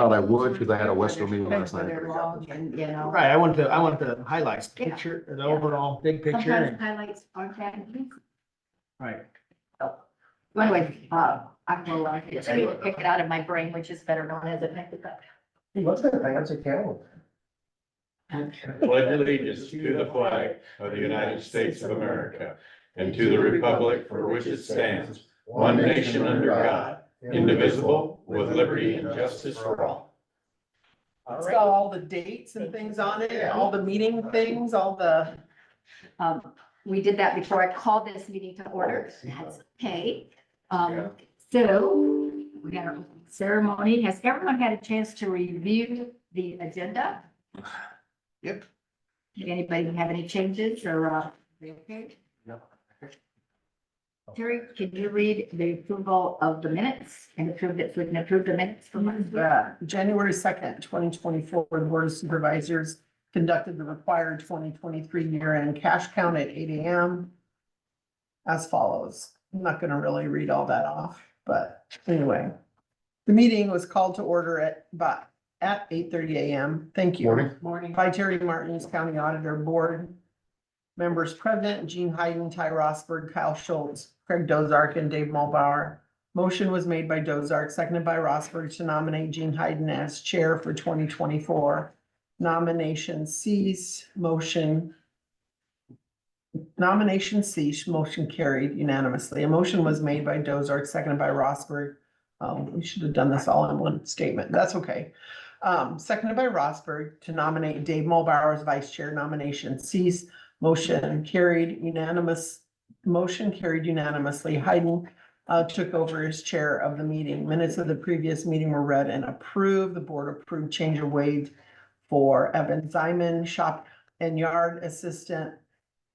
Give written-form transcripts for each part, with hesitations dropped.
Thought I would, because I had a Western meeting last night. They're long and, you know. Right, I want the highlights, Yeah. picture, the Yeah. overall big picture. Sometimes and- highlights aren't that easy. Right. Anyway, I will, just pick it out of my brain, which is better known as a pick up. What's that fancy calendar? Pledge allegiance to the flag of the United States of America and to the republic for which it stands, one nation under God, indivisible, with liberty and justice for all. It's got all the dates and things on it, all the meeting things, all the. We did that before I called this meeting to order. That's okay. So we got our opening ceremony. Has everyone had a chance to review the agenda? Yep. Did anybody have any changes or, okay? Terry, can you read the approval of the minutes and approve it, so we can approve the minutes from last week? January 2nd, 2024, the Board of Supervisors conducted the required 2023 year-end cash count at 8 AM. As follows. I'm not gonna really read all that off, but anyway. The meeting was called to order at 8:30 AM. Thank you. Morning. Morning. By Terry Martins, County Auditor Board. Members present, Gene Hayden, Ty Rossberg, Kyle Schultz, Craig Dozark, and Dave Mulbauer. Motion was made by Dozark, seconded by Rossberg to nominate Gene Hayden as chair for 2024. Nomination cease, motion carried unanimously. A motion was made by Dozark, seconded by Rossberg. We should have done this all in one statement. That's okay. Seconded by Rossberg to nominate Dave Mulbauer as vice chair. Nomination cease. Motion carried unanimously. Hayden took over as chair of the meeting. Minutes of the previous meeting were read and approved. The board approved change of wage for Evan Simon, shop and yard assistant,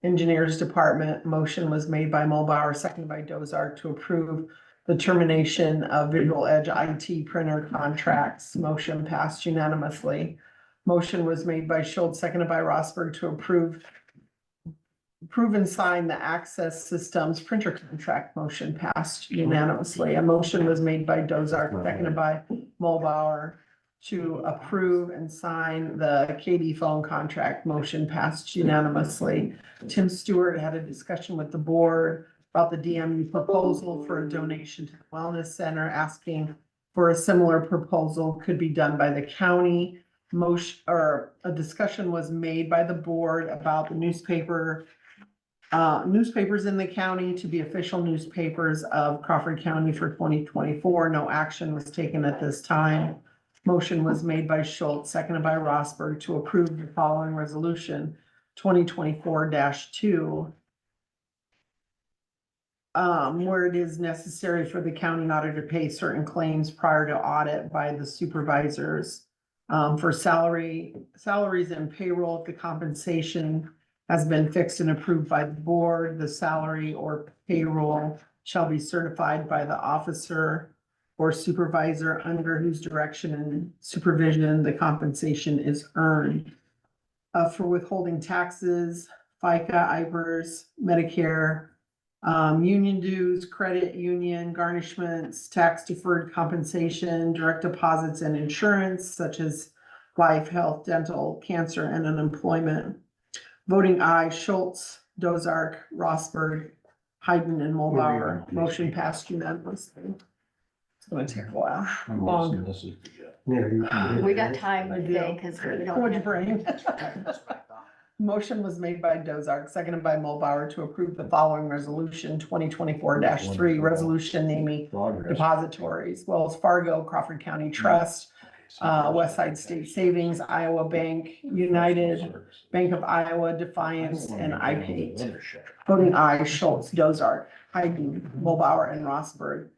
engineers department. Motion was made by Mulbauer, seconded by Dozark to approve the termination of Visual Edge IT printer contracts. Motion passed unanimously. Motion was made by Schultz, seconded by Rossberg to approve and sign the Access Systems printer contract. Motion passed unanimously. A motion was made by Dozark, seconded by Mulbauer to approve and sign the KB phone contract. Motion passed unanimously. Tim Stewart had a discussion with the board about the DMU proposal for a donation to the Wellness Center, asking for a similar proposal could be done by the county. A discussion was made by the board about the newspapers in the county to be official newspapers of Crawford County for 2024. No action was taken at this time. Motion was made by Schultz, seconded by Rossberg to approve the following resolution, 2024-2. Where it is necessary for the county auditor to pay certain claims prior to audit by the supervisors. For salaries and payroll, if the compensation has been fixed and approved by the board, the salary or payroll shall be certified by the officer or supervisor under whose direction and supervision the compensation is earned. For withholding taxes, FICA, IVRS, Medicare, union dues, credit union, garnishments, tax deferred compensation, direct deposits and insurance such as life, health, dental, cancer, and unemployment. Voting aye, Schultz, Dozark, Rossberg, Hayden, and Mulbauer. Motion passed unanimously. It's gonna take a while. Long. We got time today because we don't. What'd you have- bring? Motion was made by Dozark, seconded by Mulbauer to approve the following resolution, 2024-3, resolution naming depositories, Wells Fargo, Crawford County Trust, Westside State Savings, Iowa Bank, United, Bank of Iowa, Defiance, and iPay. Voting aye, Schultz, Dozark, Hayden, Mulbauer, and Rossberg.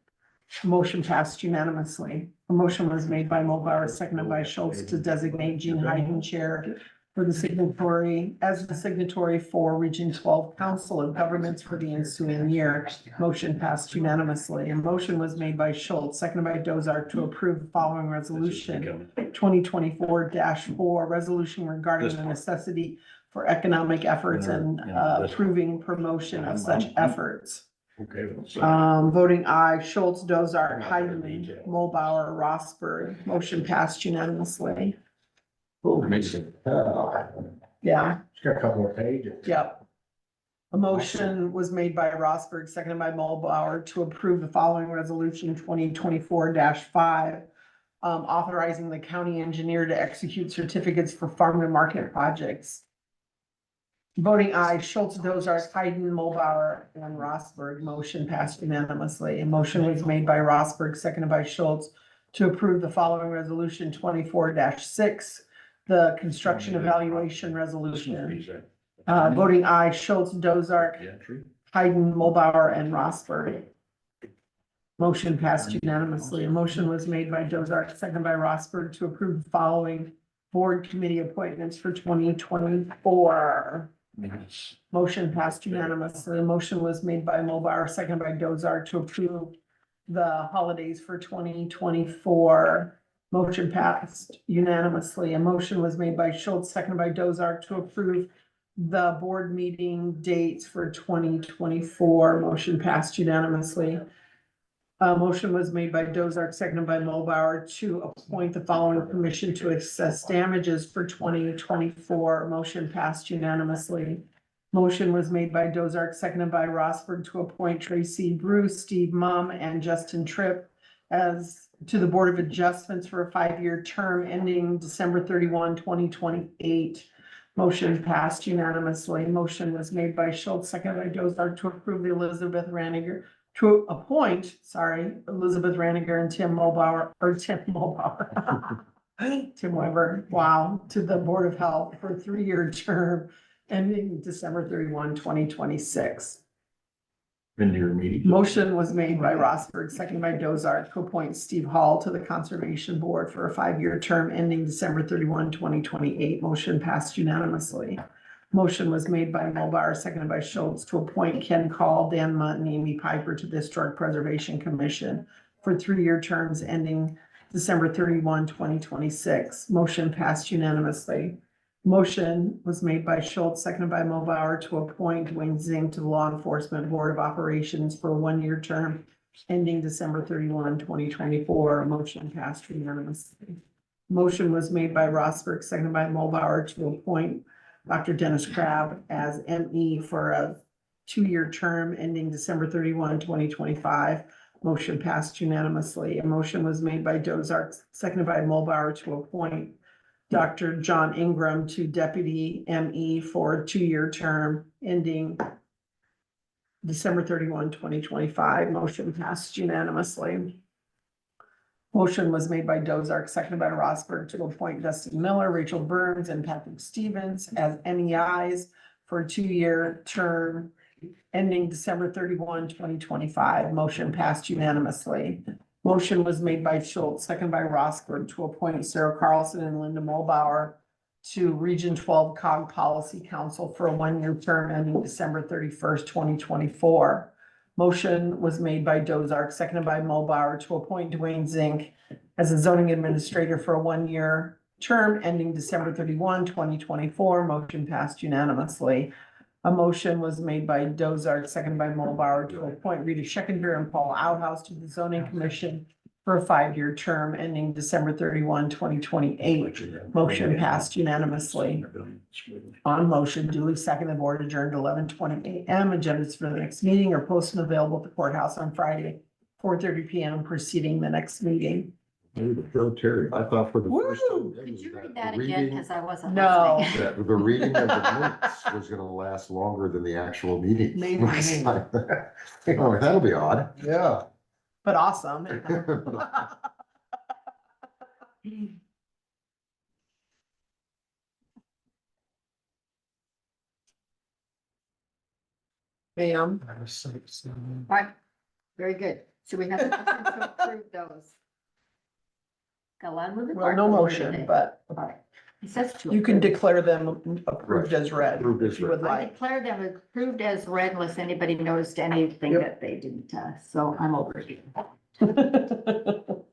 Motion passed unanimously. A motion was made by Mulbauer, seconded by Schultz to designate Gene Hayden chair for the signatory, as the signatory for Region 12 Council of Governments for the ensuing year. Motion passed unanimously. A motion was made by Schultz, seconded by Dozark to approve the following resolution, 2024-4, resolution regarding the necessity for economic efforts and approving promotion of such efforts. Okay. Voting aye, Schultz, Dozark, Heidemann, Mulbauer, Rossberg, motion passed unanimously. Yeah, It's got a couple more pages. yep. A motion was made by Rossberg, seconded by Mulbauer to approve the following resolution 2024-5. Authorizing the county engineer to execute certificates for farm to market projects. Voting aye, Schultz, Dozark, Hayden, Mulbauer, and Rossberg, motion passed unanimously. A motion was made by Rossberg, seconded by Schultz to approve the following resolution 24-6, the construction evaluation resolution. Voting aye, Schultz, Dozark, Hayden, Mulbauer, and Rossberg. Motion passed unanimously. A motion was made by Dozark, seconded by Rossberg to approve the following board committee appointments for 2024. Motion passed unanimously. A motion was made by Mulbauer, seconded by Dozark to approve the holidays for 2024. Motion passed unanimously. A motion was made by Schultz, seconded by Dozark to approve the board meeting dates for 2024. Motion passed unanimously. A motion was made by Dozark, seconded by Mulbauer to appoint the following commission to assess damages for 2024. Motion passed unanimously. Motion was made by Dozark, seconded by Rossberg to appoint Tracy Bruce, Steve Mum, and Justin Tripp as to the Board of Adjustments for a 5-year term ending December 31, 2028. Motion passed unanimously. Motion was made by Schultz, seconded by Dozark to approve the Elizabeth Raniger to appoint, Elizabeth Raniger and Tim Mulbauer, Tim Weber, wow, to the Board of Health for a 3-year term ending December 31, 2026. In your meeting. Motion was made by Rossberg, seconded by Dozark to appoint Steve Hall to the Conservation Board for a 5-year term ending December 31, 2028. Motion passed unanimously. Motion was made by Mulbauer, seconded by Schultz to appoint Ken Call, Dan Munt, and Amy Piper to the Historic Preservation Commission for 3-year terms ending December 31, 2026. Motion passed unanimously. Motion was made by Schultz, seconded by Mulbauer to appoint Dwayne Zink to the Law Enforcement Board of Operations for a 1-year term ending December 31, 2024. Motion passed unanimously. Motion was made by Rossberg, seconded by Mulbauer to appoint Dr. Dennis Crabb as ME for a 2-year term ending December 31, 2025. Motion passed unanimously. A motion was made by Dozark, seconded by Mulbauer to appoint Dr. John Ingram to Deputy ME for a 2-year term ending December 31, 2025. Motion passed unanimously. Motion was made by Dozark, seconded by Rossberg to appoint Dustin Miller, Rachel Burns, and Patrick Stevens as MEIs for a 2-year term ending December 31, 2025. Motion passed unanimously. Motion was made by Schultz, seconded by Rossberg to appoint Sarah Carlson and Linda Mulbauer to Region 12 COG Policy Council for a 1-year term ending December 31st, 2024. Motion was made by Dozark, seconded by Mulbauer to appoint Dwayne Zink as a zoning administrator for a 1-year term ending December 31, 2024. Motion passed unanimously. A motion was made by Dozark, seconded by Mulbauer to appoint Rita Scheckenbeer and Paul Outhouse to the zoning commission for a 5-year term ending December 31, 2028. Motion passed unanimously. On motion, duly seconded, the board adjourned 11:20 a.m. Agendas for the next meeting are posted and available at the courthouse on Friday, 4:30 p.m. preceding the next meeting. I thought for the first Woo! time. Could you read the that again? reading- Because I wasn't No. listening. That the reading of the minutes was gonna last longer than the actual meeting. Maybe. last time. Oh, that'll be odd. Yeah. But awesome. Ma'am, Right, very good. So we have a motion to approve those. Got a lot of moving well, parts. no over motion, today. but All right. It says to. you can approve. declare them approved as read, Approved as if you would I like. declare them approved as read unless anybody noticed anything Yep. that they didn't, so I'm over here.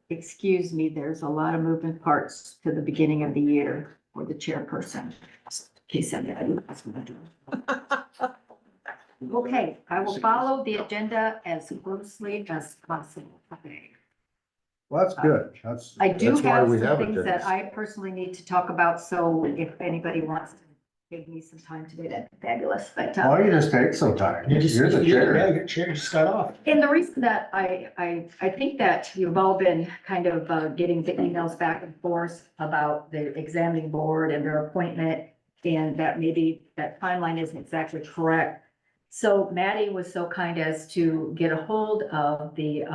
Excuse me, there's a lot of moving parts to the beginning of the year for the chairperson. In case anybody was gonna do it. Okay, I will follow the agenda as closely as possible. Okay. Well, that's good. I do That's why have we some have things that agendas. I personally need to talk about, so if anybody wants to give me some time today, that'd be fabulous, but, Why don't you just take some time? You just, You're the yeah, chair. get chair, just start off. and the reason that I think that you've all been kind of getting the emails back and forth about the examining board and their appointment, and that maybe that timeline isn't exactly correct. So Maddie was so kind as to get a hold of the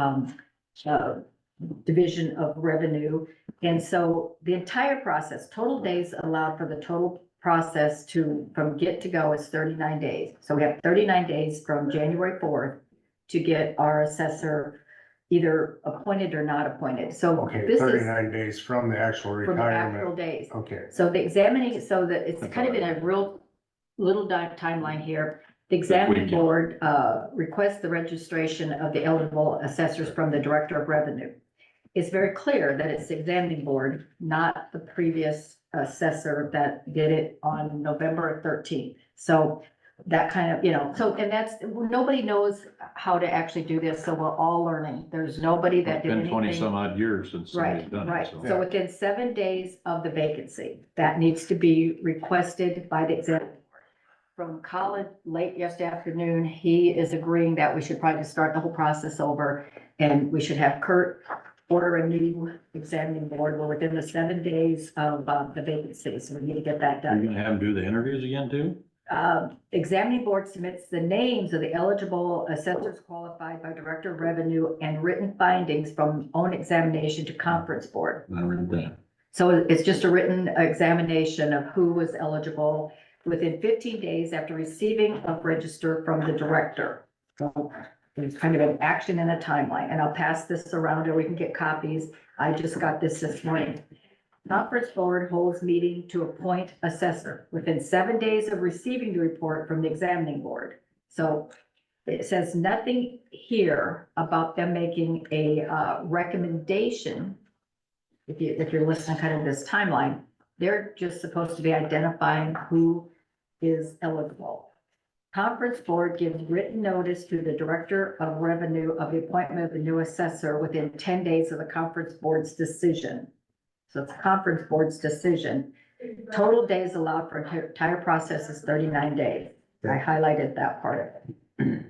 Division of Revenue. And so the entire process, total days allowed for the total process from get to go is 39 days. So we have 39 days from January 4th to get our assessor either appointed or not appointed. So Okay, this is 39 days from the actual from the actual retirement. days. Okay. So the examining, so that it's kind of in a real little timeline here. The examining board requests the registration of the eligible assessors from the Director of Revenue. It's very clear that it's the examining board, not the previous assessor that did it on November 13th. So that kind of, so, and that's, nobody knows how to actually do this, so we're all learning. There's nobody that It's did been 20 anything. some odd years since somebody's Right, done right. it. So. So within 7 days of the vacancy, that needs to be requested by the executive board. From Colin late yesterday afternoon, he is agreeing that we should probably start the whole process over, and we should have Kurt order a new examining board. We're within the 7 days of the vacancy, so we need to get that Are you done. gonna have them do the interviews again too? Examining board submits the names of the eligible assessors qualified by Director of Revenue and written findings from own examination to conference board. I read that. So it's just a written examination of who was eligible within 15 days after receiving a register from the director. So there's kind of an action and a timeline, and I'll pass this around or we can get copies. I just got this morning. Conference board holds meeting to appoint assessor within 7 days of receiving the report from the examining board. So it says nothing here about them making a recommendation. If you're listening kind of this timeline, they're just supposed to be identifying who is eligible. Conference board gives written notice to the Director of Revenue of the appointment of the new assessor within 10 days of the conference board's decision. So it's conference board's decision. Total days allowed for entire process is 39 days. I highlighted that part of it.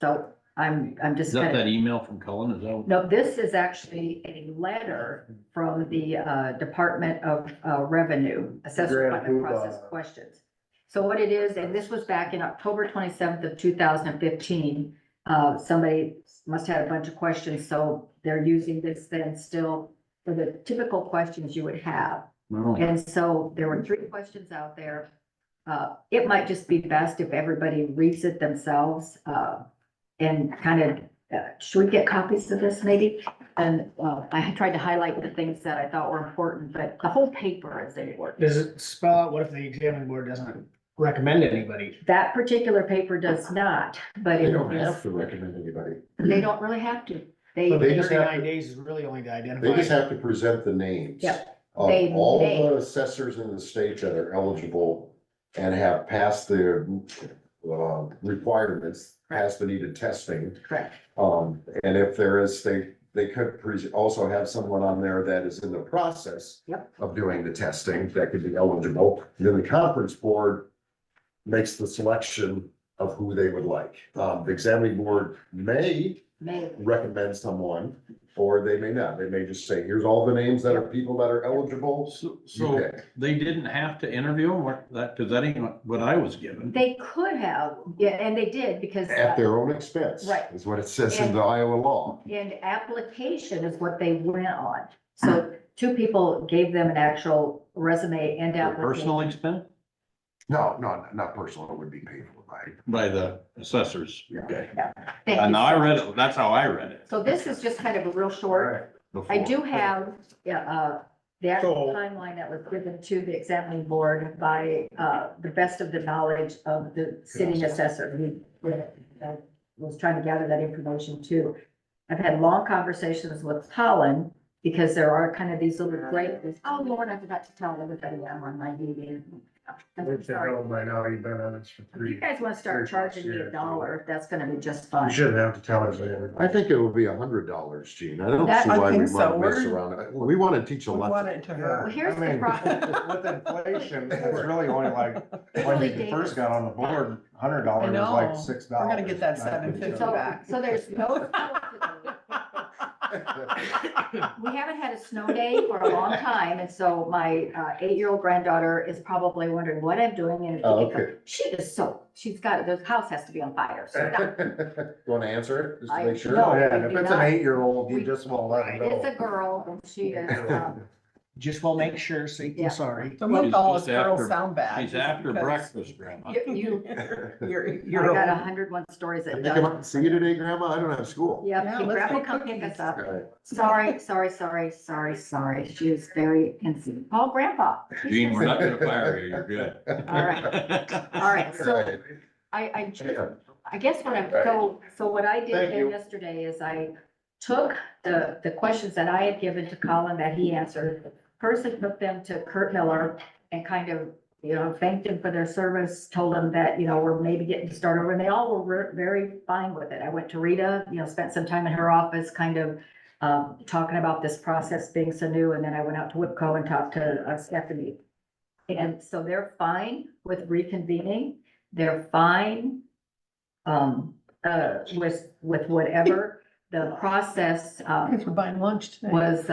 So I'm just Is that kind of. that email from Cullen? Is that? No, this is actually a letter from the Department of Revenue, Assessor Appointment Process Questions. So what it is, and this was back in October 27th of 2015, somebody must have a bunch of questions, so they're using this then still for the typical questions you would have. No. And so there were 3 questions out there. It might just be best if everybody reads it themselves, and kind of, should we get copies of this maybe? And I tried to highlight the things that I thought were important, but the whole paper is important. Does it spell out what if the examining board doesn't recommend anybody? That particular paper does not, but They it don't have is, to recommend anybody. they don't really have to. So They the just have 39 to- days is really only to They just identify. have to present the names. Yep. Of They all may. the assessors in the state that are eligible and have passed the requirements, passed the needed testing. Correct. And if there is, they could also have someone on there that is in the process Yep. of doing the testing that could be eligible. Then the conference board makes the selection of who they would like. The examining board may May, recommend someone, or they may not. They may just say, here's all the names that are people that are eligible. So, You so pick. they didn't have to interview them, cause that ain't what I was given. they could have, yeah, and they did because. At their own expense. Right. Is what it says in the Iowa law. And application is what they went on. So 2 people gave them an actual resume and Their application. personal expense No, not personal. It would be paid for by. by the assessors. Okay. Thank And you I so read much. it, that's how I read it. So this is just kind of a real short. before. I do have, the actual So- timeline that was given to the examining board by, the best of the knowledge of the sitting assessor who was trying to gather that information too. I've had long conversations with Colin because there are kind of these little great, oh Lord, I forgot to tell everybody I'm on my meeting. I'm If you sorry. know by now, you've been on this for If three. you guys wanna start 3+ charging me years. $1, that's gonna be just You fine. shouldn't have to tell us that. I think it would be $100, Gene. I don't That- see I why we think so. want to mess We're- around. We want to teach a We want lesson. it to Yeah. her. Well, here's I the mean, problem. With inflation, it's really only like, when Only you Davis. first got on the board, $100 I was know. like $6. We're gonna get that $7.50 So, back. so there's no. We haven't had a snow day for a long time, and so my 8-year-old granddaughter is probably wondering what I'm doing, and Oh, okay. she is she's got, the house has to be on fire, so You want to answer it, just to I- make sure? no. Oh, yeah, and we if do it's an not. 8-year-old, you just won't let it it's a go. girl, and she is, Just will make sure, so you Yeah. can sorry. So we'll She's call us just after- girl sound bad. She's just after because breakfast, Grandma. you, You're I got old. 101 stories Can at they come up done. and see you today, Grandma? I don't have school. Yeah, Yeah, can let's grandma go come pick cookies. us up? Right. Sorry. She was very insane. Oh, grandpa. Gene, we're not gonna fire you, you're good. All right, so I guess what so what I did Thank then you. yesterday is I took the questions that I had given to Colin that he answered. First, I took them to Kurt Miller and kind of, thanked him for their service, told them that, we're maybe getting to start over, and they all were very fine with it. I went to Rita, spent some time in her office, kind of talking about this process being so new, and then I went out to Whipco and talked to Stephanie. And so they're fine with reconvening, they're fine with whatever the process Thanks for buying lunch today. was,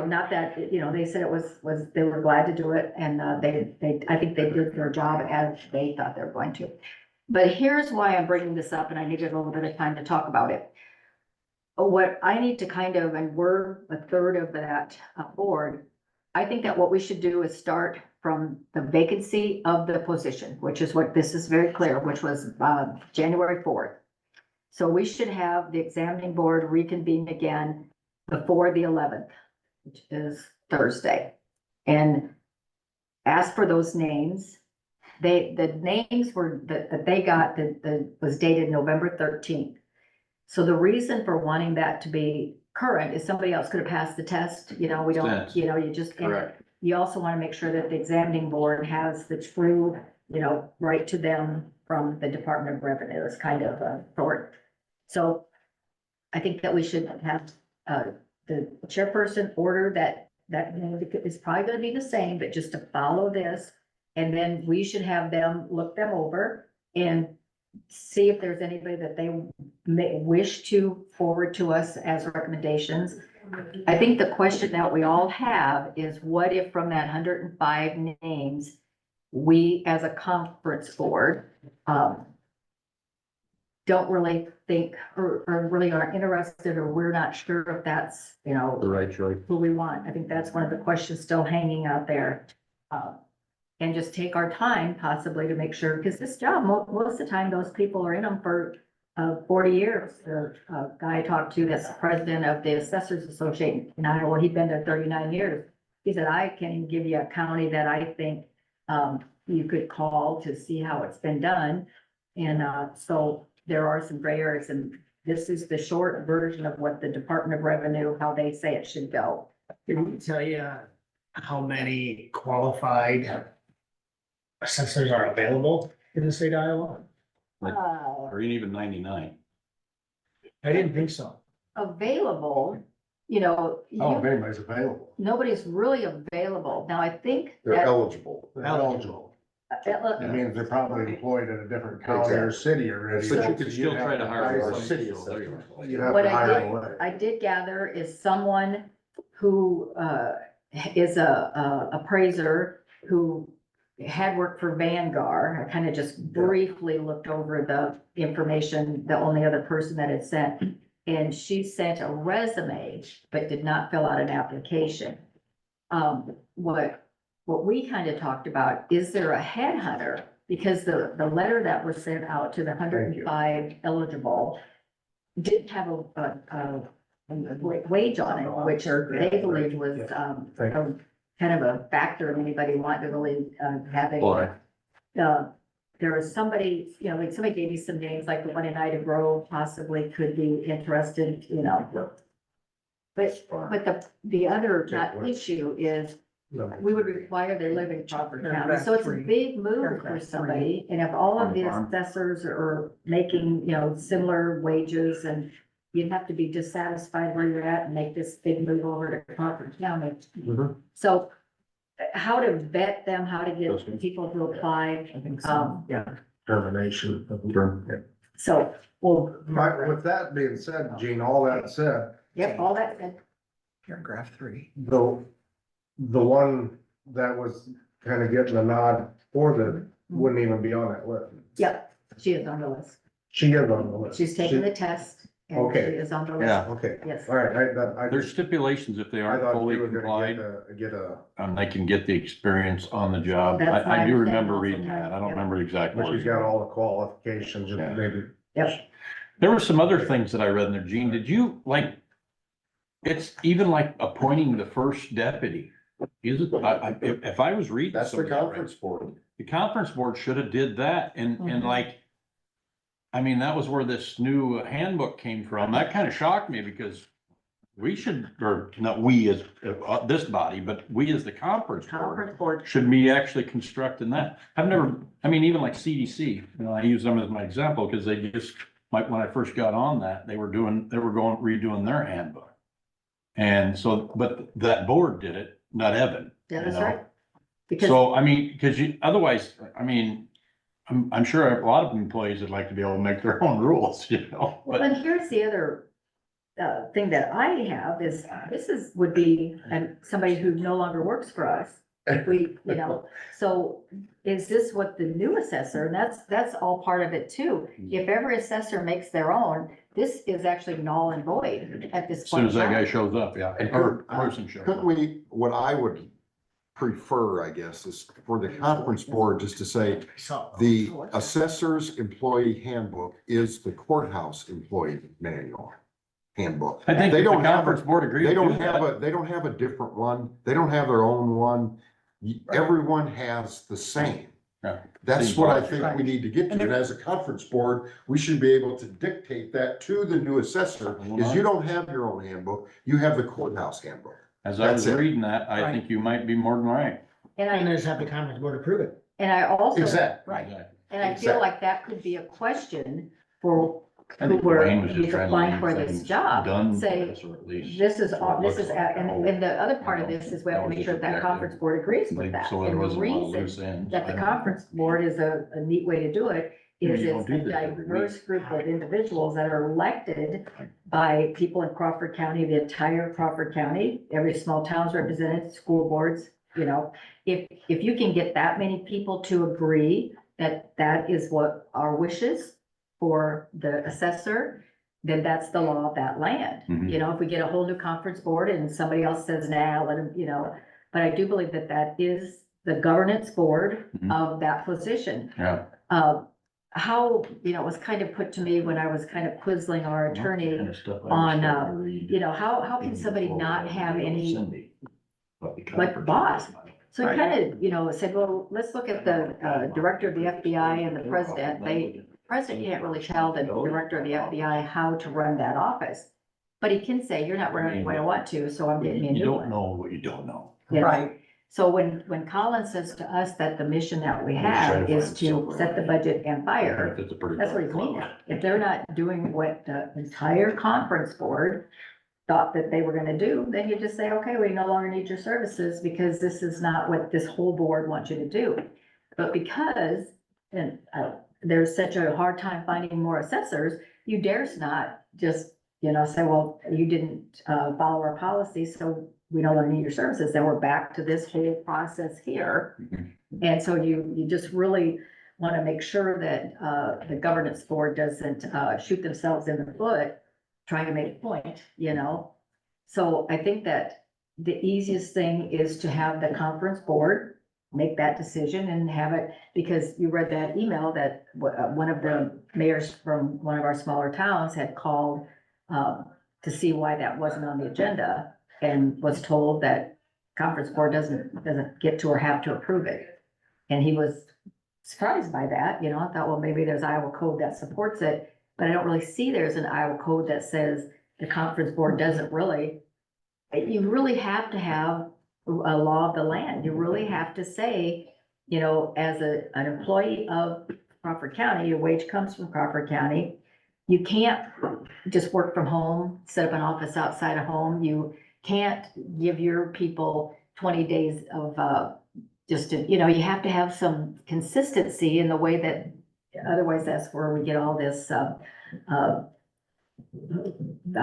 not that, they said it was, they were glad to do it, and I think they did their job as they thought they were going to. But here's why I'm bringing this up, and I needed a little bit of time to talk about it. What I need to and we're a third of that board, I think that what we should do is start from the vacancy of the position, which is what this is very clear, which was January 4th. So we should have the examining board reconvene again before the 11th, which is Thursday. And ask for those names. The names were that they got that was dated November 13th. So the reason for wanting that to be current is somebody else could have passed the test, we don't, Sense. you just. Correct. You also want to make sure that the examining board has the true, right to them from the Department of Revenue is kind of a sort. So I think that we should have, the chairperson order that is probably gonna be the same, but just to follow this. And then we should have them look them over and see if there's anybody that they may wish to forward to us as recommendations. I think the question that we all have is what if from that 105 names, we as a conference board, don't really think or really aren't interested, or we're not sure if that's, The right choice. who we want. I think that's one of the questions still hanging out there. And just take our time possibly to make sure, because this job, most of the time, those people are in them for 40 years. The guy I talked to, that's the president of the Assessors Association, and I know he'd been there 39 years. He said, I can't even give you a county that I think you could call to see how it's been done. And so there are some gray areas, and this is the short version of what the Department of Revenue, how they say it should go. Can you tell you how many qualified assessors are available in the state of Iowa? Or even 99. I didn't think so. Available, Oh, if anybody's available. nobody's really available. Now, I think They're that. eligible. They're eligible. That means they're probably employed in a different county or city already. But you could still try to hire Or a city city. There you go. You'd have What to hire I them away. I did gather is someone who is a appraiser who had worked for Vanguard. I kind of just briefly looked over the information, the only other person that had sent. And she sent a resume, but did not fill out an application. What we kind of talked about, is there a headhunter? Because the letter that was sent out to the 105 eligible didn't have a wage on it, which they believed was kind of a factor in anybody wanting to really have Why? there was somebody, like somebody gave me some names, like the one in Ida Grove possibly could be interested, But the other issue is we would require they live in Crawford County. Paragraph So it's a 3. big move for Paragraph 3. somebody. And if all of the assessors are making, similar wages, and you'd have to be dissatisfied where you're at and make this big move over to Crawford County. So how to vet them, how to get people to apply. I think so. Um, Termination. So, well, With that being said, Gene, all that said, yep, all that said. Paragraph 3. the one that was kind of getting the nod for the, wouldn't even be on that list. Yep, she is on the list. She is on the list. She's taken the test and she Okay. is on the list. Yeah. Okay, Yes. all right, I There's stipulations if they I aren't thought fully you were complied, gonna get a, they can get the experience on the job. That's my I do remember understanding reading also. that. I don't Yep. remember exactly. but she's got all the qualifications, Yeah. and maybe. Yep. There were some other things that I read in there, Gene. Did you it's even like appointing the first deputy. Is it, if I was reading. That's the some of that right, conference board. the conference board should have did that and that was where this new handbook came from. That kind of shocked me because we should, or not we as this body, but we as the conference board Conference board. should be actually constructing that. Even like CDC, I use them as my example because they just, like when I first got on that, they were going redoing their handbook. And so, but that board did it, not Evan. Yeah, you that's know? right. Because So, because otherwise, I'm sure a lot of employees would like to be able to make their own rules, well, but and here's the other thing that I have is, would be, and somebody who no longer works for us. So is this what the new assessor, and that's all part of it too. If every assessor makes their own, this is actually null and void at this as soon point. as that in guy time. shows up, yeah, And or could- person shows Couldn't up. we, what I would prefer, I guess, is for the conference board just to say, So. the assessor's employee handbook is the courthouse employee manual handbook. I think They if the don't have conference a- board agrees They to do don't have that. they don't have a different one. They don't have their own one. Everyone has the same. Yeah. That's Seems what I logical. think we need to get to. And And as a conference board, we should be able to dictate that to the new assessor, is you don't have your own handbook, you have the courthouse handbook. As I was That's it. reading that, I think you might be more than right. And And I, just have the conference board approve it. also, Exactly. Right. and I feel like that could be a question for I who think were, Wayne was just who's trying to applying leave for this things job, done for say, us, or at least this is, what it this looks is, like. and the other part of this is we have to make sure that conference board agrees with that. So there And the wasn't a lot of loose reason ends. that the conference board is a neat way to do it is You don't it's do a this every diverse week. group of individuals that are elected by people in Crawford County, the entire Crawford County, every small town's represented, school boards, if you can get that many people to agree that that is what our wishes for the assessor, then that's the law of that land. Mhm. If we get a whole new conference board and somebody else says, nah, let them, but I do believe that that is the governance board Mhm. of that position. Yeah. How, it was kind of put to me when I was kind of quizzling our attorney, Kind of stuff I on, was starting to read. how can somebody not have any, Cindy, about the like, conference. boss? So I Right. kind of, said, well, let's look at the director of the FBI and the president. The president can't really tell the director of the FBI how to run that office. But he can say, you're not running the way I want to, so I'm getting me a You new don't one. know what you don't know. Right. So when Colin says to us that the mission that we He's trying have to is find to silver set the lining. budget and fire, That's a pretty that's what dark he's meaning. close. If they're not doing what the entire conference board thought that they were gonna do, then you just say, okay, we no longer need your services because this is not what this whole board wants you to do. But because, there's such a hard time finding more assessors, you dares not just, say, well, you didn't, follow our policy, so we no longer need your services. Then we're back to this whole process here. Mhm. And so you just really want to make sure that, the governance board doesn't, shoot themselves in the foot trying to make a point. So I think that the easiest thing is to have the conference board make that decision and have it, because you read that email that one of the mayors from one of our smaller towns had called, to see why that wasn't on the agenda, and was told that conference board doesn't get to or have to approve it. And he was surprised by that, I thought, well, maybe there's Iowa code that supports it, but I don't really see there's an Iowa code that says the conference board doesn't really. You really have to have law of the land. You really have to say, you know, as an employee of Crawford County, your wage comes from Crawford County. You can't just work from home, set up an office outside of home. You can't give your people 20 days of, you know, you have to have some consistency in the way that, otherwise that's where we get all this, I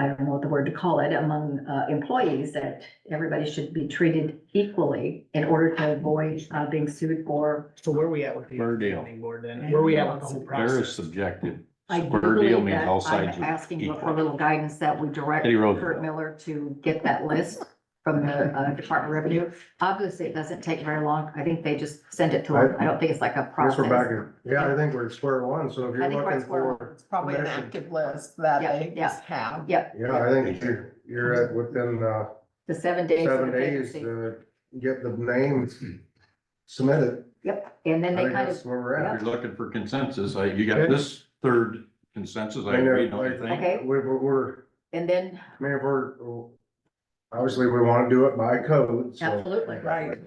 don't know what the word to call it, among employees, that everybody should be treated equally in order to avoid being sued for. So where are we at with the Fair deal. planning board then? Where are we at with the whole Fair is process? subjective. I do Square deal believe means that all I'm sides are asking equal. for a little guidance that we direct Eddie Roosevelt. Kurt Miller to get that list from the Department of Revenue. Obviously, it doesn't take very long. I think they just send it to him. I don't think it's like a Guess we're back process. in, yeah, I think we're at square one, so if I you're think we're at looking square for. It's probably an permission- active list that Yeah, they yeah. just have. Yep, Yeah, I think you're at within, the 7 days. of 7 the days vacancy. to get the names submitted. Yep, and then I they think kind that's of, where we're If at. you're looking for consensus, you got this third consensus, I I know, agree, don't you like- think? okay, We're, and then, I mean, if we're, obviously, we wanna do it by code, so. absolutely. Right.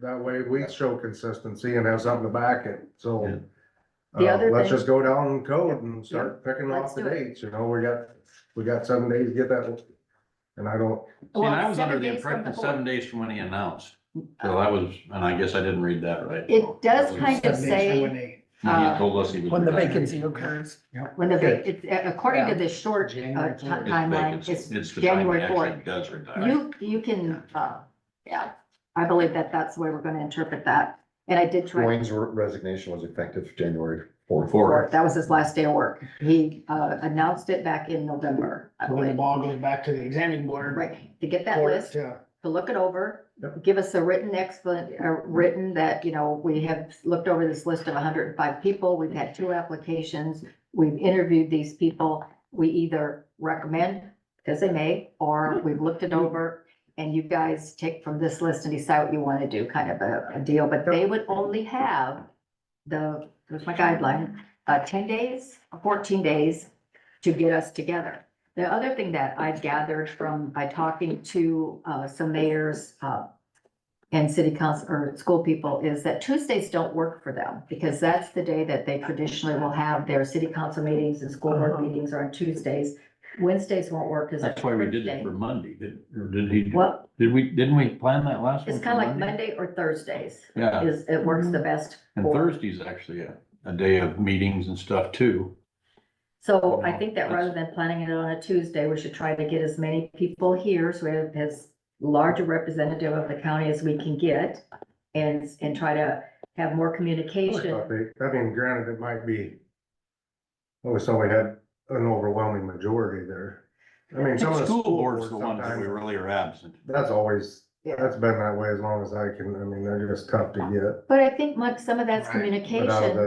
That way we show consistency and have something to back it, so. Yeah. The other Let's thing- just go down code and start picking let's off the do it. dates, you know, we got 7 days to get that. And I don't, See, and I Well, was under 7 the days from impression the 7 board. days from when he announced. So that was, and I guess I didn't read that right. It does That was- kind of 7 days from when say, they- He told us he was. When the retiring. vacancy occurs. when the, Okay. it's, according to Yeah. the short January It's timeline, vacancy. it's It's the time he January actually 4th. does retire. You can, yeah, I believe that that's the way we're gonna interpret that. And I did try. Dwayne's resignation was effective January 4th. Four. That was his last day of work. He announced it back in November, I So when the believe. ball goes back to the examining board. Right, to get that court, list, to look it over, Yep. give us a written written that, you know, we have looked over this list of 105 people. We've had 2 applications. We've interviewed these people. We either recommend, because they may, or we've looked it over and you guys take from this list and decide what you want to do, kind of a deal. But they would only have there's my guideline, 10 days, 14 days to get us together. The other thing that I've gathered by talking to some mayors and city council or school people is that Tuesdays don't work for them because that's the day that they traditionally will have their city council meetings and school board meetings are on Tuesdays. Wednesdays won't work because. That's why we did it for Monday, or did he? Well, Didn't we plan that last one? it's for kind of like Monday or Thursdays Yeah, it works the best. and for- Thursday's actually a day of meetings and stuff too. So I think that rather than planning it on a Tuesday, we should try to get as many people here, so we have as large a representative of the county as we can get. And try to have more communication. I mean, granted, it might be. Always thought we had an overwhelming majority there. I mean, some of the School school board's boards the ones that we sometimes, really are absent. that's always, Yeah. that's been that way as long as I can, I mean, they're just tough to get. But I think some of that's Right. But out of communication.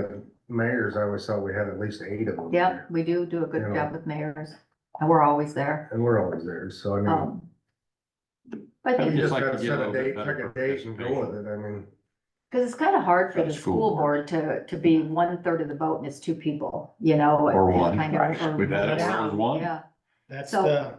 the mayors, I always thought we had at least 8 of them. Yeah, there. we do a good You know. job with mayors, and we're always there. And we're always there, so I mean, Um, I you think, just just like to gotta get a set a little bit date, better pick a date and go with participation. it, I mean. because it's kind of hard for For the the school school board to be 1/3 of the vote and it's 2 people, you know? Or and one. kind of- Right. or- We've had it where it was one. Yeah, That's So-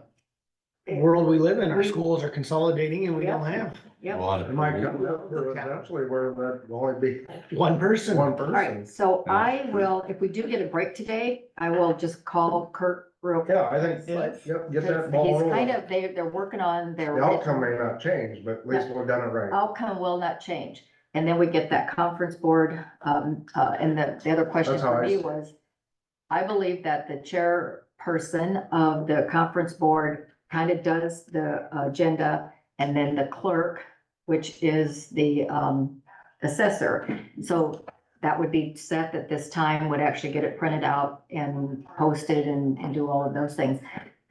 the world we live in. Our We- schools are consolidating and we Yeah. don't have A yep. lot It of. might come up to eventually where that will only be one person. one All right, person. so Yeah. I will, if we do get a break today, I will just call Kurt real quick. Yeah, I think, Yes. yep, get that Because ball he's kind rolling. of, they're working on their. The outcome may not change, but at least we've done it right. Outcome will not change. And then we get that conference board, and the other question That's how for I me see it. was, I believe that the chairperson of the conference board kind of does the agenda, and then the clerk, which is the, assessor. So that would be set at this time, would actually get it printed out and posted and do all of those things.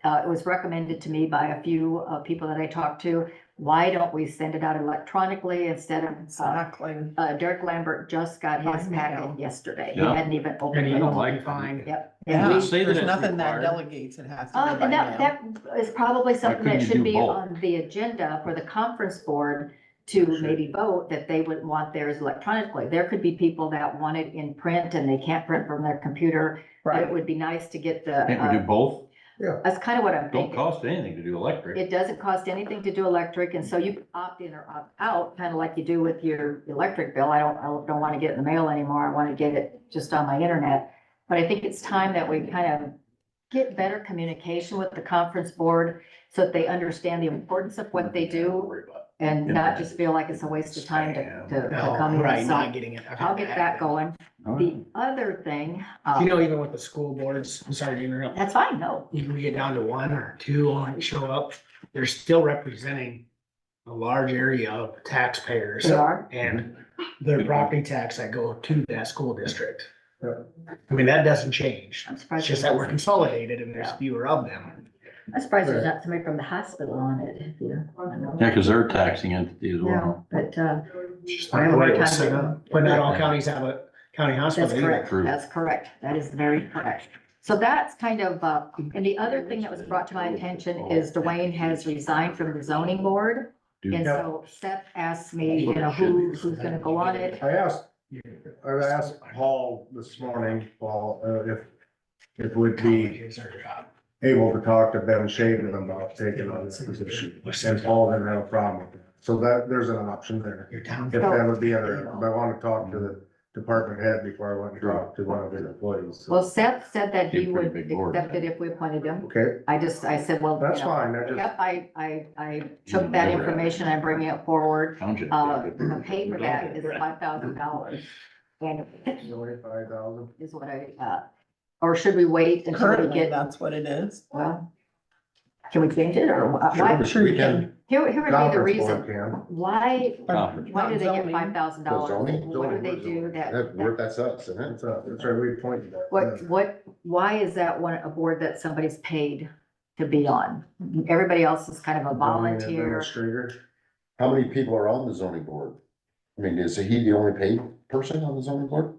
It was recommended to me by a few, people that I talked to, why don't we send it out electronically instead of, Exactly. Derek Lambert just got his By mail. packet yesterday. He Yeah. hadn't even And opened you it. don't like- like fine. Yep. Yeah, And we, say that there's it's nothing that required. delegates, it has to be by and that mail. is probably something couldn't that you should do be both? on the agenda for the conference board to Sure. maybe vote that they would want theirs electronically. There could be people that want it in print and they can't print from their computer. But it Right, would be nice to get Can't we do the, both? Yeah. That's kind of what I'm Don't thinking. cost anything to do electric. It doesn't cost anything to do electric, and so you can opt in or opt out, kind of like you do with your electric bill. I don't want to get it in the mail anymore. I want to get it just on my internet. But I think it's time that we kind of get better communication with the conference board so that they understand the importance of what they do and not just feel like it's a waste of time to come No, in. right, So not getting it. I'll get that going. All The right. other thing, You know, even with the school boards, I'm sorry to interrupt, that's fine, no, even we get down to one or two that show up, they're still representing a large area of taxpayers. they are. And their property tax that go to that school district. Yep. I mean, that doesn't change. I'm It's surprised. just that we're consolidated and there's fewer of them. I'm surprised there's not somebody from the hospital on it, you know. Yeah, cause they're a taxing entity as Yeah, well. but, It's just not the way it was set up. But not all counties have a county hospital that's either. correct, True. that's correct, that is very correct. So that's kind of, and the other thing that was brought to my attention is Dwayne has resigned from the zoning board. Dude. And so Seth asked me, you know, who's gonna go on it? I asked Paul this morning, Paul, if we'd be Here's our job. able to talk to Ben Shaden about taking on this position. And Paul didn't have a problem with it. So there's an option there. Your town. If that would be interesting, but I want to talk to the department head before I went and talk to one of his employees. Well, Seth said that he Be a pretty would big board. accept it if we appointed him. Okay, I said, well. that's you know, fine. I just, Yep, I took that information, I'm bringing it forward. Township. The pay for that is $5,000. And 25,000. is what or should we wait until we Currently, get, that's what it is. well, can we change it or why? Sure you can. Here would be the Conference board reason, can. why Conference. do they get Zoning. $5,000? Zoning? What do they do That's us, isn't it? That's right, we pointed that. why is that one a board that somebody's paid to be on? Everybody else is kind of a volunteer. Administrator. How many people are on the zoning board? I mean, is he the only paid person on the zoning board?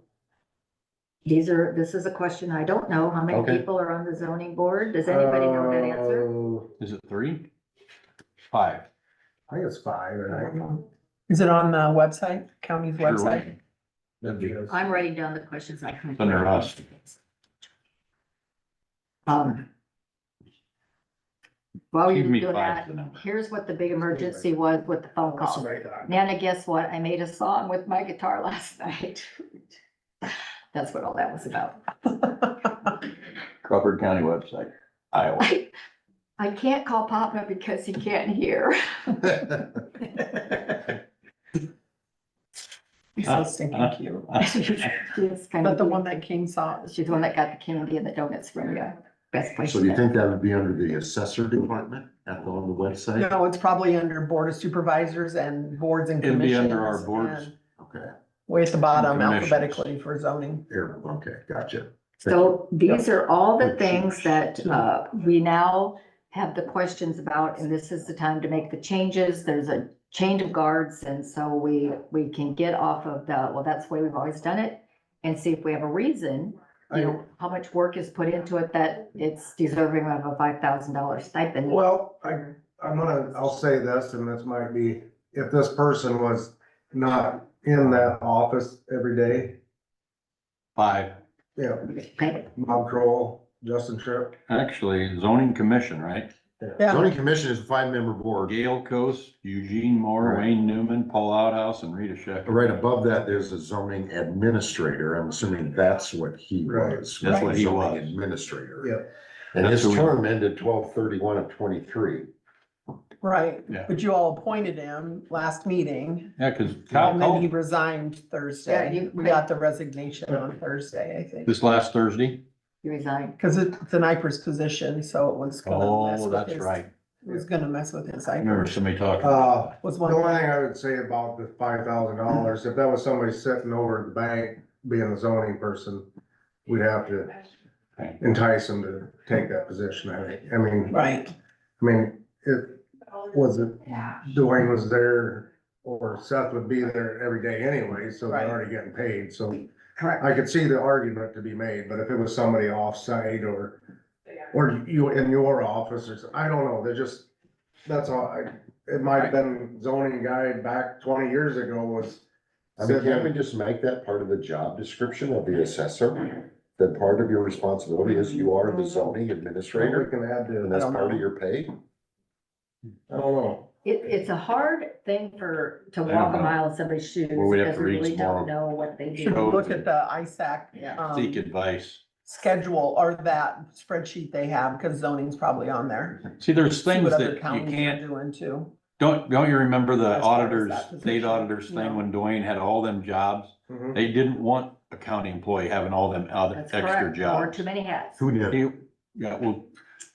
This is a question I don't know. How many Okay. people are on the zoning board? Does anybody know that answer? Is it 3? 5. I think it's 5, right? Is it on the website, county's Sure website? would. I'm writing down the questions I can. It's under us. While Give you're me doing 5 that, for the number. here's what the big emergency was with the phone call. Somebody thought. Nana, guess what? I made a song with my guitar last night. That's what all that was about. Crawford County website, Iowa. I can't call Papa because he can't hear. He's so stinking cute. She's kind But the of, one that King saw, she's the one that got the candy and the donuts from you. Best place. So do you think that would be under the assessor department on the website? no, it's probably under Board of Supervisors and boards and It'd be commissions. under our boards. and Okay, Way at the bottom Commissions. alphabetically for zoning. here, okay, gotcha. So these are all the things that we now have the questions about, and this is the time to make the changes. There's a change of guards, and so we can get off of well, that's the way we've always done it, and see if we have a reason, you know, how much work is put into it that it's deserving of a $5,000 stipend. Well, I'll say this, and this might be, if this person was not in that office every day, 5. yeah, Okay, Bob Kroll, Justin Tripp. Actually, zoning commission, right? Yeah, Zoning commission is a 5-member board. Gail Coast, Eugene Moore, Right. Wayne Newman, Paul Outhouse, and Rita Sheck. Right above that, there's a zoning administrator. I'm assuming that's what he Right. was. That's what he Zoning was. Administrator. Yeah. And That's his who we- term ended 12/31 of 23. right. Yeah. But you all appointed him last meeting Yeah, cause Kyle and then he called resigned Yeah, Thursday. you- We got the resignation on Thursday, I think. this last Thursday. you resigned. Cause it's an IPERS position, so it was gonna mess Oh, with that's his. right. It was gonna mess with his I remember IPERS. somebody talking. Was The one. only thing I would say about the $5,000, if that was somebody sitting over at the bank, being a zoning person, we'd have to Okay. entice them to take that position, I think. Right. Dwayne was there, or Seth would be there every day anyway, so they're Right. already getting paid, so Correct. I could see the argument to be made, but if it was somebody off-site or you in your office or something, I don't know, that's all, it might have been zoning guy back 20 years ago was. I mean, can't we just make that part of the job description of the assessor? then part of your responsibility is you are the zoning We administrator, can add and to, that's I don't part of know. your pay. I don't know. It's a hard thing to don't walk a know. mile in somebody's shoes Well, we'd have because to we read really some more. don't know what they Should do. look at the ISAC, Seek advice. schedule or that spreadsheet they have, because zoning's probably on there. See, there's See things what other that you counties are can't, doing too. don't you remember the As far as auditors, that state position, auditors you thing know. when Dwayne had all them jobs? Mhm. They didn't want a county employee having all them other That's extra correct, or jobs. too many hats. Who did? Yeah, well,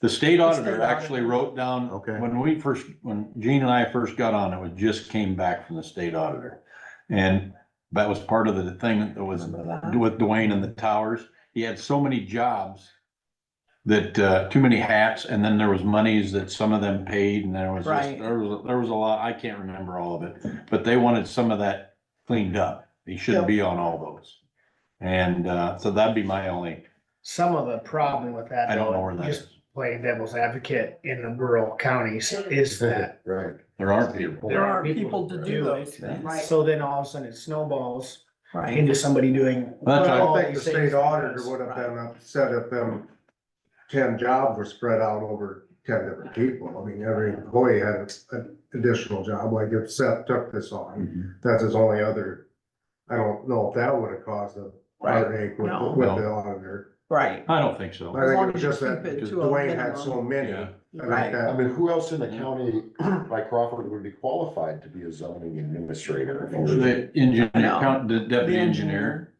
the state The auditor state actually auditor. wrote down, Okay. when Gene and I first got on, it just came back from the state auditor. And that was part of the thing that was Remember that? with Dwayne and the towers. He had so many jobs that, too many hats, and then there was monies that some of them paid, and there was just, Right. there was a lot, I can't remember all of it. But they wanted some of that cleaned up. He shouldn't Yep. be on all those. And, so that'd be my only, Some of the problem with that, I don't know though, where that just is. playing devil's advocate in the rural counties, is that Right. There aren't people. There aren't people to do it. those things. Right. So then all of a sudden it snowballs Right. into somebody doing. That's But I right. don't all think the these state things auditor because- would have been upset if them 10 jobs were spread out over 10 different people. I mean, every employee had an additional job, like if Seth took this on, that's his only other. I don't know if that would have caused a heartache with, No. with the auditor. Right. I don't think so. I As think long it was as you just that keep it because to a Dwayne had so minimum. many. Yeah. I Right. think I that, mean, who else in the county like Crawford would be qualified to be a zoning administrator? The engineer, No. the The deputy engineer.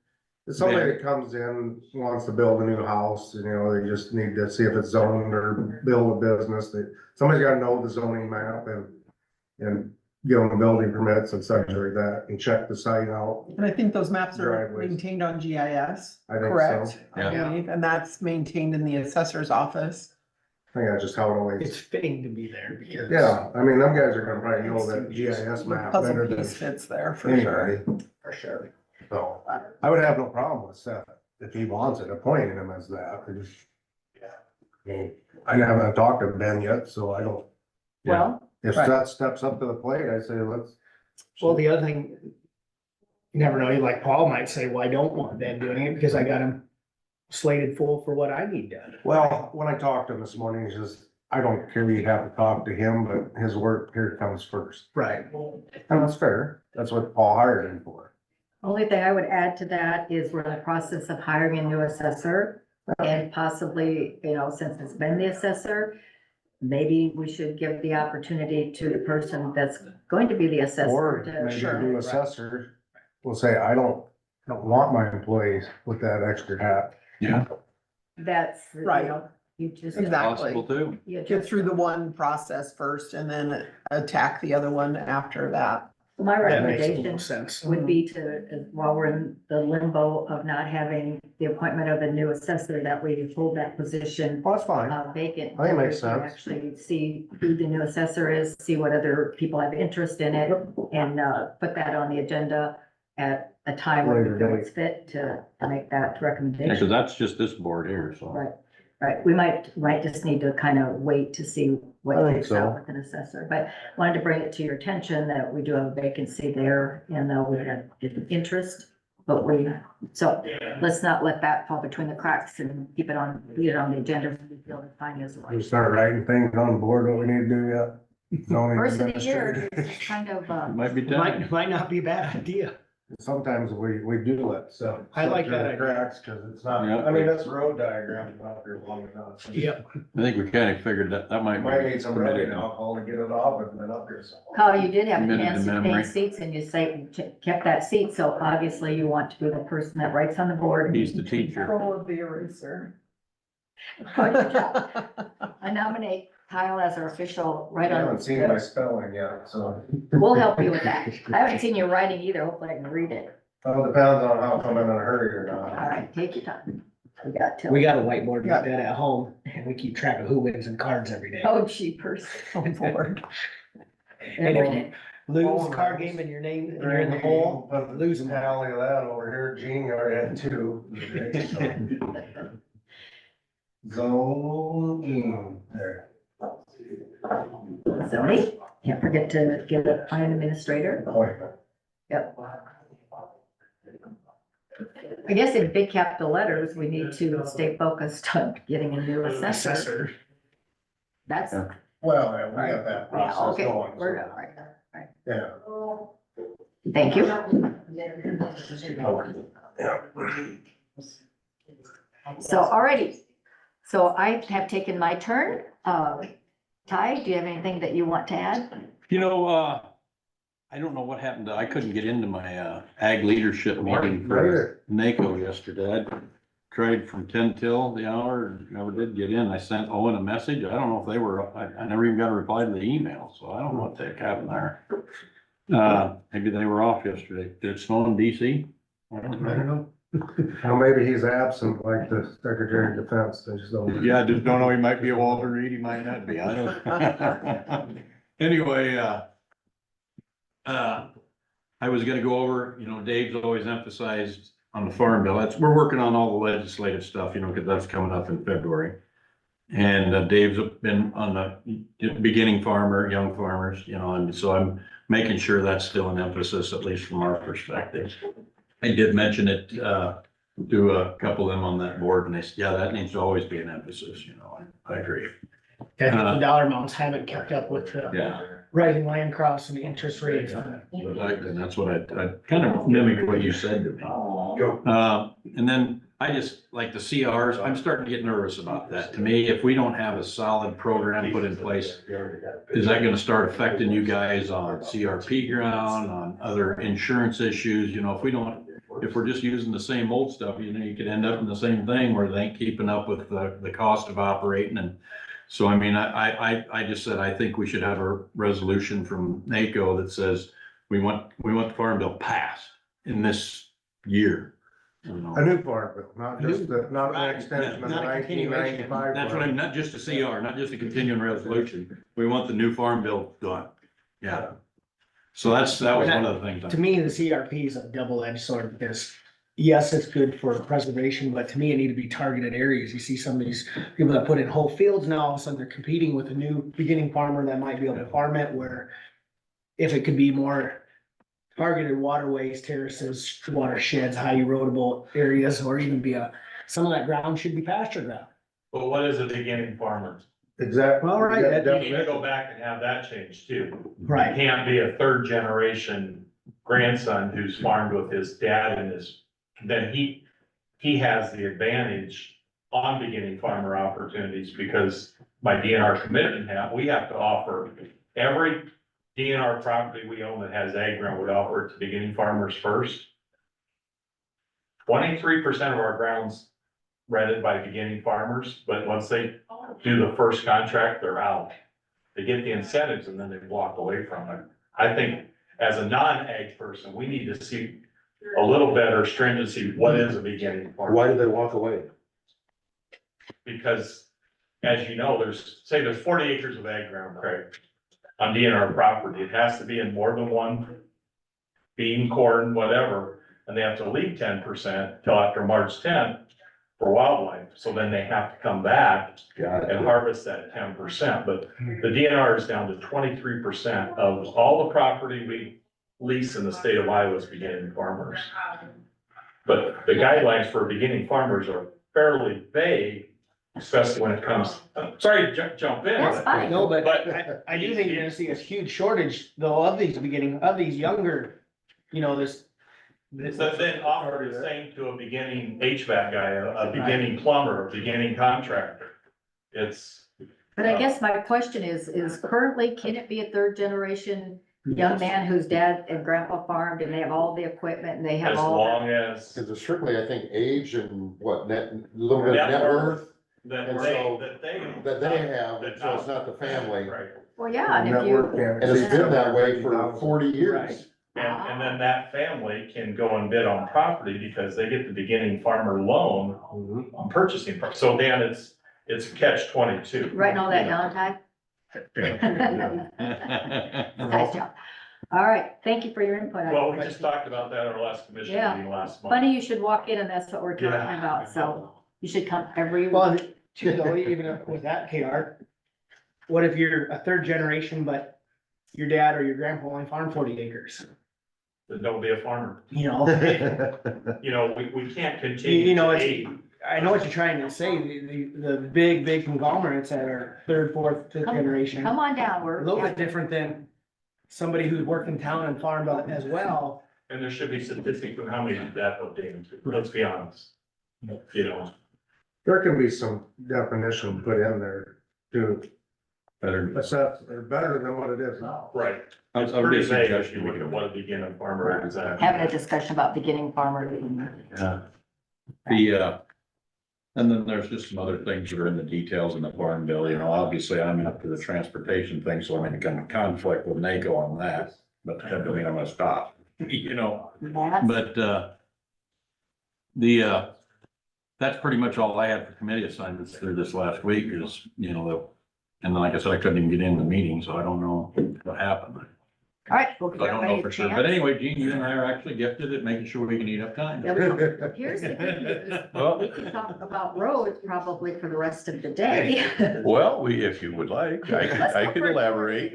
somebody that comes in, wants to build a new house, you know, they just need to see if it's zoned or build a business. Somebody's gotta know the zoning map and give them the building permits and such like that, and check the site out. And I think those maps are Driveways. maintained on GIS, I think so. correct? I Yeah. believe, and that's maintained in the assessor's office. I think that's just how it It's always, fitting to be there because. yeah, I mean, them guys are gonna probably know that GIS The map puzzle better than piece fits there for sure. anybody. For sure. So, I would have no problem with Seth, if he wants it, appointing him as that, I just. I mean, I haven't talked to Ben yet, so I don't, Well, if Right. Seth steps up to the plate, I say, let's. Well, the other thing, you never know, like Paul might say, well, I don't want Ben doing it because I got him slated full for what I need done. Well, when I talked to him this morning, he says, I don't care, you have to talk to him, but his work here comes first. Right. And that's fair, that's what Paul hired him for. only thing I would add to that is we're in the process of hiring a new assessor. And possibly, since it's been the assessor, maybe we should give the opportunity to the person that's going to be the assessor Or to. maybe Sure. a new assessor will say, I don't want my employees with that extra hat. Yeah. That's, Right. you just. Exactly. Possible too. you Get just- through the one process first and then attack the other one after that. My That makes a recommendation little sense. would be to, while we're in the limbo of not having the appointment of a new assessor, that we hold that position Well, that's fine. vacant. I think it makes We can sense. Actually see who the new assessor is, see what other people have interest in it, and put that on the agenda at a time when we feel it's fit to make that Yeah, recommendation. cause that's just this board here, so. Right, right. We might just need to kind of wait to see what I think takes out so. with an assessor, but wanted to bring it to your attention that we do have a vacancy there and we have interest. But so let's not let that fall between the cracks and keep it on the agenda. We feel the time is We right. start writing things on the board, what we need to do yet. Zoning First of the year, administrator. it's kind of, It might be time. Might not be a bad idea. Sometimes we do let stuff. I like slip through that the idea. cracks, cause it's not, Yeah. I mean, that's road diagram, not there long enough. Yep. I think we kinda figured that might. Might be need some permitted. rubbing alcohol to get it off and then up here. Kyle, you did have a Minute chance to to memory. change seats and you say, kept that seat, so obviously you want to be the person that writes on the board. He's the teacher. Control of the eraser. Good job. I nominate Kyle as our official I writer. haven't seen my spelling yet, so. We'll help you with that. I haven't seen your writing either. Hopefully I can read it. Well, depends on how I'm in a hurry or All not. right, take your time. We got till. We got a whiteboard like that at home and we keep track of who wins in cards every day. Oh, jeepers. On board. And Every if day. you lose a card game and your name, and you're in the hole, But lose them. tally of that over here, Gene already had two. Zoning, there. Zoning, can't forget to give a plan administrator. Appointment. Yep. I guess in big capital letters, we need to stay focused on getting a new assessor. Assessor. That's, yeah, Well, yeah, we got that process okay, going. we're, so, all right, all right. Yeah. Thank you. So, alrighty. So I have taken my turn. Ty, do you have anything that you want to add? I don't know what happened. I couldn't get into my ag leadership meeting for NACO yesterday. I tried from 10 till the hour, never did get in. I sent Owen a message. I don't know if they were, I never even got a reply to the email, so I don't know what the heck happened there. Maybe they were off yesterday. Did it snow in DC? I don't know. Well, maybe he's absent like the Secretary of Defense, they just don't. Yeah, I just don't know. He might be a Walter Reed, he might not be. I don't. Anyway, I was gonna go over, Dave's always emphasized on the farm bill. We're working on all the legislative stuff, cause that's coming up in February. And Dave's been on the beginning farmer, young farmers, and so I'm making sure that's still an emphasis, at least from our perspective. I did mention it, to a couple of them on that board, and they said, yeah, that needs to always be an emphasis, I agree. I think the dollar amounts haven't kept up with the Yeah. rising land costs and the interest rates. And that's what I kind of mimicked what you said to me. And then I just, like the CRs, I'm starting to get nervous about that. To me, if we don't have a solid program put in place, is that gonna start affecting you guys on CRP ground, on other insurance issues? If we're just using the same old stuff, you could end up in the same thing where they ain't keeping up with the cost of operating. And so, I mean, I just said, I think we should have a resolution from NACO that says we want the farm bill passed in this year. A new farm bill, not just not an extension of the Not a continuation. 1995. That's what I mean, not just a CR, not just a continuing resolution. We want the new farm bill done. Yeah. So that was one of the things. To me, the CRP is a double-edged sword because yes, it's good for preservation, but to me, it need to be targeted areas. You see some of these people that put in whole fields now, all of a sudden they're competing with a new beginning farmer that might be able to farm it, where if it could be more targeted waterways, terraces, watersheds, highly erodible areas, or even some of that ground should be pasture ground. But what is a beginning farmer? Exactly. Well, right, that- You need to go back and have that changed too. Right. You can't be a third generation grandson who's farmed with his dad and then he has the advantage on beginning farmer opportunities because by DNR commitment, we have to offer every DNR property we own that has ag ground, we offer it to beginning farmers first. 23% of our ground's rented by beginning farmers, but once they do the first contract, they're out. They get the incentives and then they walk away from it. I think as a non-ag person, we need to see a little better stringency. What is a beginning farmer? Why do they walk away? Because as you know, there's 40 acres of ag ground, Craig, on DNR property. It has to be in more than one bean, corn, whatever, and they have to leave 10% till after March 10th for wildlife. So then they have to come back and harvest that 10%. But the DNR is down to 23% of all the property we lease in the state of Iowa is beginning farmers. But the guidelines for beginning farmers are fairly vague, especially when it comes, sorry to jump in. That's fine. No, but I do think you're gonna see a huge shortage though of these younger, this. So then offer the same to a beginning HVAC guy, a beginning plumber, a beginning contractor. But I guess my question is currently, can it be a third generation young man whose dad and grandpa farmed and they have all the equipment and they have As all long as Cause it's strictly, I think, age and what, little bit of net worth that And they so- that that they have, and so it's not the family. Right. Well, yeah, and if Network you, And it's been that way for 40 years. And then that family can go and bid on property because they get the beginning farmer loan on purchasing. So Dan, it's catch 22. writing all that down, Ty? Nice job. All right, thank you for your input. Well, we just talked about that at our last commission Yeah. meeting last month. Funny you should walk in and that's what we're talking Yeah. about, so you should come every Well, week. too, though, even with that, KR, what if you're a third generation, but your dad or your grandpa only farmed 40 acres? then don't be a farmer. You know, You know, we can't continue You know, to it's- aid. I know what you're trying to say, the big conglomerates that are third, fourth, fifth generation. Come on down, A we're. little bit different than somebody who's worked in town and farmed as well. And there should be statistics on how many that will take, let's be honest. You know, There can be some definition put in there to Better. assess, or better than what it is now. right. I'll- It's I'll pretty be vague if suggesting you look at what a beginning farmer is at. Having a discussion about beginning farmer. Yeah. The, and then there's just some other things that are in the details in the farm bill, you know, obviously I'm up to the transportation thing, so I'm in kind of conflict with NACO on that. But that doesn't mean I'm gonna stop, you know, That's, but, that's pretty much all I had for committee assignments through this last week is, you know, and then like I said, I couldn't even get in the meeting, so I don't know what happened. all right. We'll give So I don't know everybody for a sure, chance. but anyway, Gene, you and I are actually gifted at making sure we can eat up time. There we go. Here's the good news. Well- We can talk about roads probably for the rest of the day. Well, if you would like, Let's I go could for it. elaborate.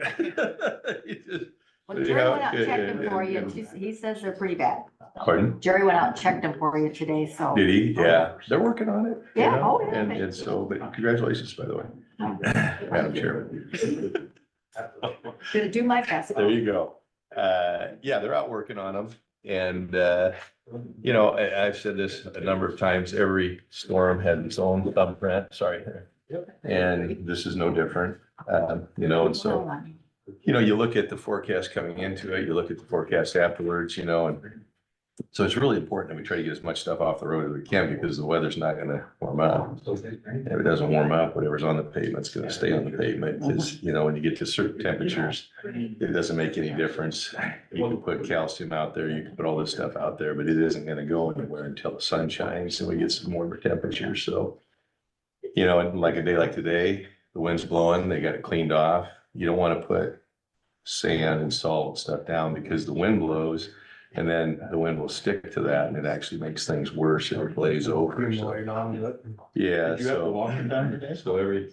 Well, Jerry went out and checked them for you, and he says they're pretty bad. Pardon? Jerry went out and checked them for you today, so. Did he? Yeah, they're working on it. you Yeah, know, oh, yeah. And so, but congratulations, by the way, Madam Chair. Gonna do my best. There you go. Yeah, they're out working on them. And, you know, I've said this a number of times, every storm had its own thumbprint, sorry. And this is no different, you know, and so, you know, you look at the forecast coming into it, you look at the forecast afterwards, you know, and so it's really important that we try to get as much stuff off the road as we can because the weather's not gonna warm up. If it doesn't warm up, whatever's on the pavement's gonna stay on the pavement, because, you know, when you get to certain temperatures, it doesn't make any difference. You can put calcium out there, you can put all this stuff out there, but it isn't gonna go anywhere until the sun shines and we get some warmer temperatures, so. You know, and like a day like today, the wind's blowing, they got it cleaned off. You don't wanna put sand and salt and stuff down because the wind blows. And then the wind will stick to that and it actually makes things worse and it blaze over. So, yeah, Did you have to so, walk them down today? so every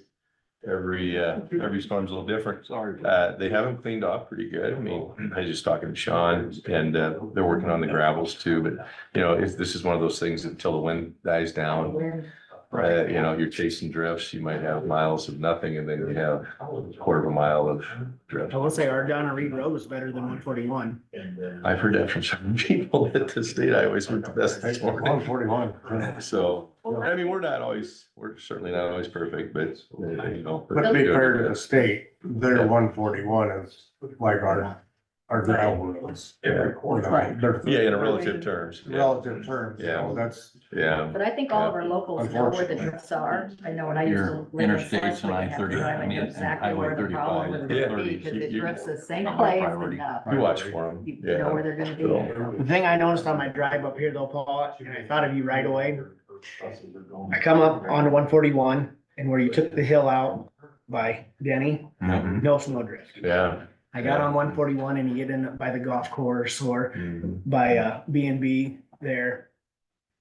storm's a little different. Sorry. They have them cleaned off pretty good. I mean, I was just talking to Sean and, they're working on the gravels too, but you know, if this is one of those things until the wind dies down, you know, you're chasing drifts, you might have miles of nothing and then you have a quarter of a mile of drift. I will say our Donna Reed Road was better than 141. I've heard that from some people that the state highways were the best this morning. 141. So, I mean, we're certainly not always perfect, but, you know. But to be fair to the state, their 141 is like our gravel roads. Yeah. Right. They're Yeah, in a relative terms. Yeah, relative terms, you know, that's. yeah. But I think all of our locals know where the drifts are. I know when I used to. Your live in interstates Schleswig, I and had to I-30, drive, I I knew mean, exactly where the Highway problem 35, was yeah. gonna be, because it You- drifts the same high place priority. and, You watch for them. you know where they're gonna be. So- The thing I noticed on my drive up here though, Paul, and I thought of you right away. I come up onto 141 and where you took the hill out by Denny, Mhm. no snow drift. Yeah. I got on 141 and you get in by the golf course or Mhm. by B&B there,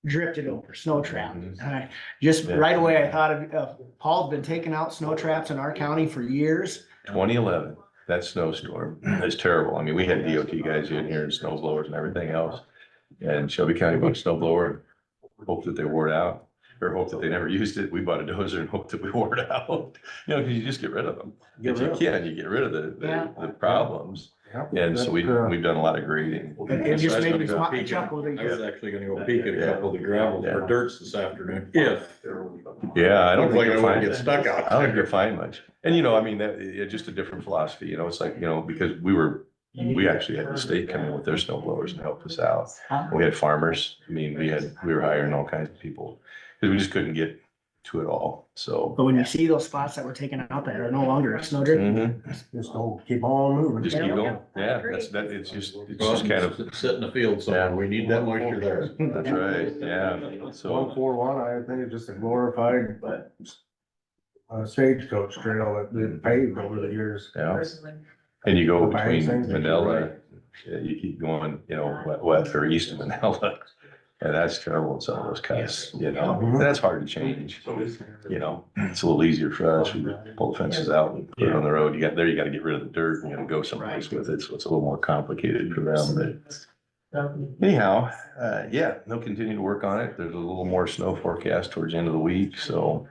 drifted over, snow trap. Mhm. And I just Yeah. right away, I thought of, Paul's been taking out snow traps in our county for years. 2011, that snowstorm is terrible. I mean, we had DOT guys in here and snow blowers and everything else. And Shelby County bought a snow blower, hoped that they wore it out, or hoped that they never used it. We bought a dozer and hoped that we wore it out. You know, because you just get rid of them. If you can, you get rid of the problems. And so we've done a lot of grading. It just So I was made me gonna go peek at- chuckle. I was actually gonna go peek at a couple of the gravels Yeah. for dirts this afternoon. If. Yeah, I don't Looks think like you'll I won't find get stuck out I don't think there. you'll find much. And you know, I mean, that, it's just a different philosophy, you know, it's like, you know, because we actually had the state come in with their snow blowers and help us out. We had farmers, I mean, we were hiring all kinds of people, because we just couldn't get to it all, so. But when you see those spots that were taken out that are no longer a snow drift, Mhm. Just don't keep on moving. Just keep Yeah. going, yeah, it's just kind of. Sit in the field somewhere. we need that moisture there. That's right, yeah, so, 141, I think it's just a glorified stagecoach trail that been paved over the years. yeah, and you go Buying between things that you're Manila, right. you keep going, you know, west or east of Manila. And that's terrible in some of those cuts, you know, and that's hard to change, you know, it's a little easier for us, we pull the fences out and put it on the road, you gotta get rid of the dirt, and you gotta go someplace with it, so it's a little more complicated for them, but. Anyhow, yeah, they'll continue to work on it. There's a little more snow forecast towards the end of the week, so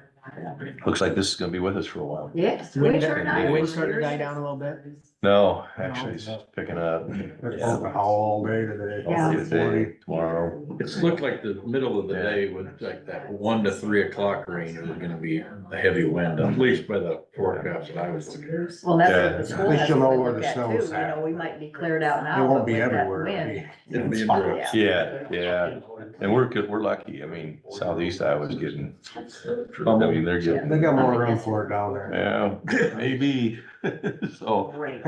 looks like this is gonna be with us for a while. Yes. Wind, winter night. wind starting to die down a little bit. No, actually, it's picking up. It's Yeah. all day today. Yeah. Today, tomorrow. It's looked like the middle of the day with like that 1 to 3 o'clock range was gonna be a heavy wind, at least by the forecast that I was looking at. Well, that's Yeah. what the school At least has you'll to know look where the at too, snow's you at. know, we might be cleared out now. It won't but be with that everywhere. wind, It'll be in Spot. drifts. Yeah, yeah. And we're good, we're lucky. I mean, southeast Iowa's getting, I mean, they're getting. They got more room for it down there. Yeah, maybe. So, Great.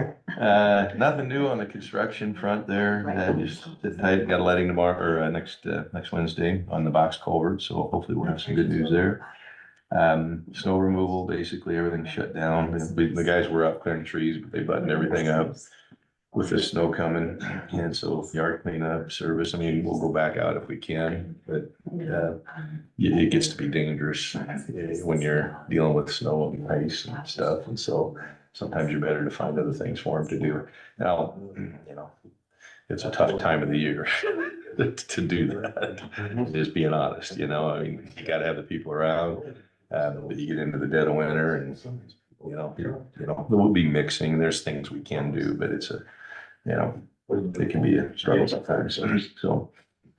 nothing new on the construction front there. Just sit tight, got a letting tomorrow, or next Wednesday on the box culvert, so hopefully we'll have some good news there. Snow removal, basically everything's shut down. The guys were up clearing trees, but they buttoned everything up with the snow coming. And so yard cleanup service, I mean, we'll go back out if we can, but it gets to be dangerous when you're dealing with snow and ice and stuff. And so sometimes you're better to find other things for them to do. Now, you know, it's a tough time of the year to do that. Just being honest, you know, I mean, you gotta have the people around. But you get into the dead of winter and, you know, we'll be mixing. There's things we can do, but it's it can be a struggle sometimes. So,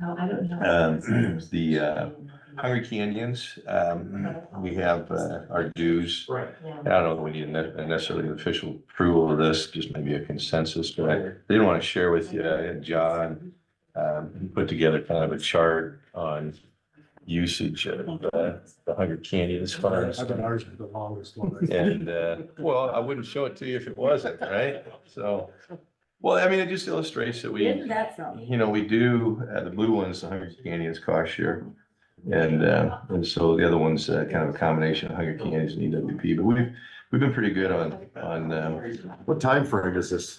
No, I don't know. the Hungry Canyons, we have our dues. I don't know that we need necessarily an official approval of this, just maybe a consensus, but I didn't want to share with you, John put together kind of a chart on usage of the Hungry Canyons funds. I bet ours is the longest one. And, well, I wouldn't show it to you if it wasn't, right? So, well, I mean, it just illustrates that Isn't that something? you know, we do, the blue one's the Hungry Canyons cost share. And so the other one's kind of a combination of Hungry Canyons and EWP, but we've been pretty good on, What time frame is this?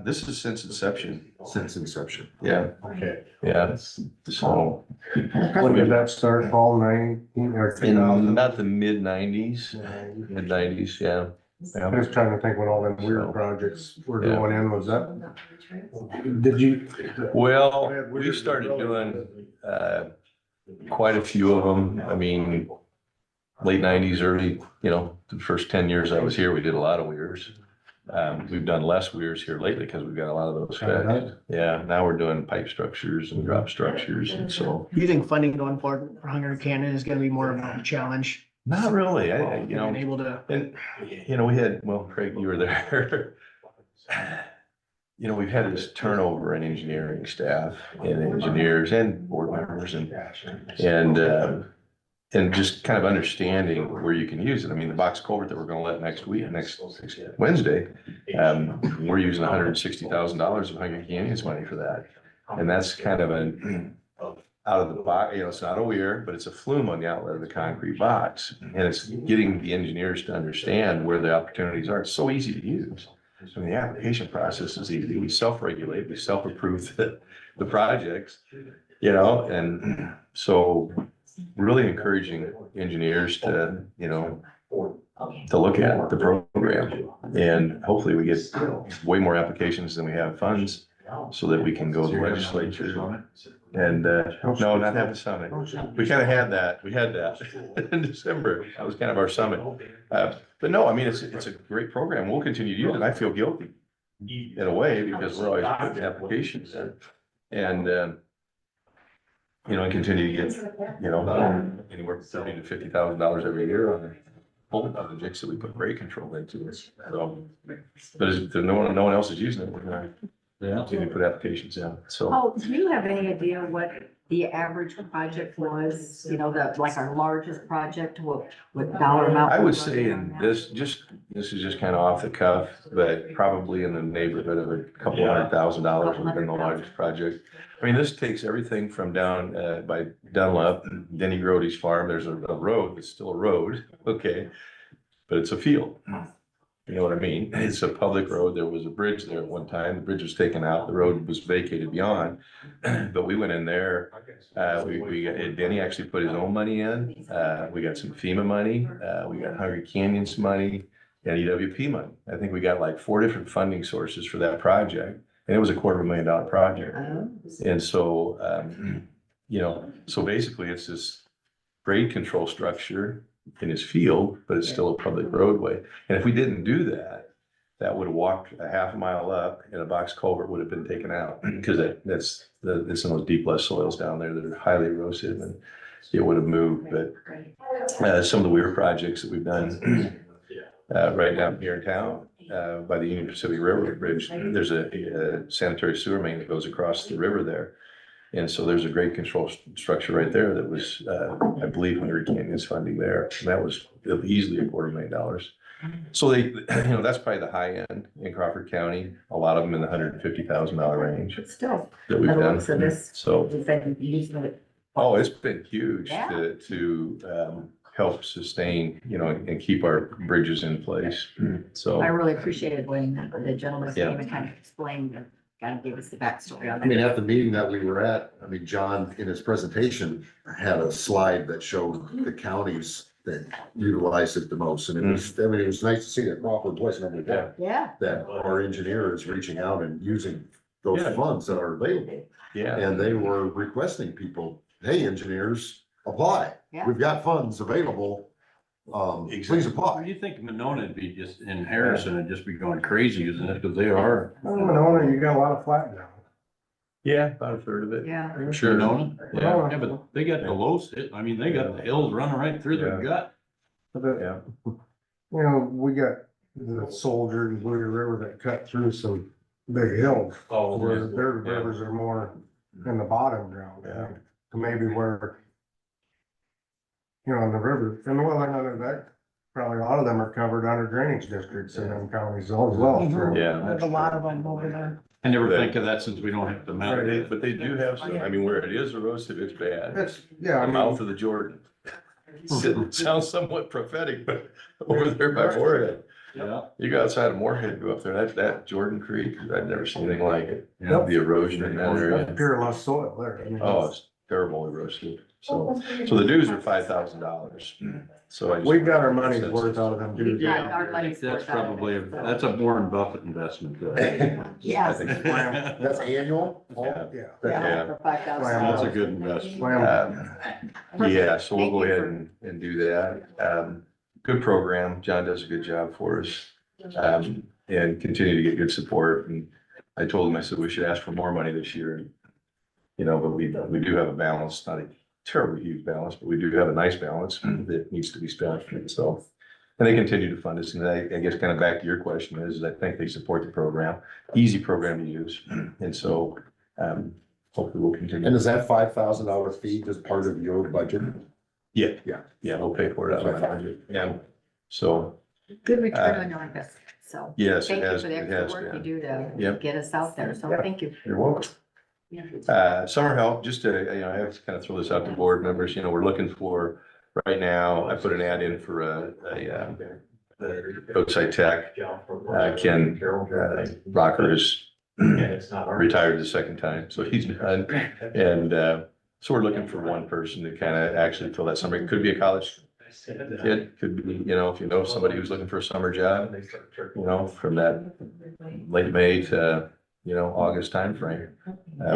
this is since inception. Since inception? Yeah, Okay. yeah. So When did that start, Paul, 19 or in 2000? about the mid-nineties, yeah. I'm just trying to think when all them weird projects were Yeah. going in, was that, did you? Well, we started doing, quite a few of them. I mean, late nineties, early, the first 10 years I was here, we did a lot of weirs. We've done less weirs here lately because we've got a lot of those fixed. Yeah, now we're doing pipe structures and drop structures, and so. Do you think funding going forward for Hungry Canyon is gonna be more of a challenge? Not really, Being able to, and, we had, well, Craig, you were there. We've had this turnover in engineering staff and engineers and board members and just kind of understanding where you can use it. I mean, the box culvert that we're gonna let next Wednesday, we're using $160,000 of Hungry Canyons money for that. And that's kind of an out of the box, it's not a weir, but it's a flume on the outlet of the concrete box. And it's getting the engineers to understand where the opportunities are. It's so easy to use. So the application process is easy. We self-regulate, we self-approve the projects, and so really encouraging engineers to look at the program. And hopefully we get way more applications than we have funds so that we can go to the legislature. And, no, not have a summit. We kind of had that. We had that in December. That was kind of our summit. But no, I mean, it's a great program. We'll continue to use it. I feel guilty in a way because we're always putting applications in. And, and continue to get, anywhere from $30,000 to $50,000 every year on the jigs that we put grade control into it. So, but if no one else is using it, we're gonna continue to put applications in. So. Oh, do you have any idea what the average project was, like our largest project, what dollar amount? I would was say on in that? this is just kind of off the cuff, but probably in the neighborhood of a couple $100,000 would have been the largest project. I mean, this takes everything from down by Dunlap, Denny Grody's farm. There's a road that's still a road, okay, but it's a field. You know what I mean? It's a public road. There was a bridge there at one time. The bridge was taken out. The road was vacated beyond. But we went in there. Denny actually put his own money in. We got some FEMA money. We got Hungry Canyons money and EWP money. I think we got like 4 different funding sources for that project. And it was a $250,000 project. Oh. And so, so basically it's this grade control structure in his field, but it's still a public roadway. And if we didn't do that, that would have walked a half a mile up and a box culvert would have been taken out. Because it's in those deep lush soils down there that are highly erosive and it would have moved. But some of the weird projects that we've done right now here in town, by the Union Pacific Railroad Bridge, there's a sanitary sewer main that goes across the river there. And so there's a grade control structure right there that was, I believe, Hungry Canyon's funding there. And that was easily $250,000. So that's probably the high end in Crawford County. A lot of them in the $150,000 range But still, that we've by the done. looks of this, So, we've been using it. oh, it's been huge Yeah. to help sustain, and keep our bridges in place. So. I really appreciated when the gentleman Yeah. came and kind of explained and kind of gave us the backstory on I mean, it. at the meeting that we were at, I mean, John, in his presentation, had a slide that showed the counties that utilized it the most. And it was, I mean, it was nice to see that Crawford wasn't only that, Yeah, that our engineer is reaching out and using those Yeah. funds that are available. Yeah. And they were requesting people, hey, engineers, apply. Yeah. We've got funds available. Please Well, apply. you think Monona would be just, in Harrison would just be going crazy using it, because they are. Monona, you got a lot of flat ground. Yeah, about a third of it. yeah. Sure. Monona? Yeah. Yeah, but they got the low, I mean, they got the hills running right through their Yeah. gut. But, Yeah. we got the Soldier and Blue River that cut through some big hills. Oh, Where their Yeah. rivers are more in the bottom ground. Yeah. Maybe where, in the river, and well, I know that probably a lot of them are covered under drainage districts in them counties as well. Mhm. Yeah. There's a lot of them over there. I never think of that since we don't have to mount it. But they do have some, I mean, where it is erosive, it's bad. It's, yeah, I The mean, mouth of the Jordan. Sounds somewhat prophetic, but over there by Moorhead, Yeah. you go outside of Moorhead, go up there, that Jordan Creek, I've never seen anything like it. Yeah. The erosion in that area. pure lush soil there. I mean, Oh, it's terrible erosive. So the dues are $5,000. So I just. We've got our money's worth out of them dudes. Yeah, our money's That's worth out of probably, it, so. that's a Warren Buffett investment. I Yeah. think, That's annual? yeah. Yeah. Yeah. For $5,000. That's a good investment. Yeah, so we'll Thank go you ahead for- and do that. Good program. John does a good job for us. And continue to get good support. And I told him, I said, we should ask for more money this year. But we do have a balance, not a terribly huge balance, but we do have a nice balance that needs to be spent. So, and they continue to fund us. And I guess kind of back to your question is, I think they support the program, easy program to use. And so, hopefully we'll continue. And is that $5,000 fee just part of your budget? Yeah. Yeah. Yeah, we'll pay for it out of my budget. Yeah. So, Good return on your investment, so. yes, it Thank you has, for the it extra has work you been. do to Yep. get us out there, so Yeah. thank you. You're welcome. Summer help, just to, I have to kind of throw this out to board members, we're looking for, right now, I put an ad in for a roadside tech. Ken Rocker is retired the second time, so he's done. And, so we're looking for one person to kind of actually fill that summer. It could be a college kid, could be, if you know somebody who's looking for a summer job, from that late May to, August timeframe.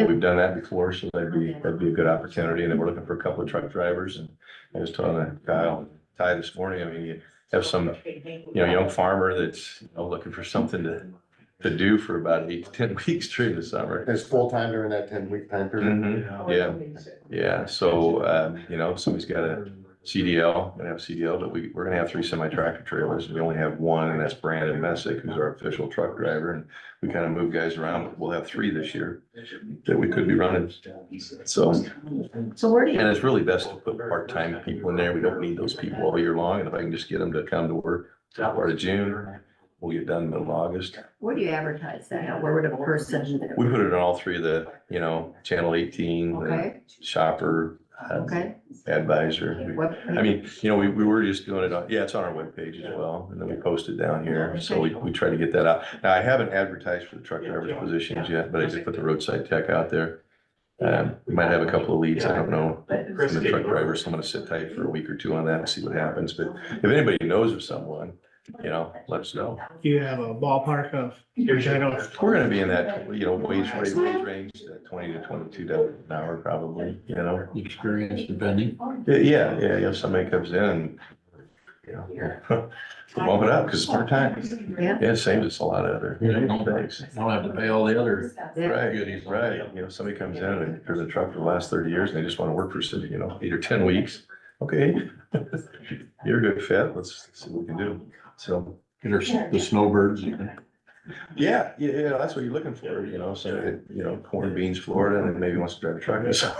We've done that before, so that'd be a good opportunity. And then we're looking for a couple of truck drivers. And I was telling Ty this morning, I mean, you have some, young farmer that's, looking for something to do for about 8 to 10 weeks during the summer. It's full-time during that 10-week time period? Mhm. Yeah. So, somebody's got a CDL, gonna have CDL, but we're gonna have 3 semi-tractor trailers. We only have one, and that's Brandon Messick, who's our official truck driver. And we kind of move guys around, but we'll have 3 this year that we could be running. So, So where do and you, it's really best to put part-time people in there. We don't need those people all year long. And if I can just get them to come to work part of June, we'll get done middle of August. where do you advertise that? Where would a person? We put it on all 3 of the, Channel 18, the Okay, Shopper, okay. Advisor. What- I mean, we were just doing it on, it's on our webpage as well, and then we post it down here, so we try to get that out. Now, I haven't advertised for the truck driver's positions yet, but I just put the roadside tech out there. We might have a couple of leads, I don't know, from the truck drivers, so I'm gonna sit tight for a week or 2 on that and see what happens, but if anybody knows of someone, let us know. Do you have a ballpark of, I don't, We're gonna be in that, wage range, that 20 to $22 an hour probably, Experience depending. Yeah, if somebody comes in and, we'll bump it up because it's part-time. Yeah. Yeah, it saves us a lot of other things. Don't have to pay all the other Right, goodies. right. Somebody comes in and driven the truck for the last 30 years and they just want to work for, 8 or 10 weeks. Okay, you're a good fit. Let's see what we can do. So, Get her the snowbirds. yeah, that's what you're looking for, somebody, corn, beans, Florida, and then maybe wants to drive a truck.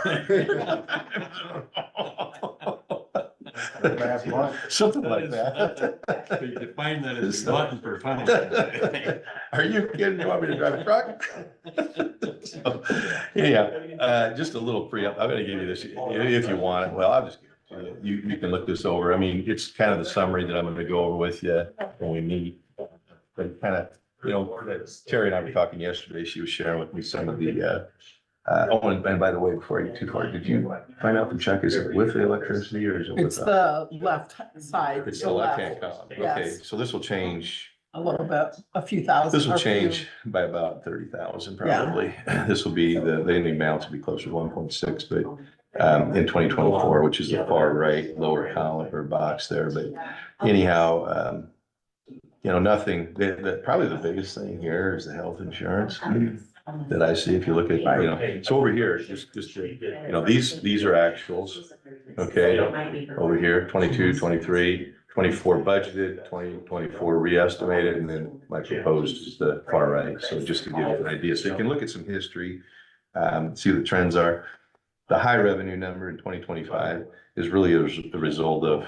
Something like that. You define that as glutton for fun. Are you kidding? You want me to drive a truck? So, yeah, just a little pre-up. I'm gonna give you this if you want it. Well, I'll just give it to you. You can look this over. I mean, it's kind of the summary that I'm gonna go over with you when we meet. But kind of, Terry and I were talking yesterday. She was sharing with me some of the, and by the way, before I get too far, did you find out the check? Is it with the electricity or is it It's without? the left side. It's the left-hand column. Okay, Yes. so this will change. A little bit, a few thousand. This will or a few- change by about 30,000 Yeah. probably. This will be, the ending balance will be closer to 1.6, but in 2024, which is the far right lower column or box there. But anyhow, nothing, probably the biggest thing here is the health insurance that I see. If you look at, so over here, these are actuals. Okay, over here, 22, 23, 24 budgeted, 2024 re-estimated, and then my proposed is the far right. So just to give you an idea, so you can look at some history, see what the trends are. The high revenue number in 2025 is really a result of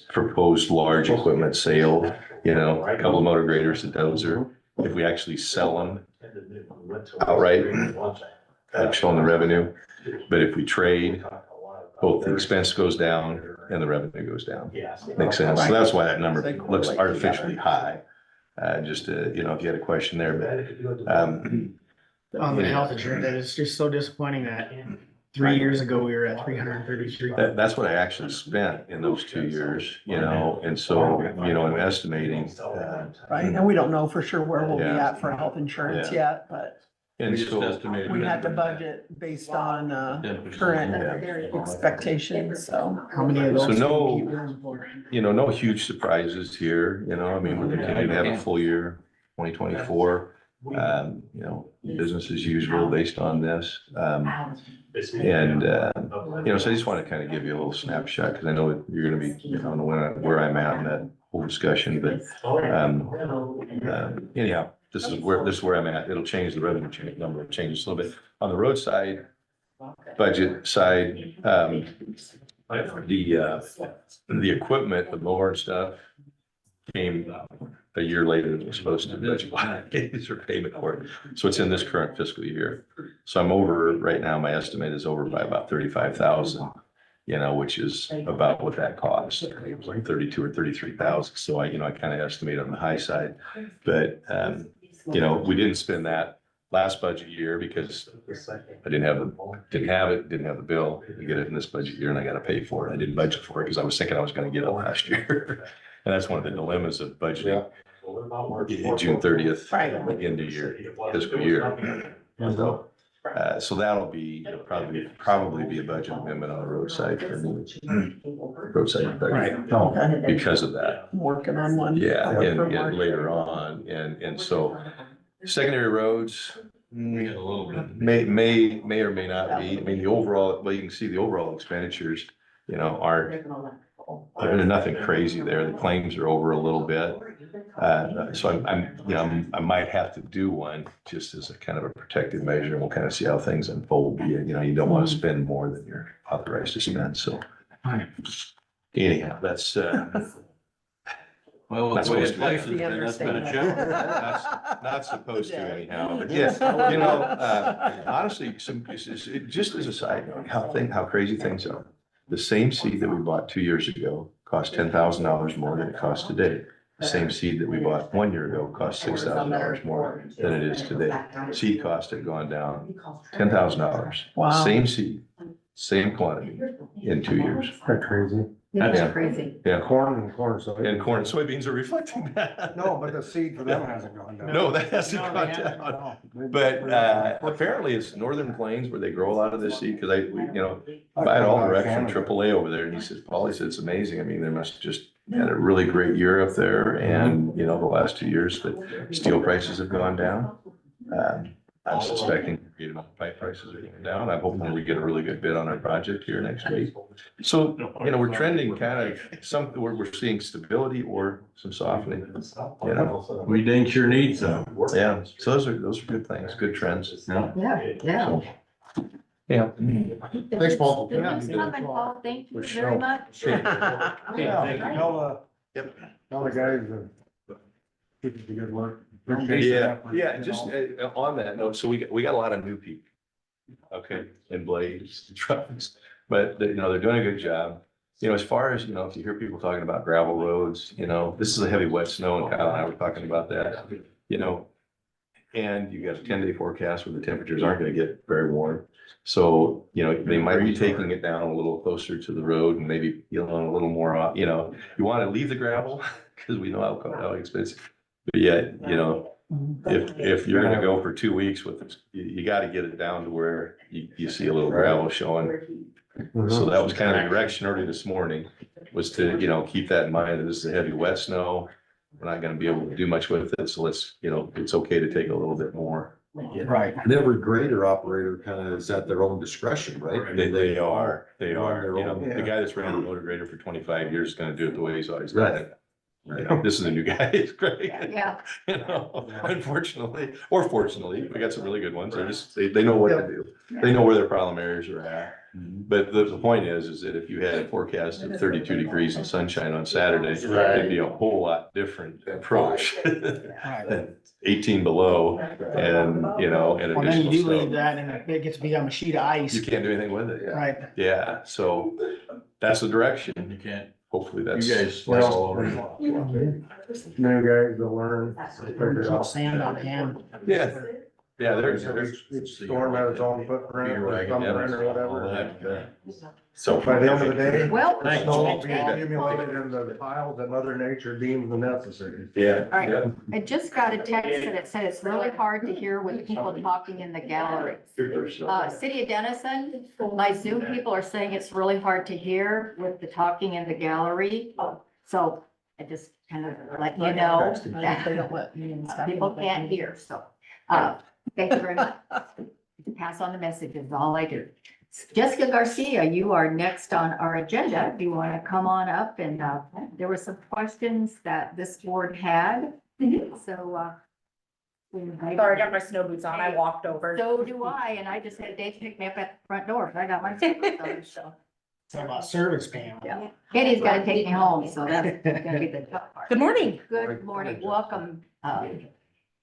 proposed large equipment sale, a couple of motor graders, a dozer. If we actually sell them outright, I've shown the revenue, but if we trade, both the expense goes down and the revenue goes down. Makes sense. So that's why that number looks artificially high. Just to, if you had a question there, but, on the health insurance, that is just so disappointing that 3 years ago, we were at 333. that's what I actually spent in those 2 years, and so, I'm estimating, Right, and we don't know for sure where we'll be Yeah. at for health insurance Yeah. yet, but and We just so. estimated. we had to budget based on, 10%. current expectations, so. How many of those? So no- do you keep room for? No huge surprises here, I mean, we're continuing to have a full year, 2024. Business as usual based on this. And, so I just want to kind of give you a little snapshot, because I know that you're gonna be, where I'm at in that whole discussion, but, anyhow, this is where I'm at. It'll change the revenue number, changes a little bit. On the roadside, budget side, the equipment, the mower and stuff came a year later than it was supposed to, budget or payment for it. So it's in this current fiscal year. So I'm over, right now, my estimate is over by about 35,000, which is about what that cost. It was like 32 or 33,000. So I kind of estimate on the high side, but, we didn't spend that last budget year because I didn't have the bill to get it in this budget year, and I got to pay for it. I didn't budget for it because I was thinking I was going to get it last year. And that's one of the dilemmas of budgeting June 30th, Right. end of your fiscal year. So that'll be, probably be a budget amendment on the roadside for me. Roadside budget. Okay. Because of that. I'm working on one. Yeah, for and March. later on, and so secondary roads. We got a little bit. May or may not be. I mean, the overall, well, you can see the overall expenditures, aren't, there's nothing crazy there. The claims are over a little bit. So I might have to do one just as a kind of a protective measure, and we'll kind of see how things unfold. You don't want to spend more than you're authorized to spend, so. Anyhow, that's, Well, That's the way supposed it's to be. licensed, then that's been a challenge. not supposed to anyhow, but yes, honestly, just as a side note, how crazy things are. The same seed that we bought 2 years ago cost $10,000 more than it costs today. The same seed that we bought 1 year ago cost $6,000 more than it is today. Seed costs have gone down $10,000. Wow. Same seed, same quantity in 2 years. That's crazy. It's crazy. Corn, so. And corn and soybeans are reflecting that. No, but the seed for them hasn't gone down. No, that hasn't No, gone they haven't, down. no. But apparently it's northern plains where they grow a lot of this seed, because buy it all direct from AAA over there, and he says, Paul, he said, it's amazing. I mean, they must have just had a really great year up there, and, the last 2 years, but steel prices have gone down. I'm suspecting pipe prices are going down. I'm hoping we get a really good bid on our project here next week. So, we're trending kind of we're seeing stability or some softening, We dang sure need some. Yeah, so those are good things, good trends. Yeah. Yeah. Thanks, Paul. Thanks for coming, Paul. Thank you very much. Yeah, tell Yep. tell the guys that keep up the good work. Appreciate the effort, Yeah, you just know. on that note, so we got a lot of new people. Okay, in blades, and trucks, but they're doing a good job. As far as, if you hear people talking about gravel roads, this is a heavy wet snow, and Kyle and I were talking about that, and you got a 10-day forecast where the temperatures aren't gonna get very warm. So, they might be taking it down a little closer to the road and maybe peeling a little more off, you wanna leave the gravel, because we know how expensive. But yet, if you're gonna go for 2 weeks with this, you gotta get it down to where you see a little gravel showing. So that was kind of the direction early this morning, was to, keep that in mind, that this is a heavy wet snow. We're not gonna be able to do much with it, so let's, it's okay to take a little bit more. Right. And every grader operator kind of is at their own discretion, right? They are, their own, the guy that's ran a motor grader for 25 years is gonna do it the way he's always done it. This is a new guy, it's great. Yeah. Unfortunately, or fortunately, we got some really good ones. They know what to do. They know where their problem areas are at. But the point is that if you had a forecast of 32 degrees and sunshine on Saturday, it'd be a whole lot different approach than 18 below and, and Well, then you additional do leave snow. that and it gets to become a sheet of ice. You can't do anything with it. Right. Yeah, so that's the direction. You can't, Hopefully that's. you guys slide all over. New guys will learn. figure it out. Sand on hand. Yeah, there's. Each storm has its own footprint or thumbprint or whatever. So By the end of the day, Well, the snow will be accumulated in the piles that Mother Nature deems necessary. Yeah. all right. I just got a text that it said it's really hard to hear with people talking in the gallery. City of Denison, my Zoom people are saying it's really hard to hear with the talking in the gallery. So I just kind of let you know They that don't let me and stuff. people can't hear, so, thank you very much. Pass on the message is all I do. Jessica Garcia, you are next on our agenda. Do you want to come on up? And, there were some questions that this board had, so, Sorry, I got my snow boots on. I walked over. so do I, and I just had Dave pick me up at the front door, I got my slippers on, so. Talk about service Pam. Yeah. Katie's gotta take me home, so that's gonna be the tough part. Good morning. Good morning, welcome.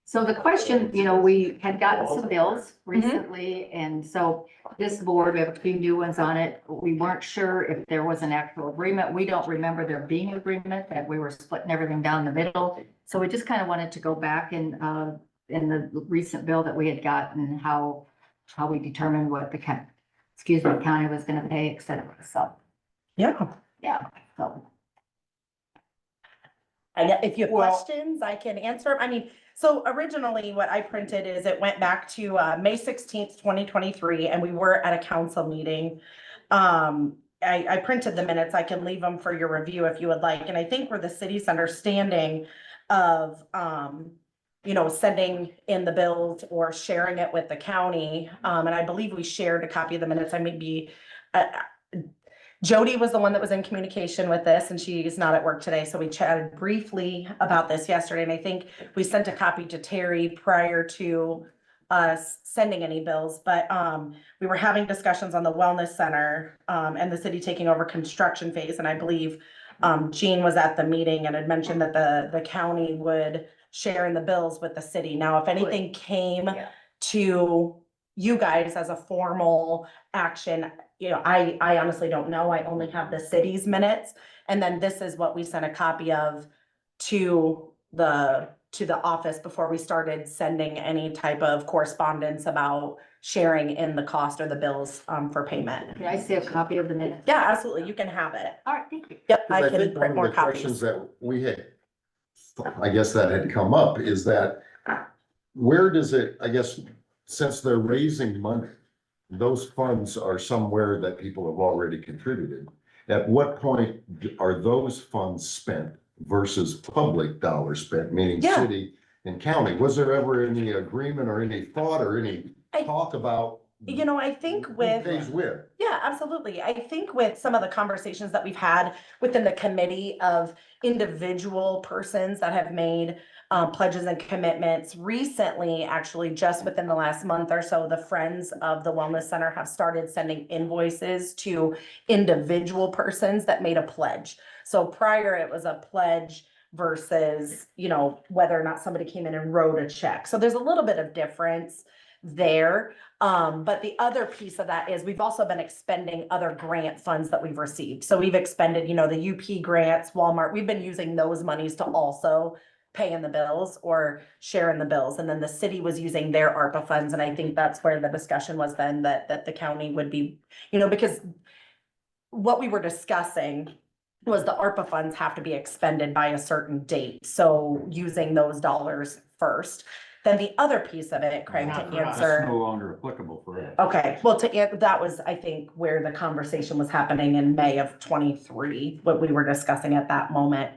So the question, we had gotten some bills recently, and so this board, we have a few new ones on it. We weren't sure if there was an actual agreement. We don't remember there being an agreement, that we were splitting everything down the middle. So we just kind of wanted to go back and, in the recent bill that we had gotten, how we determined what the county was gonna pay, et cetera. So, Yeah. so. If you have Well- questions, I can answer. I mean, so originally what I printed is it went back to May 16th, 2023, and we were at a council meeting. I printed the minutes. I can leave them for your review if you would like. And I think where the city's understanding of, sending in the bills or sharing it with the county. And I believe we shared a copy of the minutes. I may be, Jody was the one that was in communication with this, and she's not at work today, so we chatted briefly about this yesterday, and I think we sent a copy to Terry prior to us sending any bills, but we were having discussions on the wellness center and the city taking over construction phase, and I believe Jean was at the meeting and had mentioned that the county would share in the bills with the city. Now, if anything came to you guys as a formal action, I honestly don't know. I only have the city's minutes. And then this is what we sent a copy of to the office before we started sending any type of correspondence about sharing in the cost or the bills, for payment. Can I see a copy of the minutes? Yeah, absolutely, you can have it. All right, thank you. Yep, 'Cause I can think one print of more the questions copies. that we had, I guess that had come up is that where does it, I guess, since they're raising money, those funds are somewhere that people have already contributed. At what point are those funds spent versus public dollars spent, meaning Yeah. city and county? Was there ever any agreement or any thought or any talk about? You know, I think who with. pays with? Yeah, absolutely. I think with some of the conversations that we've had within the committee of individual persons that have made pledges and commitments recently, actually, just within the last month or so, the Friends of the Wellness Center have started sending invoices to individual persons that made a pledge. So prior, it was a pledge versus, you know, whether or not somebody came in and wrote a check. So there's a little bit of difference there. But the other piece of that is we've also been expending other grant funds that we've received. So we've expended, you know, the UP grants, Walmart, we've been using those monies to also pay in the bills or share in the bills. And then the city was using their ARPA funds. And I think that's where the discussion was then that the county would be, you know, because what we were discussing was the ARPA funds have to be expended by a certain date. So using those dollars first. Then the other piece of it, Craig, to Not for us. answer. That's no longer applicable for us. Okay, well, that was, I think, where the conversation was happening in May of 23, what we were discussing at that moment.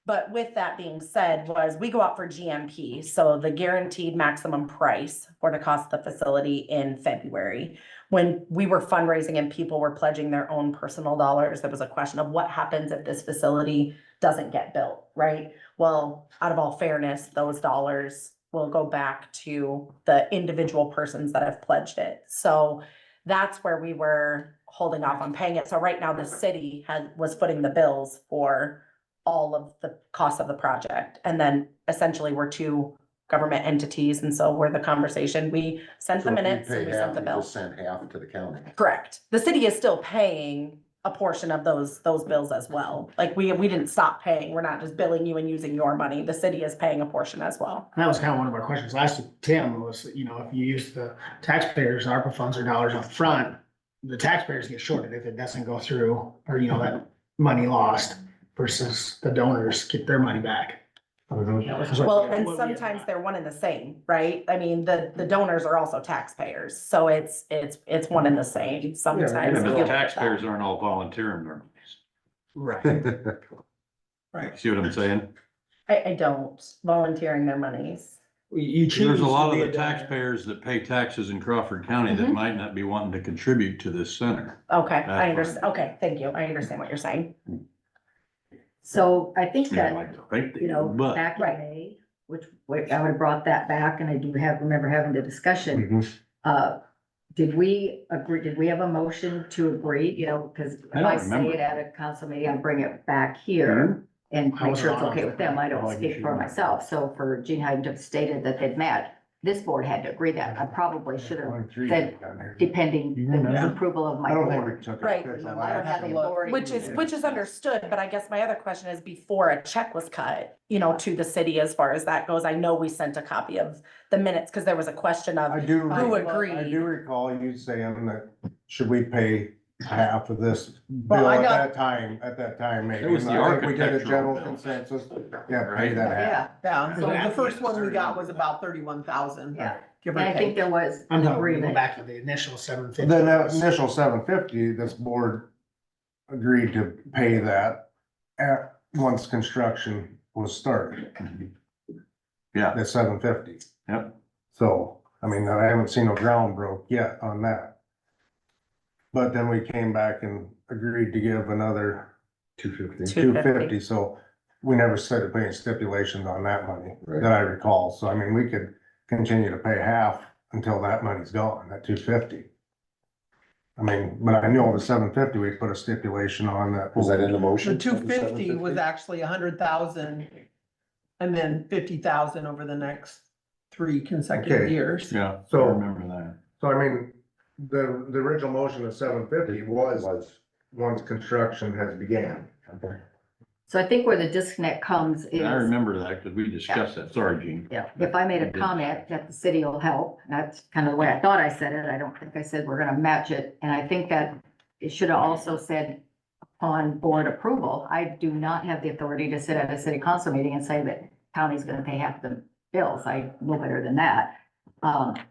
But with that being said, was we go out for GMP, so the guaranteed maximum price for the cost of the facility in February. When we were fundraising and people were pledging their own personal dollars, there was a question of what happens if this facility doesn't get built, right? Well, out of all fairness, those dollars will go back to the individual persons that have pledged it. So that's where we were holding off on paying it. So right now the city was footing the bills for all of the costs of the project. And then essentially we're two government entities. And so we're the conversation, we sent So the if we minutes pay and we half, sent the you bill. just send half to the county. Correct. The city is still paying a portion of those bills as well. Like we didn't stop paying. We're not just billing you and using your money. The city is paying a portion as well. That was kind of one of our questions last to Tim was, you know, if you use the taxpayers, ARPA funds or dollars up front, the taxpayers get shorted if it doesn't go through, or, you know, that money lost versus the donors get their money back. Well, and sometimes they're one and the same, right? I mean, the donors are also taxpayers, so it's one and the same sometimes. Yeah, but you the get that. taxpayers aren't all volunteering their monies. Right. Right. See what I'm saying? I don't volunteering their monies. You choose. There's a lot to of be the a donor. taxpayers that pay taxes in Crawford County that Mhm. might not be wanting to contribute to this center. Okay, I That's understand. Okay, thank you. I understand what you're saying. So I think I'd that, like to think they you know, do, but back in Right. May, which I would have brought that back, and I do remember having the discussion. Did we agree, did we have a motion to agree, you know, because if I don't I say remember. it at a council meeting, I bring it back here and I make was sure it's on. okay with them, I don't Oh, I speak guess for you- myself, so for Gene Hyden to have stated that they'd met, this board had to agree that, I probably should have said, depending the approval of my I don't think board. we took. Right. official I don't have action. the authority. Which is understood, but I guess my other question is before a check was cut, you know, to the city as far as that goes, I know we sent a copy of the minutes, because there was a question I of do. who I agreed. do recall you saying that, should we pay half of this Well, bill I at got- that time, maybe. It was the I think we did a architectural general bill. consensus, yeah, pay Right. that half. Yeah, Yeah, so the first one we got was about 31,000. yeah, Give and or I think take. there was I'm an talking, we go agreement. back to the initial 750. Then that initial 750, this board agreed to pay that once construction was started, yeah, the 750. Yep. So, I mean, I haven't seen no ground broke yet on that. But then we came back and agreed to give another 250. 250, so we never started putting stipulations on that money Right. that I recall. So I mean, we could continue to pay half until that money's gone, that 250. I mean, but I know the 750, we put a stipulation on that. Was that in the motion? The 250 was actually 100,000 and then 50,000 over the next 3 consecutive Okay. years. yeah, I So- remember that. So I mean, the original motion of 750 was once construction has began. So I think where the disconnect comes is. And I remember that because we discussed that. Sorry, Gene. Yeah, if I made a comment that the city will help, that's kind of the way I thought I said it. I don't think I said we're gonna match it. And I think that it should have also said on board approval. I do not have the authority to sit at a city council meeting and say that county's gonna pay half the bills. I know better than that.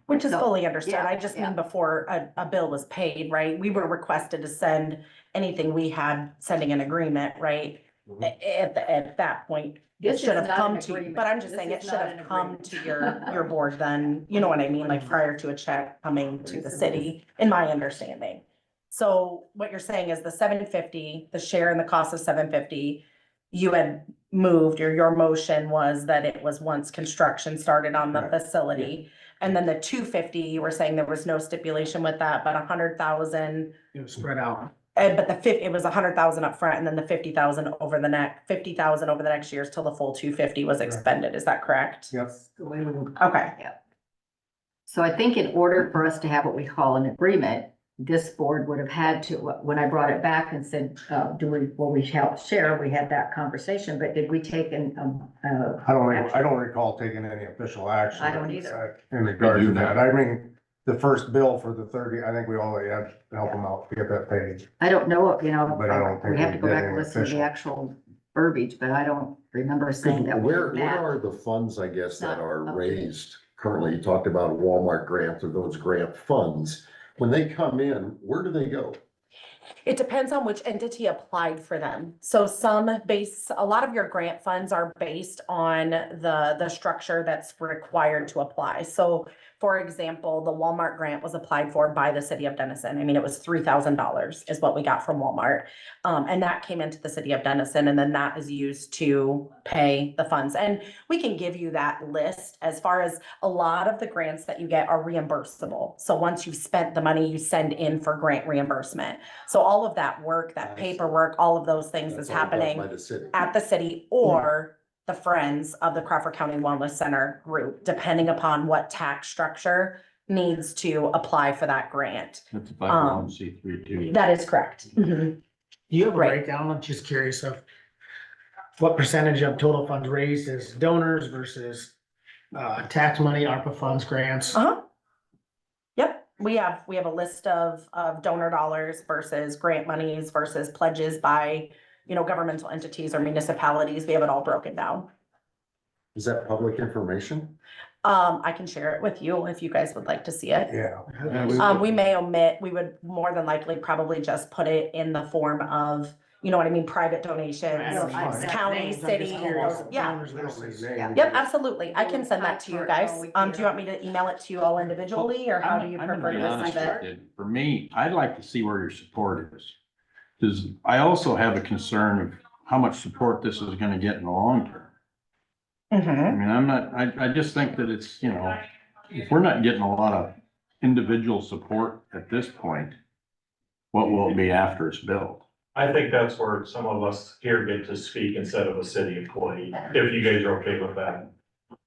Which is So, fully understood. yeah, I just yeah. mean before a bill was paid, right? We were requested to send anything we had, sending an agreement, right? At that point, it This should is have not come an to, agreement. but I'm just This saying it is should not have an come agreement. to your board then, you know what I mean? Like prior to a check coming to the city, in my understanding. So what you're saying is the $750, the share in the cost of $750, you had moved, or your motion was that it was once construction started on the Right. facility. And then the $250, you were saying there was no stipulation with that, but 100,000, It was spread out. but it was 100,000 up front, and then the 50,000 over the next, 50,000 over the next years till the full 250 was expended. Is that correct? Yep. Okay. So I think in order for us to have what we call an agreement, this board would have had to, when I brought it back and said, will we help share, we had that conversation, but did we take I don't recall taking any official action. I don't either. In regards do to not. that. I mean, the first bill for the 30, I think we all had to help them out to get that paid. I don't know, you know, But I don't think we have to we go did back and any listen to the official. actual verbiage, but I don't remember saying that. Where that. are the funds, I guess, that Not are up to date. raised currently? You talked about a Walmart grant or those grant funds. When they come in, where do they go? It depends on which entity applied for them. So a lot of your grant funds are based on the structure that's required to apply. So for example, the Walmart grant was applied for by the city of Denison. I mean, it was $3,000 is what we got from Walmart. And that came into the city of Denison, and then that is used to pay the funds. And we can give you that list. As far as a lot of the grants that you get are reimbursable. So once you've spent the money, you send in for grant reimbursement. So all of that work, that paperwork, all of those things is That's all done happening by the city. at the city or the Friends of the Crawford County Wellness Center group, depending upon what tax structure needs to apply for that grant. That's a 501c3 too. That is correct. Mhm. Do you have a Right. breakdown? I'm just curious of what percentage of total funds raised is donors versus tax money, ARPA funds, grants? Uh-huh. Yep, we have a list of donor dollars versus grant monies versus pledges by, governmental entities or municipalities. We have it all broken down. Is that public information? I can share it with you if you guys would like to see it. Yeah. We we would more than likely probably just put it in the form of, private donations, county, city. Yeah. Yep, absolutely. I can send that to you guys. Do you want me to email it to you all individually, or how do you I'm gonna prefer be to honest receive with it? you. For me, I'd like to see where your support is. Cause I also have a concern of how much support this is gonna get in the long term. I Mhm. mean, I just think that it's, if we're not getting a lot of individual support at this point, what will it be after it's built? I think that's where some of us here get to speak instead of a city employee, if you guys are okay with that.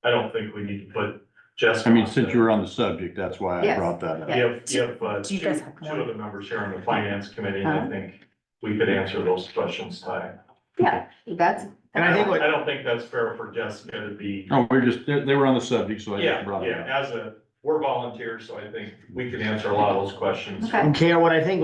I don't think we need to put Jessica. I mean, since you were on the subject, that's why I Yes. brought that up. You have Do you guys two have two more? of the members here on the finance committee, and I Huh? think we could answer those questions, Ty. Yeah, that's. And I think what, I don't think that's fair for Jessica to be. Oh, they were on the subject, so I Yeah, just brought it up. we're volunteers, so I think we can answer a lot of those questions. Okay. and Kara, what I think,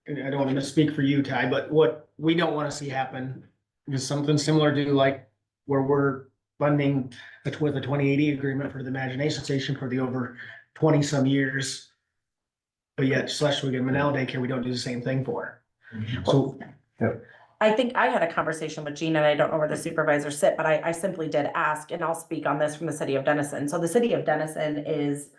and I don't want to misspeak for you, Ty, but what we don't want to see happen is something similar to like where we're funding with a 2080 agreement for the Imagination Station for the over 20 some years. But yet Schleswig and Manal Daycare, we don't do the same thing for. So I think I had a conversation with Gina, and I don't know where the supervisors sit, but I simply did ask, and I'll speak on this from the city of Denison. So the city of Denison is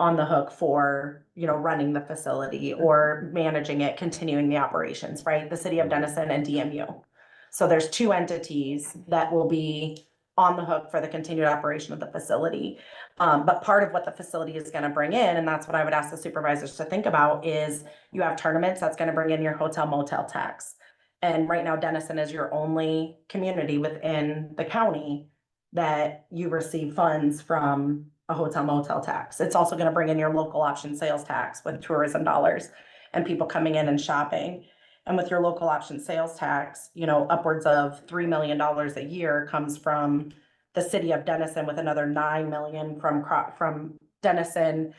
on the hook for, running the facility or managing it, continuing the operations, right? The city of Denison and DMU. So there's two entities that will be on the hook for the continued operation of the facility. But part of what the facility is gonna bring in, and that's what I would ask the supervisors to think about, is you have tournaments, that's gonna bring in your hotel motel tax. And right now Denison is your only community within the county that you receive funds from a hotel motel tax. It's also gonna bring in your local option sales tax with tourism dollars and people coming in and shopping. And with your local option sales tax, you know, upwards of $3 million a year comes from the city of Denison, with another 9 million from Denison,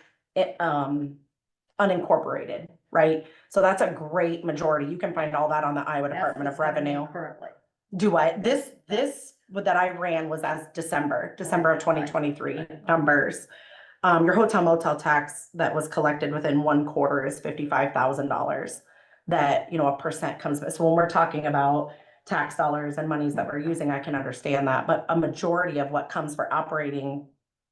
unincorporated, right? So that's a great majority. You can find all that on the Iowa Department of Revenue. Currently. Do what? This that I ran was as December of 2023 numbers. Your hotel motel tax that was collected within 1 quarter is $55,000. That, you know, a percent comes, so when we're talking about tax dollars and monies that we're using, I can understand that, but a majority of what comes for operating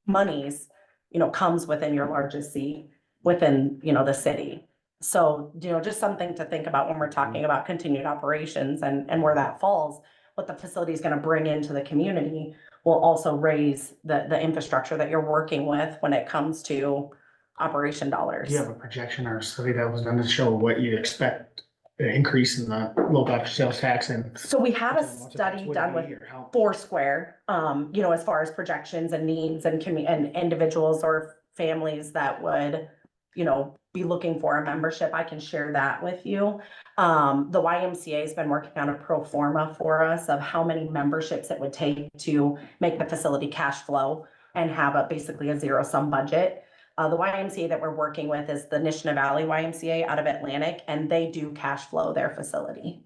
monies, you know, comes within your largest seat, within, you know, the city. So, you know, just something to think about when we're talking about continued operations and where that falls. What the facility is gonna bring into the community will also raise the infrastructure that you're working with when it comes to operation dollars. Do you have a projection or a study that was done to show what you expect the increase in the local option sales tax and? So we had a study done with Foursquare, you know, as far as projections and needs and and individuals or families that would, you know, be looking for a membership. I can share that with you. The YMCA has been working on a pro forma for us of how many memberships it would take to make the facility cash flow and have basically a zero-sum budget. The YMCA that we're working with is the Nishna Valley YMCA out of Atlantic, and they do cash flow their facility.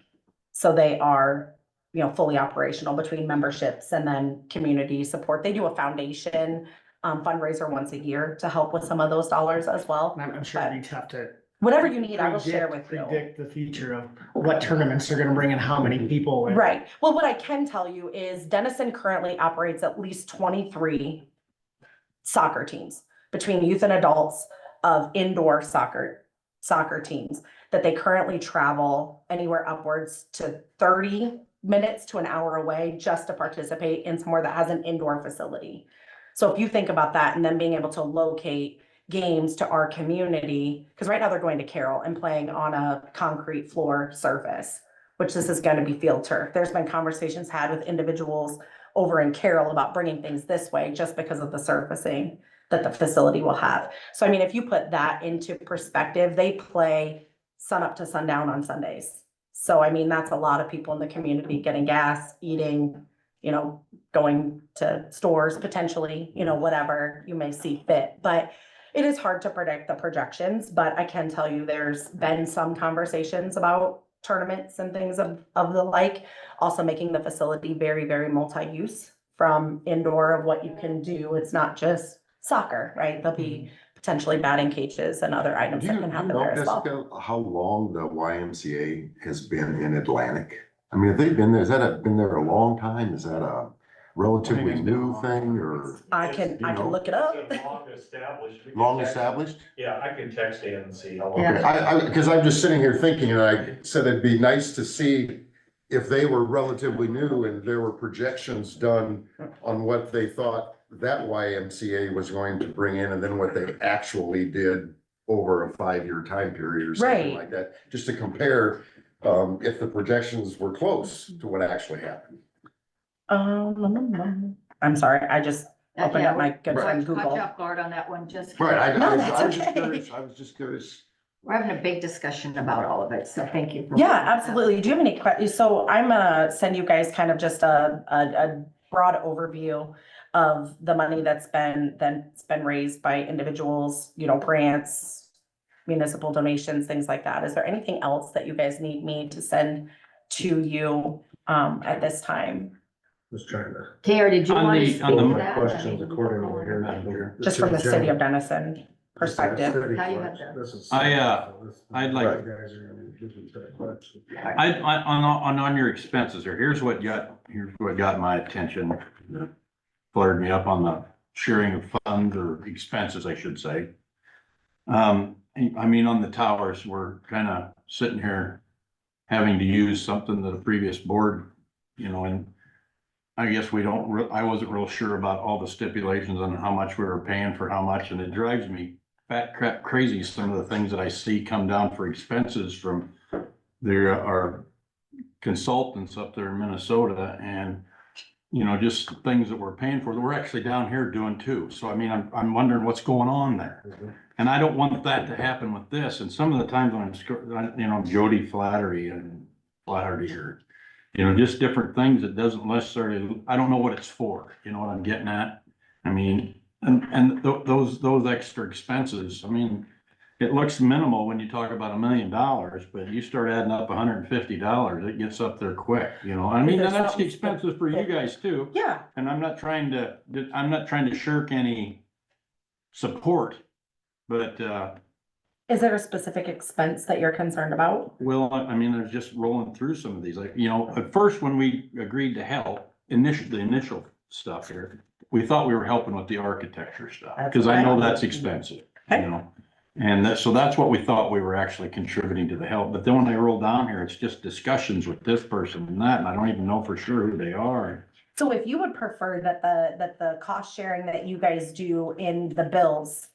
So they are, you know, fully operational between memberships and then community support. They do a foundation fundraiser once a year to help with some of those dollars as well. I'm sure it'd be tough to. Whatever you need, I will share with you. Predict the future of what tournaments are gonna bring in how many people. Right. Well, what I can tell you is Denison currently operates at least 23 soccer teams between youth and adults of indoor soccer teams that they currently travel anywhere upwards to 30 minutes to an hour away just to participate in somewhere that has an indoor facility. So if you think about that and then being able to locate games to our community, because right now they're going to Carroll and playing on a concrete floor surface, which this is going to be field turf. There's been conversations had with individuals over in Carroll about bringing things this way just because of the surfacing that the facility will have. So, I mean, if you put that into perspective, they play sun up to sundown on Sundays. So, I mean, that's a lot of people in the community getting gas, eating, you know, going to stores, potentially, you know, whatever you may see fit. But it is hard to predict the projections, but I can tell you there's been some conversations about tournaments and things of the like. Also making the facility very, very multi-use from indoor of what you can do. It's not just soccer, right? There'll be potentially batting cages and other items that can happen there as well. Jessica, how long the YMCA has been in Atlantic? I mean, have they been there? Been there a long time? Is that a relatively new thing or I can look it up. It's been long established. We can long text- established? Yeah, I can text Dan and see how long. Yeah. Because I'm just sitting here thinking, and I said it'd be nice to see if they were relatively new and there were projections done on what they thought that YMCA was going to bring in and then what they actually did over a 5-year time period or something Right. like that, just to compare if the projections were close to what actually happened. I'm sorry, I just opened up my good friend Caught Google. you off guard on that one, just. Right, No, I that's was just okay. curious, I was just curious. We're having a big discussion about all of it, so thank you. for- Yeah, absolutely. Do you have any questions? So I'm gonna send you guys kind of just a broad overview of the money that's been raised by individuals, you know, grants, municipal donations, things like that. Is there anything else that you guys need me to send to you at this time? Just trying to. Kara, did you On want to the- speak on the to My that? questions accordingly here. Madam Chair. Just from the city of Denison perspective. How you have the- I'd like- On your expenses here, here's what got my attention. Flared me up on the sharing of funds or expenses, I should say. I mean, on the towers, we're kind of sitting here having to use something that a previous board, you know, and I guess I wasn't real sure about all the stipulations on how much we were paying for how much, and it drives me fat crap crazy, some of the things that I see come down for expenses from our consultants up there in Minnesota, and you know, just things that we're paying for, that we're actually down here doing too. So I mean, I'm wondering what's going on there. And I don't want that to happen with this. And some of the times when you know, Jody Flattery or, you know, just different things that doesn't necessarily, I don't know what it's for, you know what I'm getting at? I mean, those extra expenses, I mean, it looks minimal when you talk about $1 million, but you start adding up $150, it gets up there quick, you know? I mean, Is there and that's something- expensive for you guys too. Yeah, And I'm not trying to shirk any support, but, is there a specific expense that you're concerned about? well, I mean, there's just rolling through some of these, like, you know, at first when we agreed to help, the initial stuff here, we thought we were helping with the architecture stuff, because I know that's expensive, you Okay. know? And so that's what we thought we were actually contributing to the help, but then when I roll down here, it's just discussions with this person and that, and I don't even know for sure who they are. So if you would prefer that the cost sharing that you guys do in the bills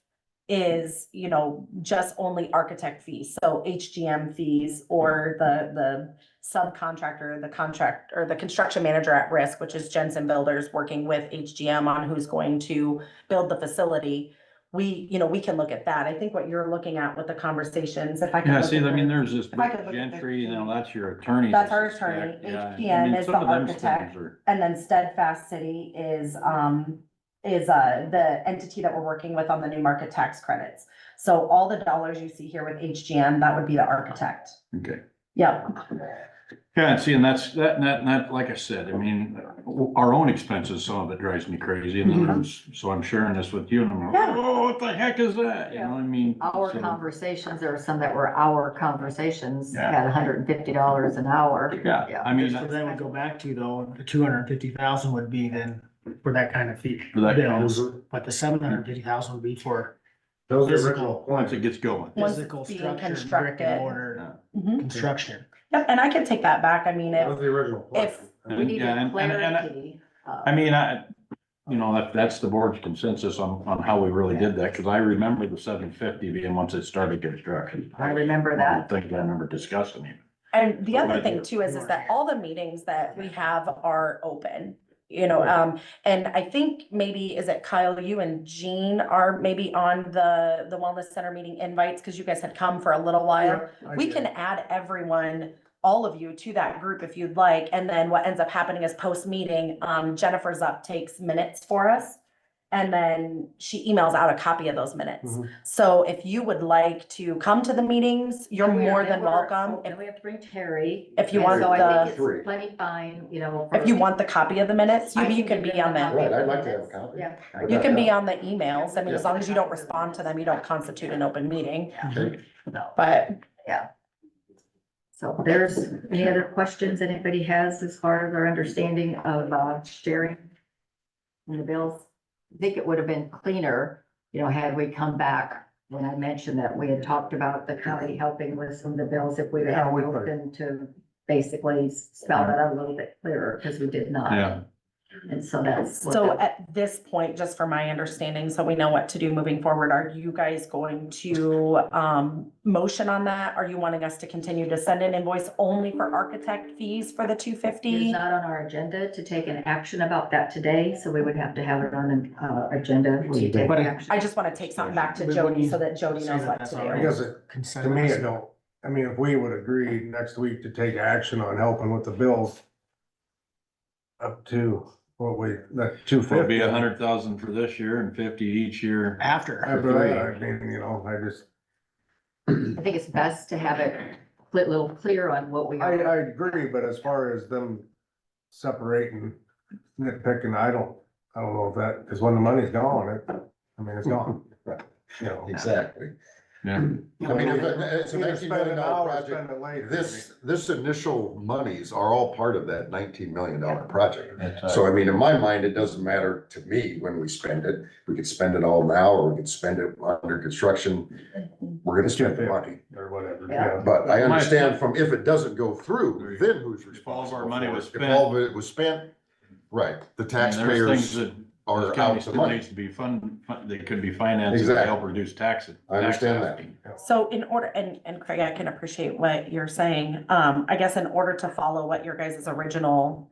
is, you know, just only architect fees, so HGM fees, or the subcontractor, the contract, or the construction manager at risk, which is Jensen Builders working with HGM on who's going to build the facility, we can look at that. I think what you're looking at with the conversations, if I can. Yeah, look see, at I mean, the- there's this If I could look at Gentry, you the- know, that's your attorney. That's our I suspect. attorney. Yeah, I HPM mean, is some the of them architect. things are- And then Steadfast City is the entity that we're working with on the new market tax credits. So all the dollars you see here with HGM, that would be the architect. Okay. Yeah, Yeah, and see, and that's, like I said, I mean, our own expenses, some of it drives me crazy, and then there's, so I'm sharing this with you, and I'm like, Yeah. oh, what the heck is that? You know, I mean. Our so- conversations, there were some that were our conversations, Yeah. at $150 an hour. Yeah, I mean, So then we go back to though, the 250,000 would be then for that kind of fee. For that kind of- bills, but the 750,000 would be for Those are Physical. original once plans. it gets going. Once physical it's being structure, brick constructed. and mortar, Mhm. construction. Yep, and I can take that back. I mean, That was if, the original plan. if- We needed Yeah, and- clarity. I mean, you know, that's the board's consensus on how we really did that, because I remember the 750 being once it started construction. I remember One of that. the things I remember discussing even. and the other Right. thing too is that all the meetings that we have are open. You know, and I think maybe, is it Kyle, you and Jean are maybe on the wellness center meeting invites, because you guys had come for a little while. We can add everyone, all of you, to that group if you'd like, and then what ends up happening is post-meeting, Jennifer's up, takes minutes for us. And then she emails out a copy of those minutes. Mhm. So if you would like to come to the meetings, you're more than welcome. And we have to bring Terry. If you And want so I the- think it's plenty fine, you know. If you want the copy of the minutes, I you can give be them on a the, copy Right, of the I'd like to have a minutes. copy. Yeah. you can be on the emails. I mean, as long as you don't respond to them, you don't constitute an open meeting. Okay. But So there's any other questions anybody has as far as our understanding of sharing in the bills? I think it would have been cleaner, you know, had we come back when I mentioned that we had talked about the county helping with some of the bills, if we had Yeah, we open to basically spell that out a little bit clearer, because we did not. Yeah. And so that's. what so that- at this point, just for my understanding, so we know what to do moving forward, are you guys going to motion on that? Are you wanting us to continue to send an invoice only for architect fees for the It's 250? not on our agenda to take an action about that today, so we would have to have it on an agenda to take But action. I just want to take something back to But when Jody you so that Jody say knows that what that's to all I do. guess it, to me, it don't, I mean, if we would agree next week to take action on helping with the bills up to what we, that 250. It'll be 100,000 for this year and 50 each year. After. After that, I mean, you know, I just, I think it's best to have it a little clear on what we I are. agree, but as far as them separating, nitpicking, I don't know if that, because when the money's gone, I mean, it's gone. You know. Exactly. Yeah. I mean, it's a Either $19 spend million it now or project. spend it later. This initial monies are all part of that $19 million project. That's So I mean, in my mind, it doesn't matter to me when we spend it. We could spend it all now, or we could spend it under construction. We're gonna spend the money. Or whatever, Yeah. yeah. But I understand from if it doesn't go through, then who's If all of responsible? our money for it? was If spent- all of it was spent, right, the And there's things taxpayers that are this out county the still money. needs to be they could be financed to Exactly. help reduce taxes. I understand that. So in order, and Craig, I can appreciate what you're saying. I guess in order to follow what your guys' original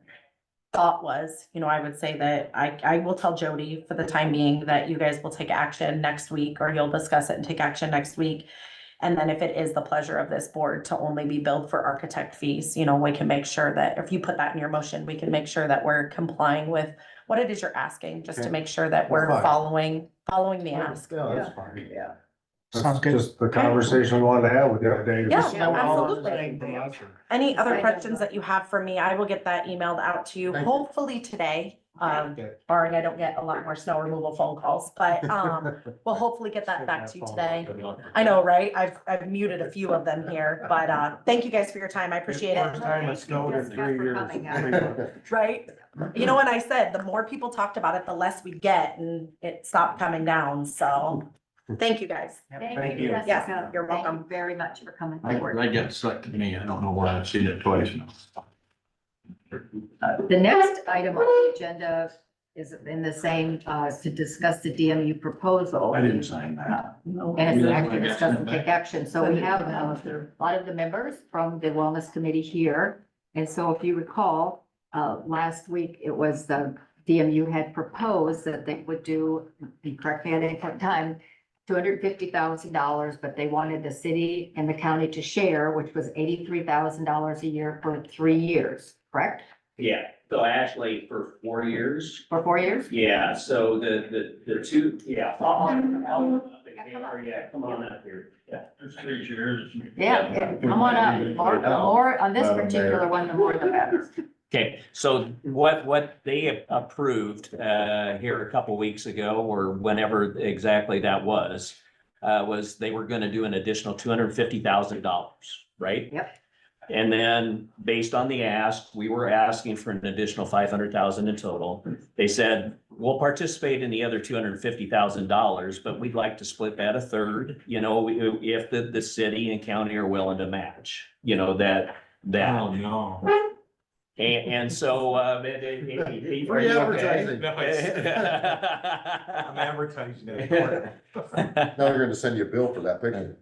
thought was, I would say that I will tell Jody for the time being that you guys will take action next week, or you'll discuss it and take action next week. And then if it is the pleasure of this board to only be billed for architect fees, we can make sure that if you put that in your motion, we can make sure that we're complying with what it is you're asking, just to make sure that we're Fine. following the ask. Yeah, that's fine. Yeah. Sounds good. Just the conversation we wanted to have with the other day. Yeah, Yeah, we're all absolutely. saying from us, or- Any other questions that you have for me, I will get that emailed out to you, Thank you. hopefully today. Okay. Barring I don't get a lot more snow removal phone calls, but, we'll hopefully get that back to you today. I know, right? I've muted a few of them here, but, thank you guys for your time. I appreciate it. First time it's snowed in 3 years. Right? When I said, the more people talked about it, the less we get, and it stopped coming down, so, thank you guys. Thank you. Yes, Jessica. you're Thank welcome. you very much for coming I forward. get stuck to me. I don't know why I've seen it twice now. The next item on the agenda is in the same, to discuss the DMU proposal. I didn't sign that. And it's actually discuss and take action. So we have a lot of the members from the wellness committee here. And so if you recall, last week, it was the DMU had proposed that they would do, and correct me at any point in time, $250,000, but they wanted the city and the county to share, which was $83,000 a year for 3 years, correct? Yeah, so actually for 4 years, For 4 years? yeah, so the two, yeah. Yeah, come on up here, yeah. There's 3 chairs. Yeah, come on up. More on this particular one, the more the better. Okay, so what they approved here a couple weeks ago, or whenever exactly that was they were gonna do an additional $250,000, right? Yep. And then based on the ask, we were asking for an additional 500,000 in total. They said, we'll participate in the other $250,000, but we'd like to split that a third, if the city and county are willing to match, that. Oh, no. And so, Free advertising. I'm advertising it. Now they're gonna send you a bill for that picture.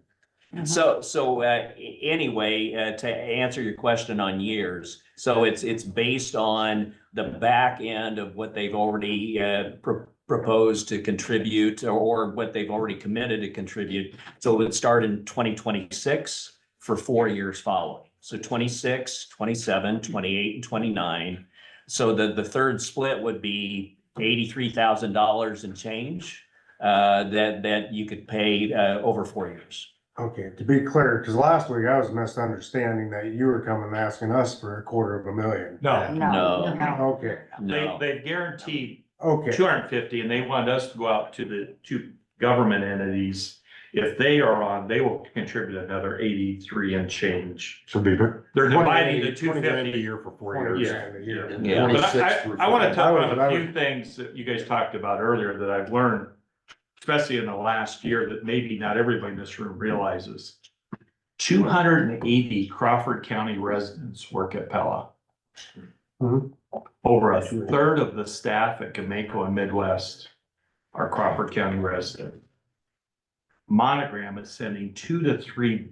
So anyway, to answer your question on years, so it's based on the back end of what they've already proposed to contribute, or what they've already committed to contribute. So it would start in 2026 for 4 years following. So 26, 27, 28, and 29. So the third split would be $83,000 and change that you could pay over 4 years. Okay, to be clear, because last week I was misunderstanding that you were coming and asking us for $250,000. No, No. Okay, no. they guaranteed okay. 250, and they wanted us to go out to the two government entities. If they are on, they will contribute another 83 and change. Should be. They're dividing the 20 grand a 250. year for 4 years. Yeah. Yeah. But 26 through I want to 40. touch on a few things that you guys talked about earlier that I've learned, especially in the last year, that maybe not everybody in this room realizes. 280 Crawford County residents work at Pella. Mhm. Over a third of the staff at Gamaico and Midwest are Crawford County residents. Monogram is sending 2 to 3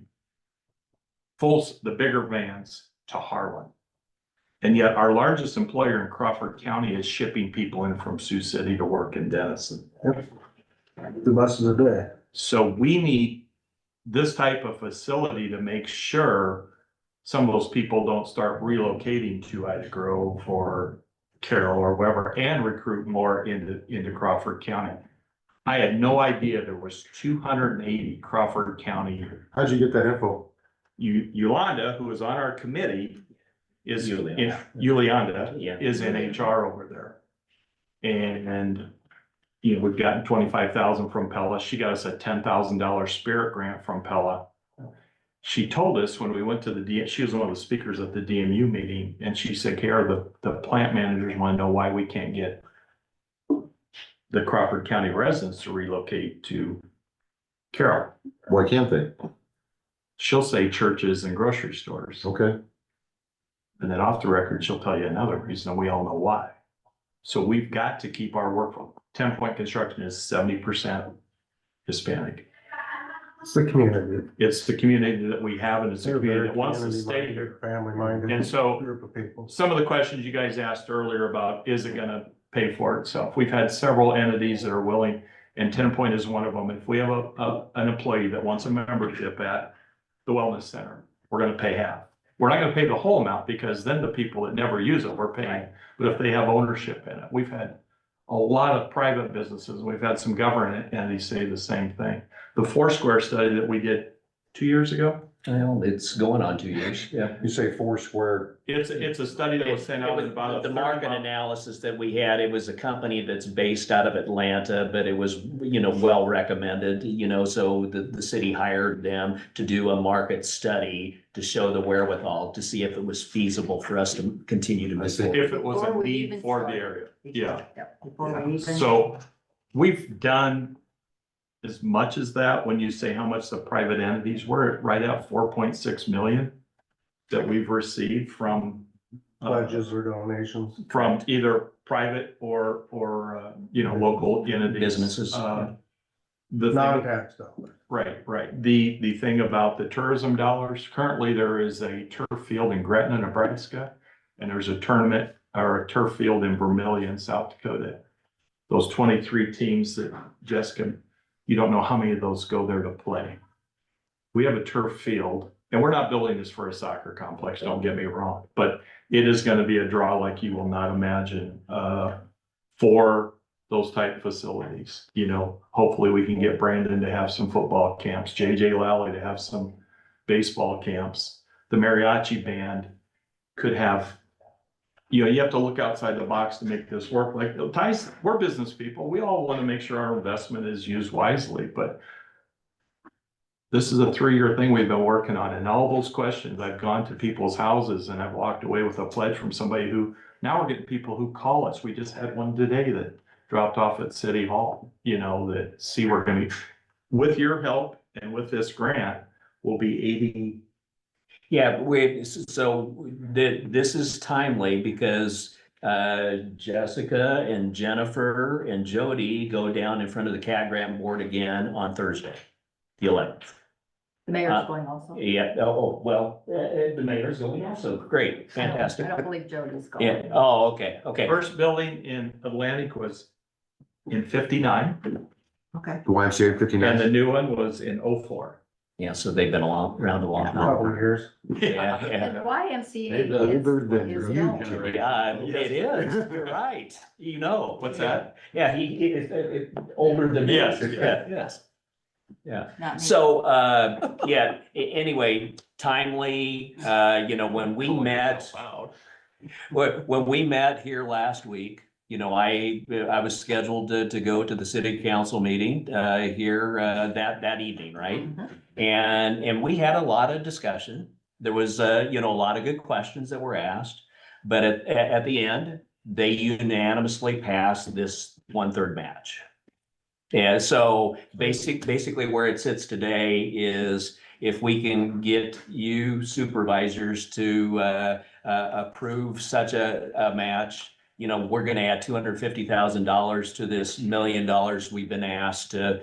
the bigger vans to Harlan. And yet our largest employer in Crawford County is shipping people in from Sioux City to work in Denison. 2 buses a day. So we need this type of facility to make sure some of those people don't start relocating to Ida Grove or Carroll or wherever, and recruit more into Crawford County. I had no idea there was 280 Crawford County. How'd you get that info? Yolanda, who is on our committee, is in, Yulianda. Yulianda Yeah. is in HR over there. And, we've gotten 25,000 from Pella. She got us a $10,000 Spirit grant from Pella. She told us when we went to she was one of the speakers at the DMU meeting, and she said, Kara, the plant managers want to know why we can't get the Crawford County residents to relocate to Carroll. Why can't they? She'll say churches and grocery stores. Okay. And then off the record, she'll tell you another reason, and we all know why. So we've got to keep our workforce. 10 Point Construction is 70% Hispanic. It's the community. It's the community that we have, and it's a They're community very that wants to stay community-minded, here. family-minded. And so Group of people. some of the questions you guys asked earlier about, is it gonna pay for itself? We've had several entities that are willing, and 10 Point is one of them. If we have an employee that wants a membership at the wellness center, we're gonna pay half. We're not gonna pay the whole amount, because then the people that never use it, we're paying. But if they have ownership in it, we've had a lot of private businesses, we've had some government entities say the same thing. The Foursquare study that we did 2 years ago, Well, it's going on 2 years, yeah. You say Foursquare, it's a study that was sent out in about The a market 30 month. analysis that we had, it was a company that's based out of Atlanta, but it was, well recommended, so the city hired them to do a market study to show the wherewithal, to see if it was feasible for us to continue to I move see. forward. If it was Before a we need even for the started. area, yeah. Yep, before we even. So we've done as much as that. When you say how much the private entities, we're right at 4.6 million that we've received from Pledges or donations. from either private or local entities. Businesses. The thing, Non-tax dollars. right. The thing about the tourism dollars, currently there is a turf field in Gretna, Nebraska, and there's a tournament or a turf field in Vermillion, South Dakota. Those 23 teams that Jessica, you don't know how many of those go there to play. We have a turf field, and we're not building this for a soccer complex, don't get me wrong, but it is gonna be a draw like you will not imagine, for those type facilities. Hopefully we can get Brandon to have some football camps, JJ Lally to have some baseball camps. The mariachi band could have, you have to look outside the box to make this work. Like, Ty's, we're business people. We all want to make sure our investment is used wisely, but this is a 3-year thing we've been working on. And all those questions, I've gone to people's houses and I've walked away with a pledge from somebody who, now we're getting people who call us. We just had one today that dropped off at City Hall, that see we're gonna be, with your help and with this grant, we'll be 80. Yeah, this is timely because Jessica and Jennifer and Jody go down in front of the CAT grant board again on Thursday, the 11th. The mayor's going also. Yeah, the mayor's going also. Great, fantastic. I don't believe Jody's going. Yeah, okay. First building in Atlantic was in 59, Okay. the YMCA and 59. the new one was in 04. Yeah, so they've been around a long time. Couple of years. Yeah, And the YMCA They're older than is you, known. Jerry. Yeah, it is, you're right, What's that? Yeah, he is older than me. Yes. Yes. Yeah, Not me. so, anyway, timely, when we met, when we met here last week, I was scheduled to go to the city council meeting, here, that evening, right? Mhm. And we had a lot of discussion. There was, a lot of good questions that were asked, but at the end, they unanimously passed this 1/3 match. And so basically where it sits today is if we can get you supervisors to, approve such a match, we're gonna add $250,000 to this $1 million we've been asked to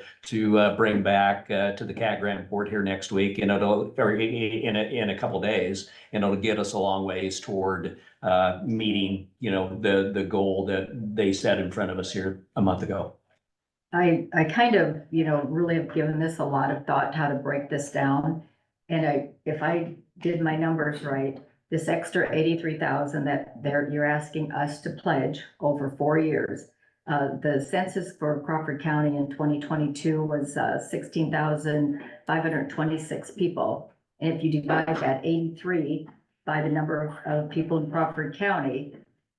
bring back to the CAT grant board here next week, and or in a couple days, and it'll get us a long ways toward meeting, the goal that they set in front of us here a month ago. I kind of, really have given this a lot of thought, how to break this down. And if I did my numbers right, this extra 83,000 that you're asking us to pledge over 4 years. The census for Crawford County in 2022 was 16,526 people. And if you divide that 83 by the number of people in Crawford County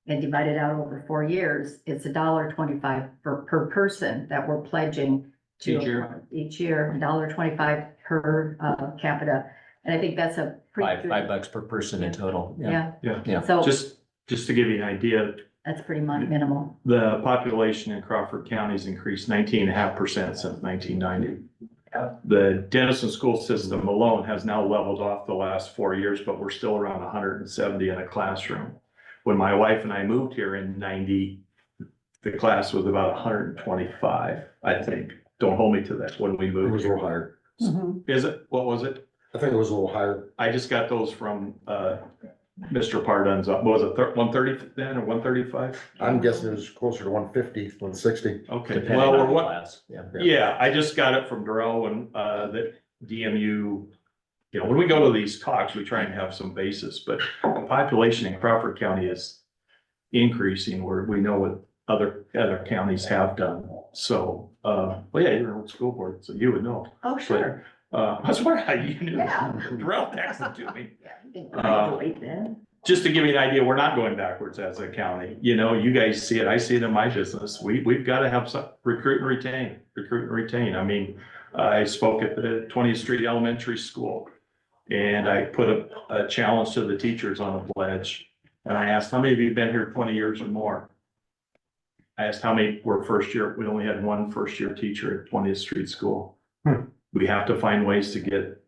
and divide it out over 4 years, it's $1.25 per person that we're pledging to each year, $1.25 per capita. And I think that's a pretty good. $5 per person in total. Yeah, Yeah. so Just to give you an idea, that's pretty minimal. the population in Crawford County has increased 19.5% since 1990. The Denison school system alone has now leveled off the last 4 years, but we're still around 170 in a classroom. When my wife and I moved here in 90, the class was about 125, I think. Don't hold me to that when we It moved was a here. little higher. Mhm. Is it? What was it? I think it was a little higher. I just got those from, Mr. Pardon's, what was it, 130 then or 135? I'm guessing it was closer to 150, 160. Okay, Depending well, on we're the what, class, yeah. yeah, I just got it from Darrell and, the DMU. You know, when we go to these talks, we try and have some basis, but the population in Crawford County is increasing where we know what other counties have done. So, well, yeah, you're on school board, so you would know. Oh, sure. That's why you knew. Yeah. Darrell texted to me. Yeah, you didn't graduate then. Just to give you an idea, we're not going backwards as a county. You know, you guys see it, I see it in my business. We've got to have some recruit and retain. I mean, I spoke at the 20th Street Elementary School. And I put a challenge to the teachers on a pledge. And I asked, how many of you have been here 20 years or more? I asked how many were first year. We only had one first year teacher at 20th Street School. We have to find ways to get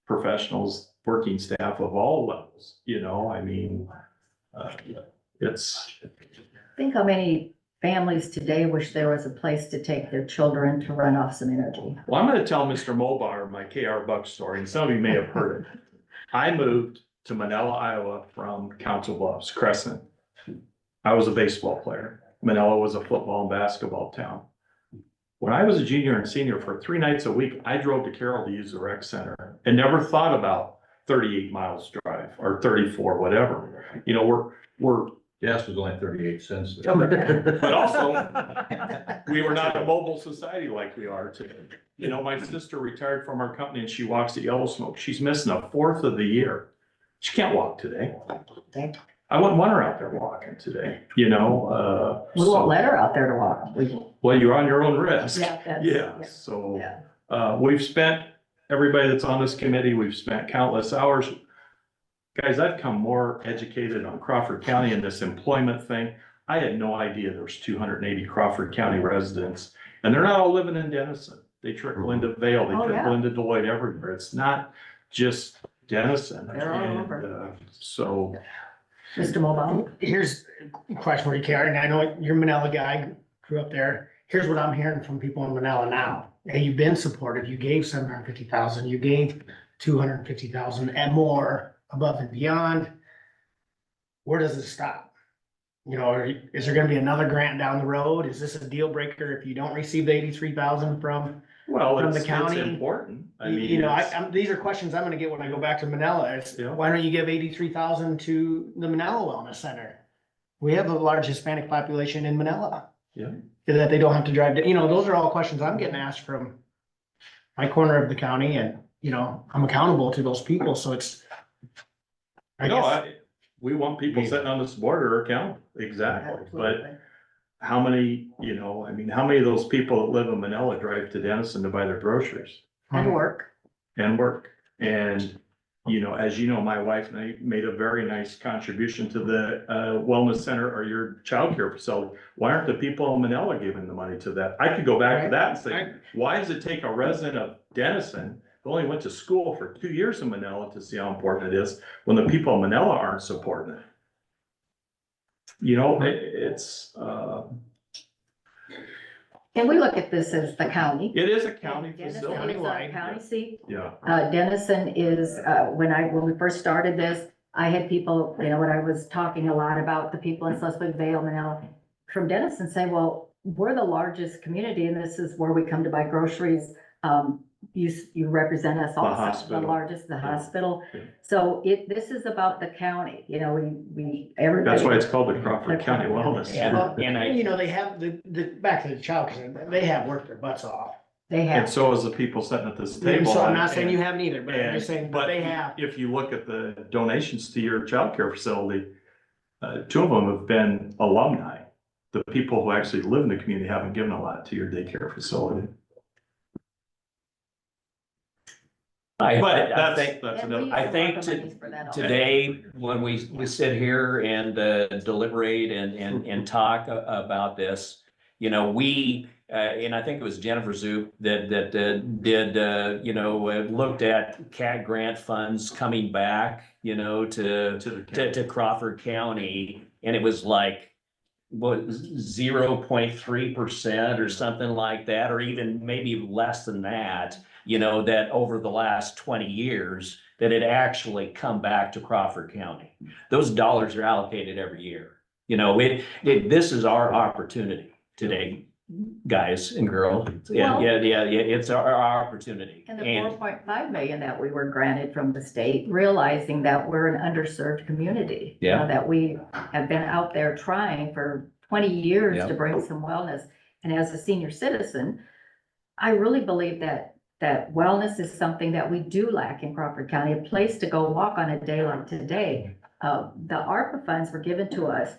professionals, working staff of all levels, you know, I mean, it's. Think how many families today wish there was a place to take their children to run off some energy. Well, I'm gonna tell Mr. Mulbauer my KR Buck story, and some of you may have heard it. I moved to Manila, Iowa from Council Bluffs, Crescent. I was a baseball player. Manila was a football and basketball town. When I was a junior and senior, for 3 nights a week, I drove to Carroll to use the rec center and never thought about 38 miles drive or 34, whatever. You know, we're Gas was only 38 cents. But also, we were not a mobile society like we are today. You know, my sister retired from our company and she walks at Yellow Smoke. She's missing a fourth of the year. She can't walk today. I wouldn't want her out there walking today, you know, We won't let her out there to walk. well, you're on your own risk. Yeah, that's. Yeah, so, Yeah. we've spent, everybody that's on this committee, we've spent countless hours. Guys, I've come more educated on Crawford County and this employment thing. I had no idea there was 280 Crawford County residents, and they're not all living in Denison. They trickle into Vale, they Oh, trickle yeah. into Deloitte, everywhere. It's not just Denison. They're all And, over. So, Mr. Mulbauer? Here's a question for you, Karen. I know you're a Manila guy, grew up there. Here's what I'm hearing from people in Manila now. Hey, you've been supportive. You gave 750,000, you gave 250,000 and more above and beyond. Where does it stop? You know, is there gonna be another grant down the road? Is this a deal breaker if you don't receive the 83,000 from? well, From the it's county, important. I mean, You know, it's- these are questions I'm gonna get when I go back to Manila. It's, Yeah. why don't you give 83,000 to the Manila Wellness Center? We have a large Hispanic population in Manila. Yeah. That they don't have to drive, you know, those are all questions I'm getting asked from my corner of the county, and, you know, I'm accountable to those people, so it's. I No, guess, we want people sitting on this board are accountable, exactly, but how many, you know, I mean, how many of those people that live in Manila drive to Denison to buy their groceries And work. and work? And, you know, as you know, my wife and I made a very nice contribution to the wellness center or your childcare facility. Why aren't the people in Manila giving the money to that? I could go back to that and say, why does it take a resident of Denison who only went to school for 2 years in Manila to see how important it is when the people in Manila aren't supporting it? You know, it's, And we look at this as the county. it is a county Denison facility. is our county seat. Yeah, Denison is, when we first started this, I had people, you know, when I was talking a lot about the people in Schleswig, Vale, Manila, from Denison say, well, we're the largest community and this is where we come to buy groceries. You represent us also, the hospital. largest, the Yeah. hospital. Yeah. So this is about the county, you know, everybody. that's why it's called the Crawford County Wellness. Yeah. And I, you know, they have the, back to the child, they have worked their butts off. They And have, so is the people sitting at this table. So I'm not saying and- you haven't either, but I'm And, just saying, but they have. if you look at the donations to your childcare facility, 2 of them have been alumni. The people who actually live in the community haven't given a lot to your daycare facility. I But think that's and we another. use I a lot think of monies for that also. today, when we sit here and deliberate and talk about this, you know, we, and I think it was Jennifer Zoop that did, you know, looked at CAT grant funds coming back, you know, to Crawford County, and it was like, what, 0.3% or something like that, or even maybe less than that. you know, that over the last 20 years, that it actually come back to Crawford County. Those dollars are allocated every year. You know, this is our opportunity today, guys and girls. Yeah, Well- yeah, it's our opportunity. And the 4.5 million that we were granted from the state, realizing that we're an underserved community. You know, Yeah. that we have been out there trying for 20 years Yeah. to bring some wellness. And as a senior citizen, I really believe that wellness is something that we do lack in Crawford County, a place to go walk on a day like today. The ARPA funds were given to us.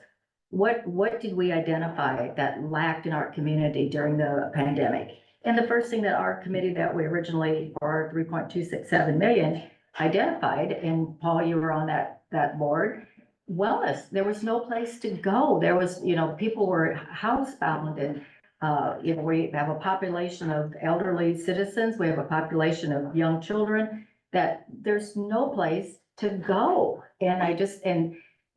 What did we identify that lacked in our community during the pandemic? And the first thing that our committee that we originally, for our 3.267 million, identified, and Paul, you were on that board, wellness. There was no place to go. There was, you know, people were housebound and, you know, we have a population of elderly citizens. We have a population of young children that there's no place to go. And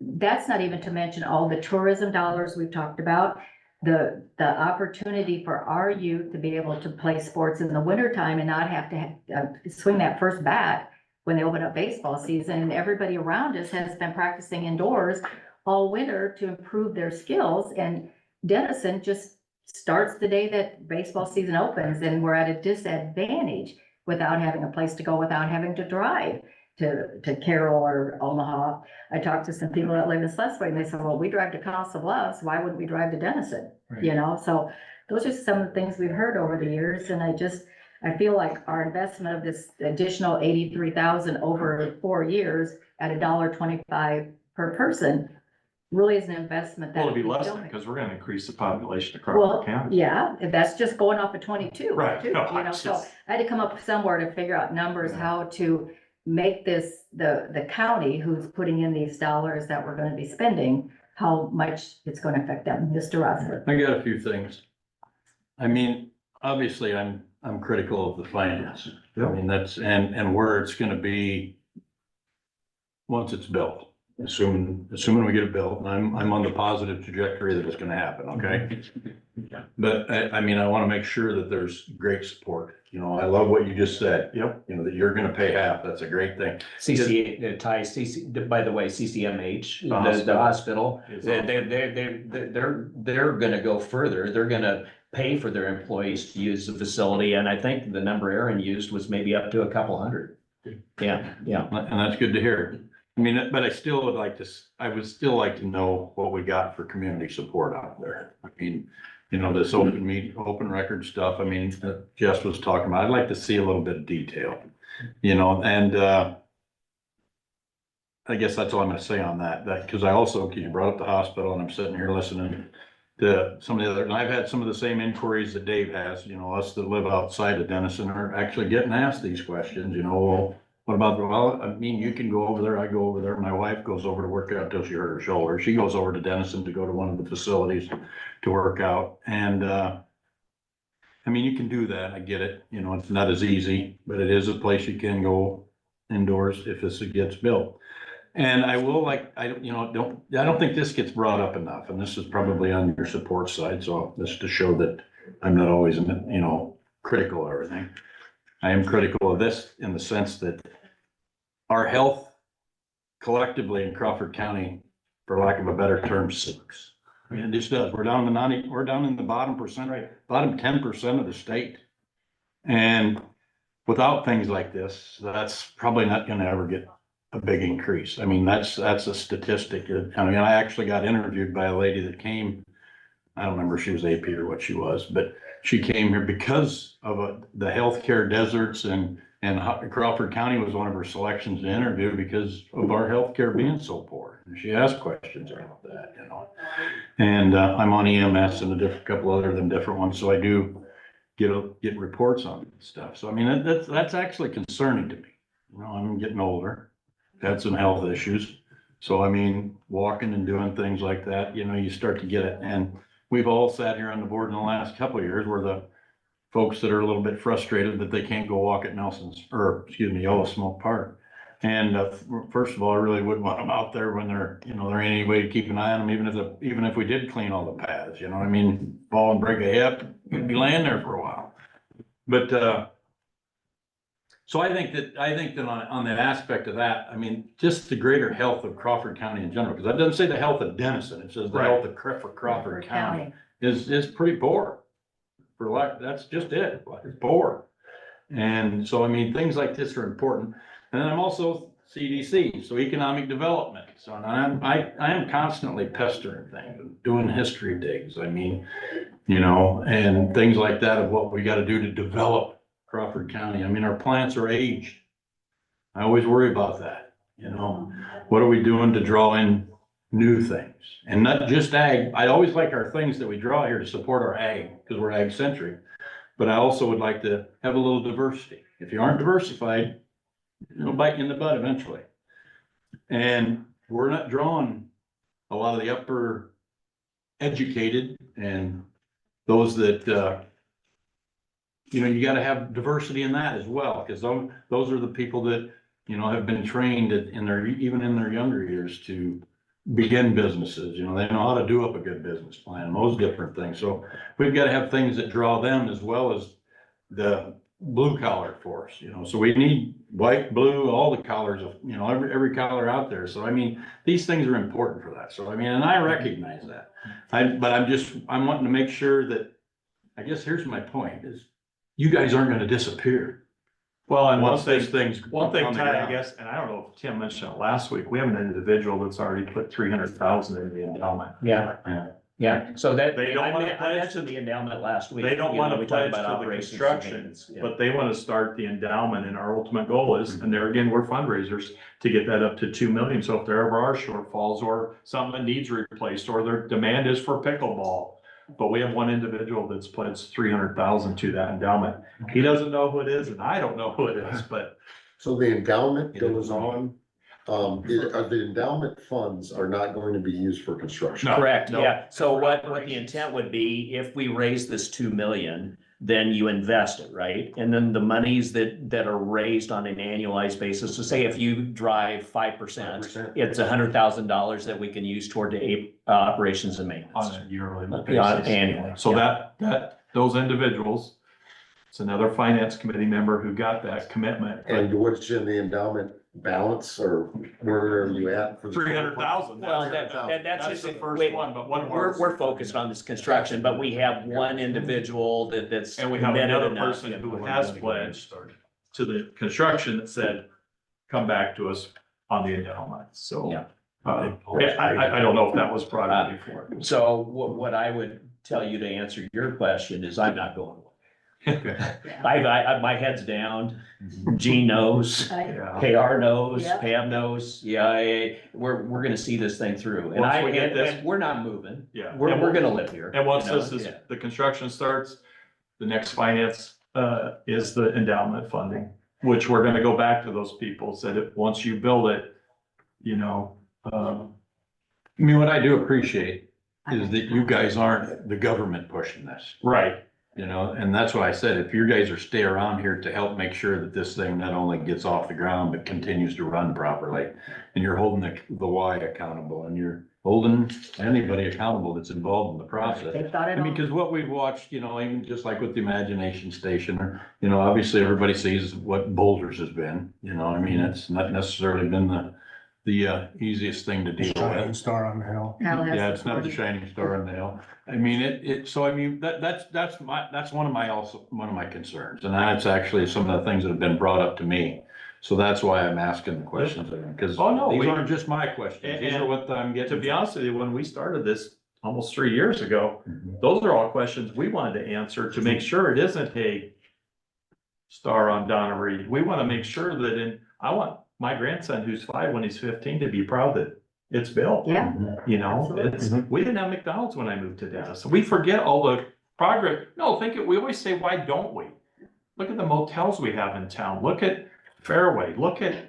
that's not even to mention all the tourism dollars we've talked about, the opportunity for our youth to be able to play sports in the wintertime and not have to swing that first bat when they open up baseball season. And everybody around us has been practicing indoors all winter to improve their skills. And Denison just starts the day that baseball season opens, and we're at a disadvantage without having a place to go, without having to drive to Carroll or Omaha. I talked to some people that live in Schleswig, and they said, well, we drive to Council Bluffs, why wouldn't we drive to Denison? You know, so those are some of the things we've heard over the years, and I feel like our investment of this additional 83,000 over 4 years at $1.25 per person really is an investment that. Well, it'll be we less don't make. because we're gonna increase the population of Well, Crawford County. yeah, that's just going off of 22. Right. too, No, you know, it's so just- I had to come up somewhere to figure out numbers, how to make this, the county who's putting in these dollars that we're gonna be spending, how much it's gonna affect them. Mr. Rosler. I got a few things. I mean, obviously, I'm critical of the finance. I mean, that's, and where it's gonna be once it's built, assuming we get it built, and I'm on the positive trajectory that it's gonna happen, okay? But I mean, I wanna make sure that there's great support. You know, I love what you just said. Yep. You know, that you're gonna pay half. That's a great thing. By the way, CCMH, The the hospital, Is they're gonna go further. They're gonna pay for their employees to use the facility, and I think the number Aaron used was maybe up to a couple hundred. Yeah, yeah. And that's good to hear. I mean, but I still would like to, I would still like to know what we got for community support out there. I mean, you know, this open record stuff, I mean, that Jess was talking about, I'd like to see a little bit of detail, you know, and, I guess that's all I'm gonna say on that, cause I also, cause you brought up the hospital and I'm sitting here listening to some of the other, and I've had some of the same inquiries that Dave has, you know, us that live outside of Denison are actually getting asked these questions, you know, well, what about, well, I mean, you can go over there, I go over there, my wife goes over to work out till she hurt her shoulder, she goes over to Denison to go to one of the facilities to work out, and, I mean, you can do that, I get it, you know, it's not as easy, but it is a place you can go indoors if this gets built. And I will I don't think this gets brought up enough, and this is probably on your support side, so just to show that I'm not always, you know, critical of everything. I am critical of this in the sense that our health collectively in Crawford County, for lack of a better term, sucks. I mean, it just does. We're down in the bottom percent, bottom 10% of the state. And without things like this, that's probably not gonna ever get a big increase. I mean, that's a statistic. I mean, I actually got interviewed by a lady that came, I don't remember if she was AP or what she was, but she came here because of the healthcare deserts, and Crawford County was one of her selections to interview because of our healthcare being so poor. And she asked questions about that, you know. And I'm on EMS and a couple other than different ones, so I do get reports on stuff. So I mean, that's actually concerning to me. You know, I'm getting older, had some health issues. So I mean, walking and doing things like that, you know, you start to get it. And we've all sat here on the board in the last couple of years where the folks that are a little bit frustrated that they can't go walk at Yellow Smoke Park. And first of all, I really wouldn't want them out there when there ain't any way to keep an eye on them, even if we did clean all the paths, you know what I mean? Fall and break a hip, you'd be laying there for a while. But So I think that on that aspect of that, I mean, just the greater health of Crawford County in general, because that doesn't say the health of Denison, it says the health of Crawford County is pretty poor. For like, that's just it, it's poor. And so, I mean, things like this are important. And then I'm also CDC, so economic development. So I am constantly pestering things, doing history digs. I mean, you know, and things like that of what we got to do to develop Crawford County. I mean, our plants are aged. I always worry about that, you know, what are we doing to draw in new things? And not just ag. I always like our things that we draw here to support our ag, because we're ag centric. But I also would like to have a little diversity. If you aren't diversified, it'll bite you in the butt eventually. And we're not drawing a lot of the upper educated and those that, you know, you gotta have diversity in that as well, because those are the people that, you know, have been trained in their, even in their younger years to begin businesses. You know, they know how to do up a good business plan, those different things. So we've got to have things that draw them as well as the blue collar force, you know. So we need white, blue, all the collars of, you know, every collar out there. So I mean, these things are important for that. So I mean, and I recognize that. But I'm wanting to make sure that, I guess here's my point is, you guys aren't gonna disappear. Well, and Once these things. one thing, on the Ty, I ground. guess, and I don't know if Tim mentioned it last week, we have an individual that's already put 300,000 in the endowment. Yeah, so that, They don't wanna I pledge- mentioned the endowment last week. They don't You know, want to we talked pledge about to the operations and construction, maintenance, yeah. but they want to start the endowment, and our ultimate goal is, and there again, we're fundraisers, to get that up to 2 million. So if there ever are shortfalls or something that needs replaced, or their demand is for pickleball. But we have one individual that's pledged 300,000 to that endowment. He doesn't know who it is, and I don't know who it is, but So the endowment goes on, the endowment funds are not going to be used for construction. No. Correct, no. yeah. So what the intent would be, if we raise this 2 million, then you invest it, right? And then the monies that are raised on an annualized basis, so say if you drive 5%, 5%. it's $100,000 that we can use toward the operations and maintenance. on a yearly Yeah, basis. annually. So yeah. those individuals, it's another finance committee member who got that commitment. And what's in the endowment balance, or where are you at for the? 300,000. Well, that's That's the just, first wait, one, but one of ours. we're focused on this construction, but we have one individual that's. And we have committed another enough. person who has pledged to the construction that said, come back to us on the endowment, so. Yeah. I don't know if that was brought up before. So what I would tell you to answer your question is I'm not going. My head's down. Gene knows, Yeah. KR knows, Yep. Pam knows. Yeah, we're gonna see this thing through. And Once we get this- and we're not moving. Yeah. We're gonna live here. And once you know? this is, Yeah. the construction starts, the next finance, is the endowment funding, which we're gonna go back to those people, said if, once you build it, you know, I mean, what I do appreciate is that you guys aren't the government pushing this, right. you know, and that's why I said, if you guys are stay around here to help make sure that this thing not only gets off the ground, but continues to run properly, and you're holding the Y accountable, and you're holding anybody accountable that's involved in the process. They thought I it mean, all. because what we've watched, you know, even just like with the Imagination Station, or, you know, obviously everybody sees what Boulders has been, you know, I mean, it's not necessarily been the easiest thing to deal Shining with. star on the hill. Al has Yeah, it's not the supported. shining star on the hill. I mean, so I mean, that's one of my concerns. And that's actually some of the things that have been brought up to me. So that's why I'm asking the questions, because Oh, no, these we- aren't just my questions. These are what I'm getting. To be honest with you, when we started this almost 3 years ago, Mhm. those are all questions we wanted to answer to make sure it isn't a star on Donna Reed. We want to make sure that I want my grandson who's 5 when he's 15 to be proud that it's built. Yeah. You know, Absolutely. we didn't have McDonald's when I moved to Dennis. We forget all the progress. No, we always say, why don't we? Look at the motels we have in town. Look at Fairway. Look at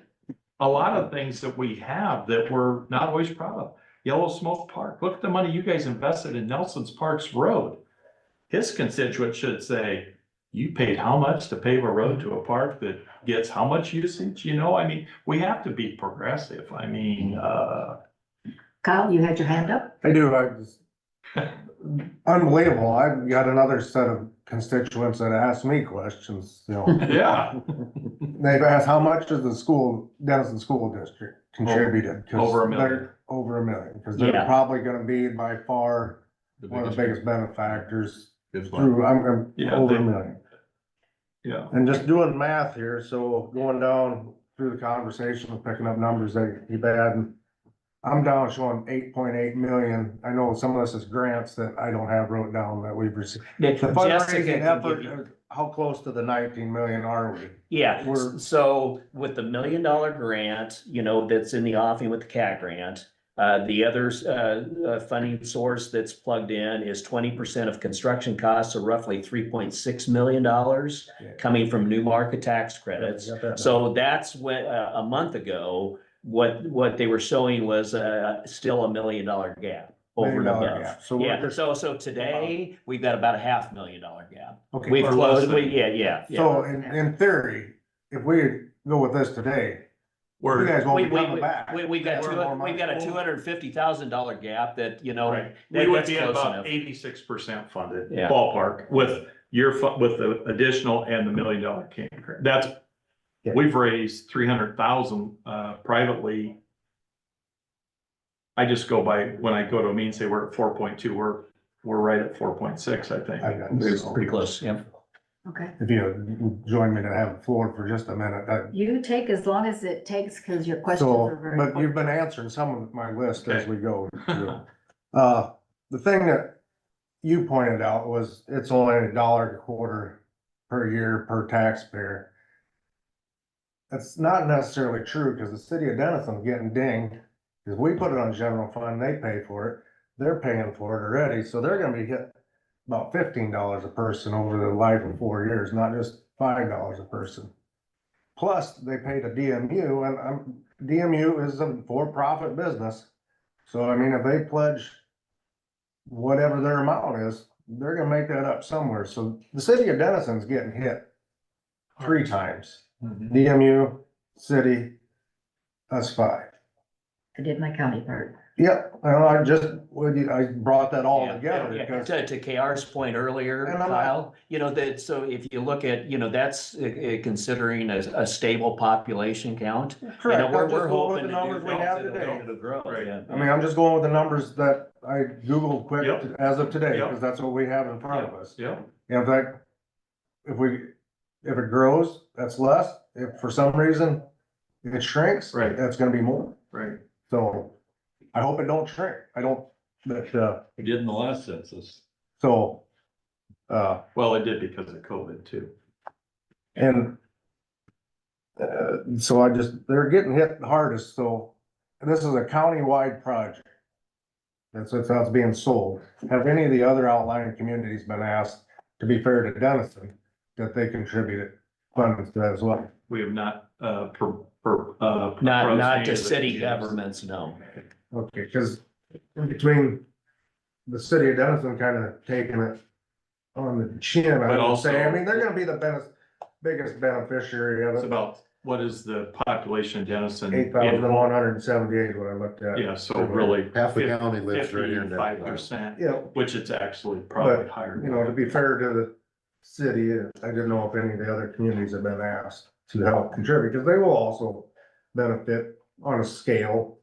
a lot of things that we have that we're not always proud of. Yellow Smoke Park. Look at the money you guys invested in Nelson's Parks Road. His constituents should say, you paid how much to pave a road to a park that gets how much usage? You know, I mean, we have to be progressive. I mean, Kyle, you had your hand up? I do, unbelievable. I've got another set of constituents that ask me questions, you know. Yeah. They've asked, how much does the school, Denison School District contributed? 'Cause Over $1 million. they're Over $1 million, cause they're Yeah. probably gonna be by far one of the biggest benefactors Is what- through, I'm Yeah, over they- $1 million. Yeah. And just doing math here, so going down through the conversation, picking up numbers that you had, and I'm down showing 8.8 million. I know some of this is grants that I don't have wrote down that we've received. The Jessica fundraising can effort, give you- how close to the 19 million are we? Yeah, We're- so with the $1 million grant, you know, that's in the offing with the CAT grant. The other, funding source that's plugged in is 20% of construction costs, so roughly $3.6 million coming from new market tax credits. Got that. So that's when, a month ago, what they were showing was, still $1 million gap over and $1 million above. gap. So we're Yeah, just- so today, we've got about a $500,000 gap. Okay. We've Or closed, less than- yeah. So in theory, if we go with this today, you guys won't be coming back. We've got We're more we've got a money. $250,000 gap that, you know. Right, that- we would that's be at close about enough. 86% funded Yeah. ballpark with with the additional and the $1 million camp grant. That's, Yeah. we've raised 300,000 privately. I just go by, when I go to a meeting, say we're at 4.2, we're right at 4.6, I think. I got It's it. pretty close, yeah. Okay, If you join me to have the floor for just a minute, you take as long as it takes, because your questions so, are very. but important. you've been answering some of my list as Okay. we go through. The thing that you pointed out was it's only $1.25 per year per taxpayer. That's not necessarily true, because the city of Denison's getting dinged, because we put it on general fund, they pay for it, they're paying for it already, so they're gonna be hit about $15 a person over the life of 4 years, not just $5 a person. Plus, they paid a DMU, and DMU is a for-profit business. So I mean, if they pledge whatever their amount is, they're gonna make that up somewhere. So the city of Denison's getting hit 3 times. DMU, city, us 5. I did my county part. Yep, and I brought that all Yeah, together yeah. because. To KR's point earlier, And I'm Kyle, you know, that, so if you look at, you know, that's considering a stable population count. You know, Correct, we're I'm just going with hoping the to do numbers we have relative today. to growth, Right. yeah. I mean, I'm just going with the numbers that I Googled quick Yep. as of today, Yep. because that's what we have in front of us. Yeah, In fact, if it grows, that's less. If for some reason it shrinks, Right. that's gonna be more. right. So I hope it don't shrink. I don't, but, We did in the last census. so, Well, it did because of COVID too. and so they're getting hit the hardest, so this is a county-wide project. That's how it's being sold. Have any of the other outlying communities been asked, to be fair to Denison, that they contributed funds to that as well? We have not, Not proposed any to of the city GMs. governments, no. Okay, cause in between the city of Denison kind of taking it on the chin, I But would also- say, I mean, they're gonna be the biggest beneficiary of It's it. about, what is the population of Denison? 8,178 what I looked at. Yeah, so really. Half the county lives right here in Denison. 55%, Yeah, which it's actually probably but, higher. you know, to be fair to the city, I didn't know if any of the other communities have been asked to help contribute, because they will also benefit on a scale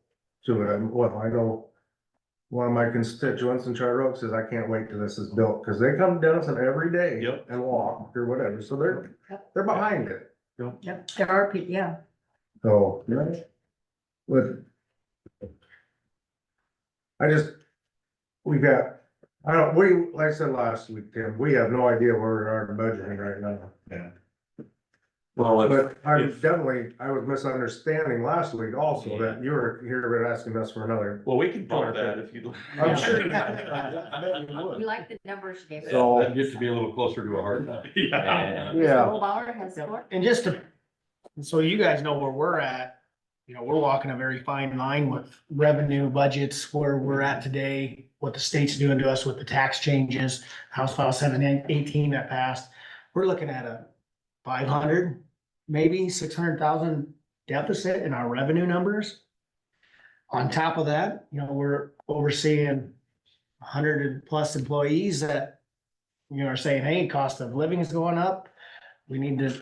to it. And well, I know one of my constituents in Charter Oak says, I can't wait till this is built, because they come to Denison every day Yep. and walk or whatever, so they're behind it. Yep, there are people, yeah. So, but we got, like I said last week, Tim, we have no idea where we are in budgeting right now. Well, But I was misunderstanding last week also that you were here asking us for another. well, we can bump that if you'd like. I'm sure. We like the numbers you gave. us. So- That gets to be a little closer to a hard nut. Yeah. Yeah, Mulbauer has the floor. And just to, so you guys know where we're at, you know, we're walking a very fine line with revenue budgets, where we're at today, what the state's doing to us with the tax changes, House File 718 that passed. We're looking at a 500, maybe 600,000 deficit in our revenue numbers. On top of that, you know, we're overseeing 100+ employees that you know, are saying, hey, cost of living is going up. We need to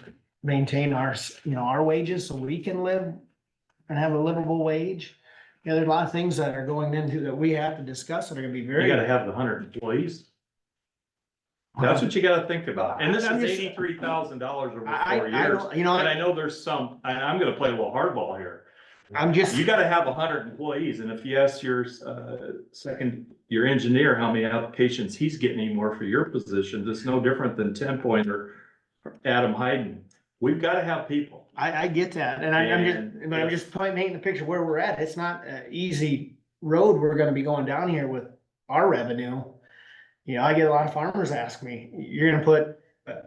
maintain our, our wages so we can live and have a livable wage. You know, there's a lot of things that are going into that we have to discuss that are gonna be You very. gotta have the 100 employees. That's what you gotta think about. And this I'm is just- $83,000 over I 4 years. don't, you know, And I know there's some, and I'm gonna play a little hardball here. I'm just. You gotta have 100 employees, and if you ask your, your engineer how many applications he's getting anymore for your position, it's no different than 10 Point or Adam Hayden. We've gotta have people. I get that, and I'm just painting the picture where we're at. It's not an easy road we're gonna be going down here with our revenue. You know, I get a lot of farmers ask me, you're gonna put,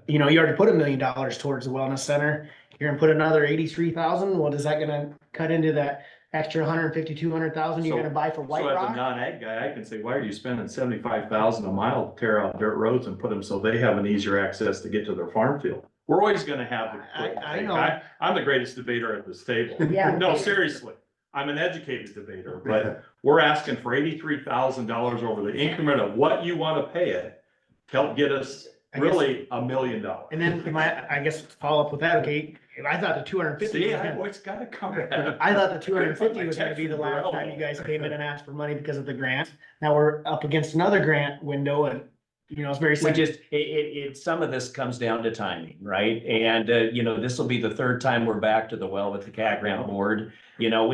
you already put $1 million towards the wellness center. You're gonna put another 83,000. What is that gonna cut into that extra 150, 200,000 you're gonna buy for White So as a Rock? non-ag guy, I can say, why are you spending 75,000 a mile to tear out dirt roads and put them so they have an easier access to get to their farm field? We're always gonna have. I know. I'm the greatest debater at this table. Yeah. No, seriously, I'm an educated debater, but we're asking for $83,000 over the increment of what you wanna pay it. To help get us really $1 million. And then I guess to follow up with that, okay, I thought the 250. See, I always gotta cover that. I thought the 250 was gonna be the last time you guys came in and asked for money because of the grant. Now we're up against another grant window and, it's very. We just, some of this comes down to timing, right? And, this will be the third time we're back to the well with the CAT grant board. You know,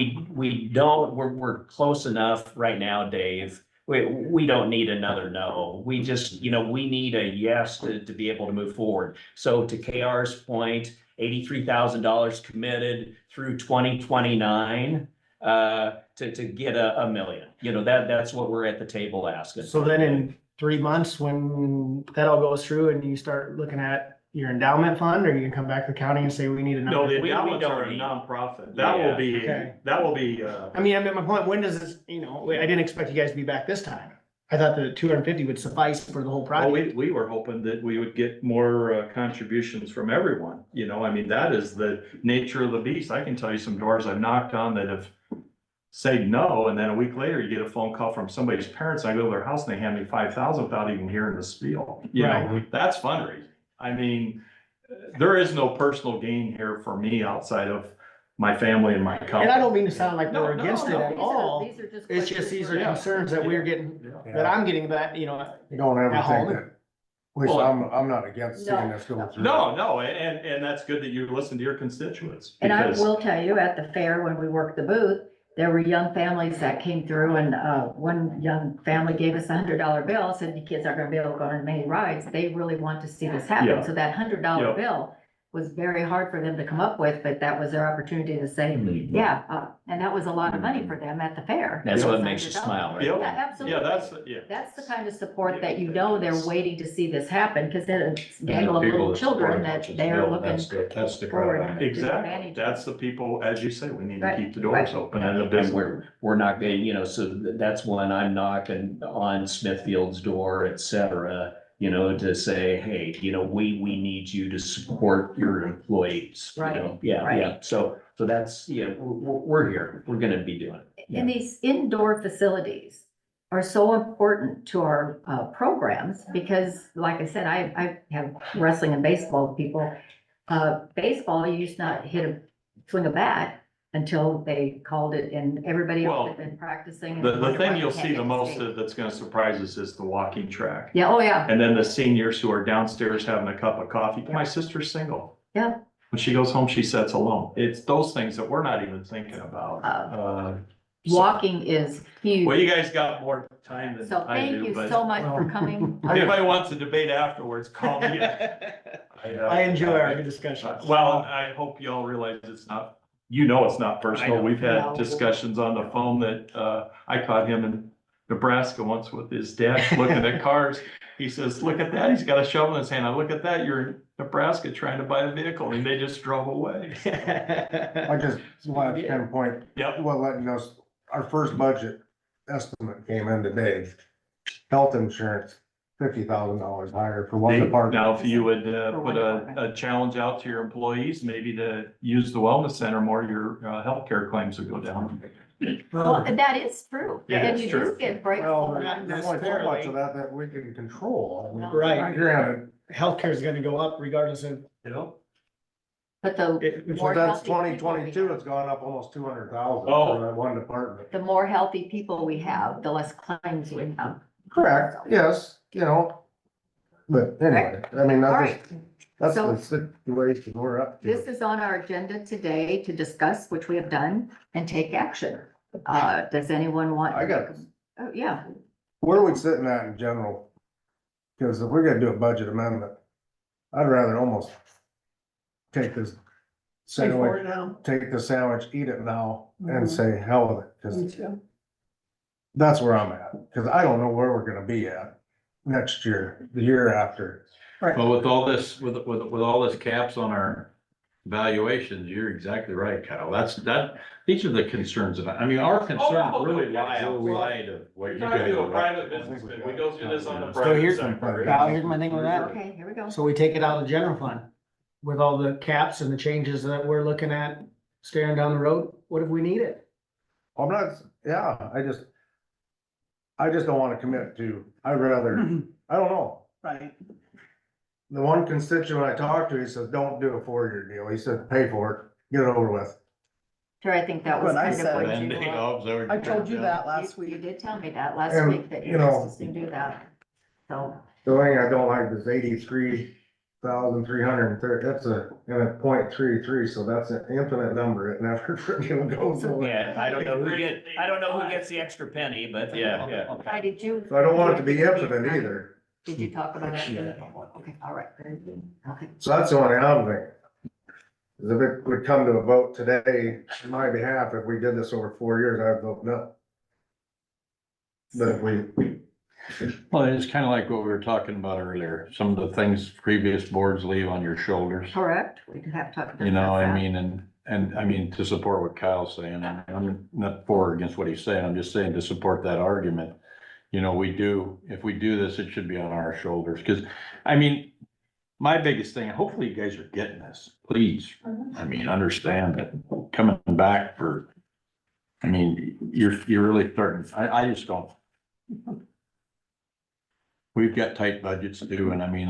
we're close enough right now, Dave. We don't need another no. We just, we need a yes to be able to move forward. So to KR's point, $83,000 committed through 2029, to get a million. That's what we're at the table asking. So then in 3 months, when that all goes through and you start looking at your endowment fund, or you can come back to the county and say, we need No, another. the We endowments are a don't need- nonprofit. That will be, Okay. uh, I mean, my point, when does this, I didn't expect you guys to be back this time. I thought the 250 would suffice for the whole well, project. we were hoping that we would get more contributions from everyone, that is the nature of the beast. I can tell you some doors I've knocked on that have said no, and then a week later you get a phone call from somebody's parents. I go to their house and they hand me 5,000 without even hearing the spiel. That's fundraising. I mean, there is no personal gain here for me outside of my family and my company. And I don't mean to sound like we're No, against it at all. These are just. It's just, these are Yeah. concerns that we're getting, that I'm getting that, You don't ever At think home. that, at least I'm not against seeing this go through. No, and that's good that you listen to your constituents. And I because- will tell you, at the fair, when we worked the booth, there were young families that came through and, one young family gave us $100 bill, said, you kids aren't gonna be able to go on many rides. They really want to see this Yeah. happen. So that $100 Yeah. bill was very hard for them to come up with, but that was their opportunity to say, yeah, and that was a lot of money for them at the fair. That's It what was makes you $100. smile, right? Yeah. Yeah, absolutely. That's the kind of support that they're waiting to see this happen, because they're a gaggle of little children that they're looking That's the forward. crowd. Exactly. That's the people, as you say, we need to Right, keep the doors right. open and the And business. we're not gonna, so that's when I'm knocking on Smithfield's door, et cetera, to say, hey, we need you to support your employees. Right, Yeah, right. yeah. So that's, we're here. We're gonna be doing it. And these indoor facilities are so important to our programs because, like I said, I have wrestling and baseball people. Baseball, you used not swing a bat until they called it, and everybody else had been practicing. and The wondered why thing they you'll can't see get the to most state. that's gonna surprise us is the walking track. Yeah, oh, yeah, And then the seniors who are downstairs having a cup of coffee. My sister's single. yeah. When she goes home, she sits alone. It's those things that we're not even thinking about. So- Walking is huge. Well, you guys got more time than So I thank do, you but so much for coming. if anybody wants to debate afterwards, call me. I enjoy our discussions. Well, I hope you all realize it's not, it's not I personal. know. We've No. had discussions on the phone that, I caught him in Nebraska once with his dad looking at cars. He says, look at that. He's got a shovel in his hand. I look at that. You're in Nebraska trying to buy a vehicle and they just drove away. I just want to kind of point, Yep. well, letting us, our first budget estimate came in today. Health insurance, $50,000 higher for one department. Now, if you would, For put one department. a challenge out to your employees, maybe to use the wellness center more, your, healthcare claims would go down. Well, that is true. Yeah, And it's you do true. get breaks. Well, Not there's only so much necessarily. of that we can control. I mean, Right. Granted, Healthcare is gonna go up regardless of, But the it, more that's healthy people we 2022, have, it's gone up almost 200,000 Oh. for that one department. the more healthy people we have, the less claims we have. Correct, yes, you know. But anyway, I mean, All that's right, just, that's So- the situation we're up to. this is on our agenda today to discuss, which we have done, and take action. Does anyone want? I got it. Oh, yeah, Where are we sitting at in general? Cause if we're gonna do a budget amendment, I'd rather almost take this Say for it sandwich, now. take the sandwich, eat it now, and Mhm. say hell with it, Me cause too. that's where I'm at. Cause I don't know where we're gonna be at next year, the year after. Well, with all this, with all this caps on our valuations, you're exactly right, Kyle. These are the concerns that, I mean, our concerns really lie outside of what We're you talking guys to a are. private businessman, we go through this on the So private here's- sector. Val, here's my thing with that. okay, here we go. So we take it out of the general fund with all the caps and the changes that we're looking at staring down the road. What if we need it? I'm not, yeah, I just don't wanna commit to, I'd rather, I don't know. Right. The one constituent I talked to, he says, don't do a 4-year deal. He said, pay for it, get it over with. Sure, I think that was What I kind of said. what Band-Aid you. off, so we I can told you turn that down. last You week. did tell me that last And, week that you you know- were to do that. So, The thing I don't like is 83,330, that's and a 0.33, so that's an infinite number. It never freaking goes away. Yeah, I don't know who gets the extra penny, but yeah. Why did you? So I don't want it to be infinite either. Did you talk about that? Okay, all right, very good. Okay. So that's the only I'm thinking. Is if it would come to a vote today on my behalf, if we did this over 4 years, I'd vote no. But if we, Well, it's kind of like what we were talking about earlier. Some of the things previous boards leave on your shoulders. Correct, we did have to talk about You know, that. I mean, and I mean, to support what Kyle's saying, and I'm not for or against what he's saying, I'm just saying to support that argument. You know, if we do this, it should be on our shoulders, because, I mean, my biggest thing, and hopefully you guys are getting this, please, I mean, understand that coming back for, I mean, you're really starting, I just don't. We've got tight budgets too, and I mean,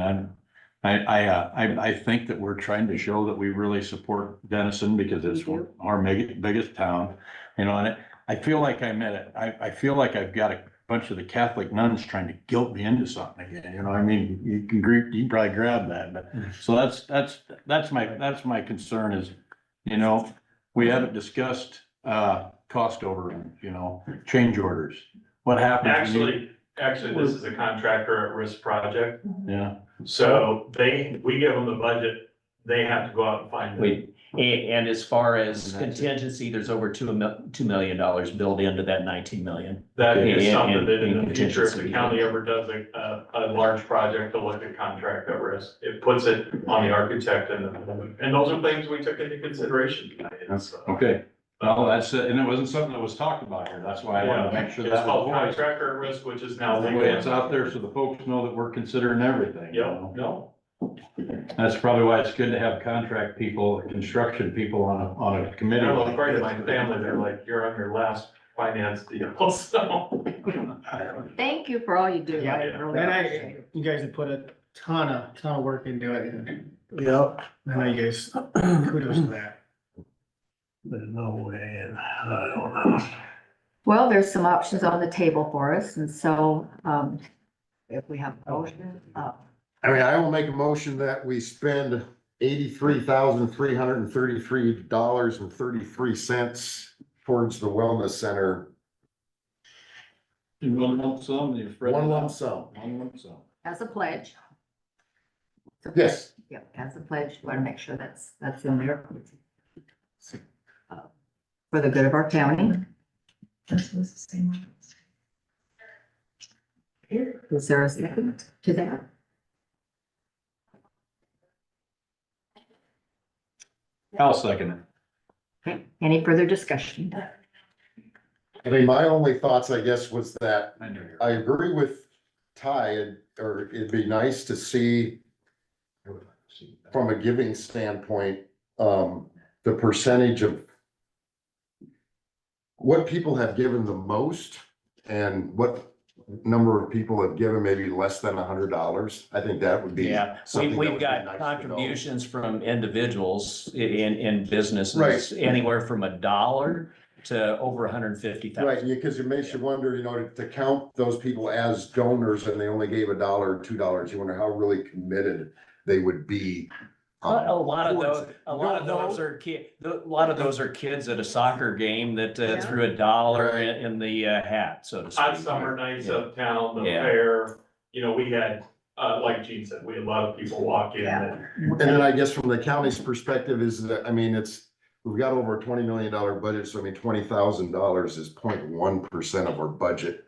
I think that we're trying to show that we really support Denison because it's We do. our biggest town, you know, and I feel like I feel like I've got a bunch of the Catholic nuns trying to guilt me into something again, you know, I mean, you can probably grab that, but, so that's my concern is, you know, we haven't discussed, cost overruns, you know, change orders. What happens? when you- Actually, this is a contractor at risk project, Yeah, so we give them the budget, they have to go out and find it. Wait, and as far as contingency, there's over $2 million built into that 19 million. That is In- something that in in the future, if the contingency. county ever does a large project, to look at contract at risk, it puts it on the architect and those are things we took into consideration tonight, so. okay. Well, and it wasn't something that was talked about here. That's why I wanted to make sure It's that called was voiced. contractor at risk, which is now The legal. way it's out there so the folks know that we're considering everything. you Yep, know? no, That's probably why it's good to have contract people, construction people on a committee. I'm afraid of my family, they're like, you're on your last finance deal, so. Thank you for all you do. Yeah, I really And appreciate it. you guys have put a ton of work into it. yeah, I know you guys, kudos to that. there's no way, and I don't know. Well, there's some options on the table for us, and so, if we have a motion, I mean, I will make a motion that we spend $83,333.33 towards the wellness center. In one lump sum, you spread it One out. lump sum. One lump sum. as a pledge. Yes. Yep, as a pledge, want to make sure that's in there. For the good of our county. Is there a second to that? I'll second it. Okay, any further discussion? I mean, my only thoughts, I guess, was that I know you're- I agree with Ty, or it'd be nice to see from a giving standpoint, the percentage of what people have given the most and what number of people have given maybe less than $100. I think that would be. Yeah, something that we've would be got nice to know. contributions from individuals in businesses, Right. anywhere from $1 to over 150,000. Right, because it makes you wonder, to count those people as donors and they only gave $1 or $2, you wonder how really committed they would be. A lot of towards those, it. a lot of No, no. those are a lot of those are kids at a soccer game that Yeah. threw $1 in the hat, so to speak. Hot summer nights Yeah. uptown, the Yeah. fair, we had, like Gene said, we had a lot of people walk in Yeah. and And then I guess from the county's perspective is that, we've got over a $20 million budget, so $20,000 is 0.1% of our budget.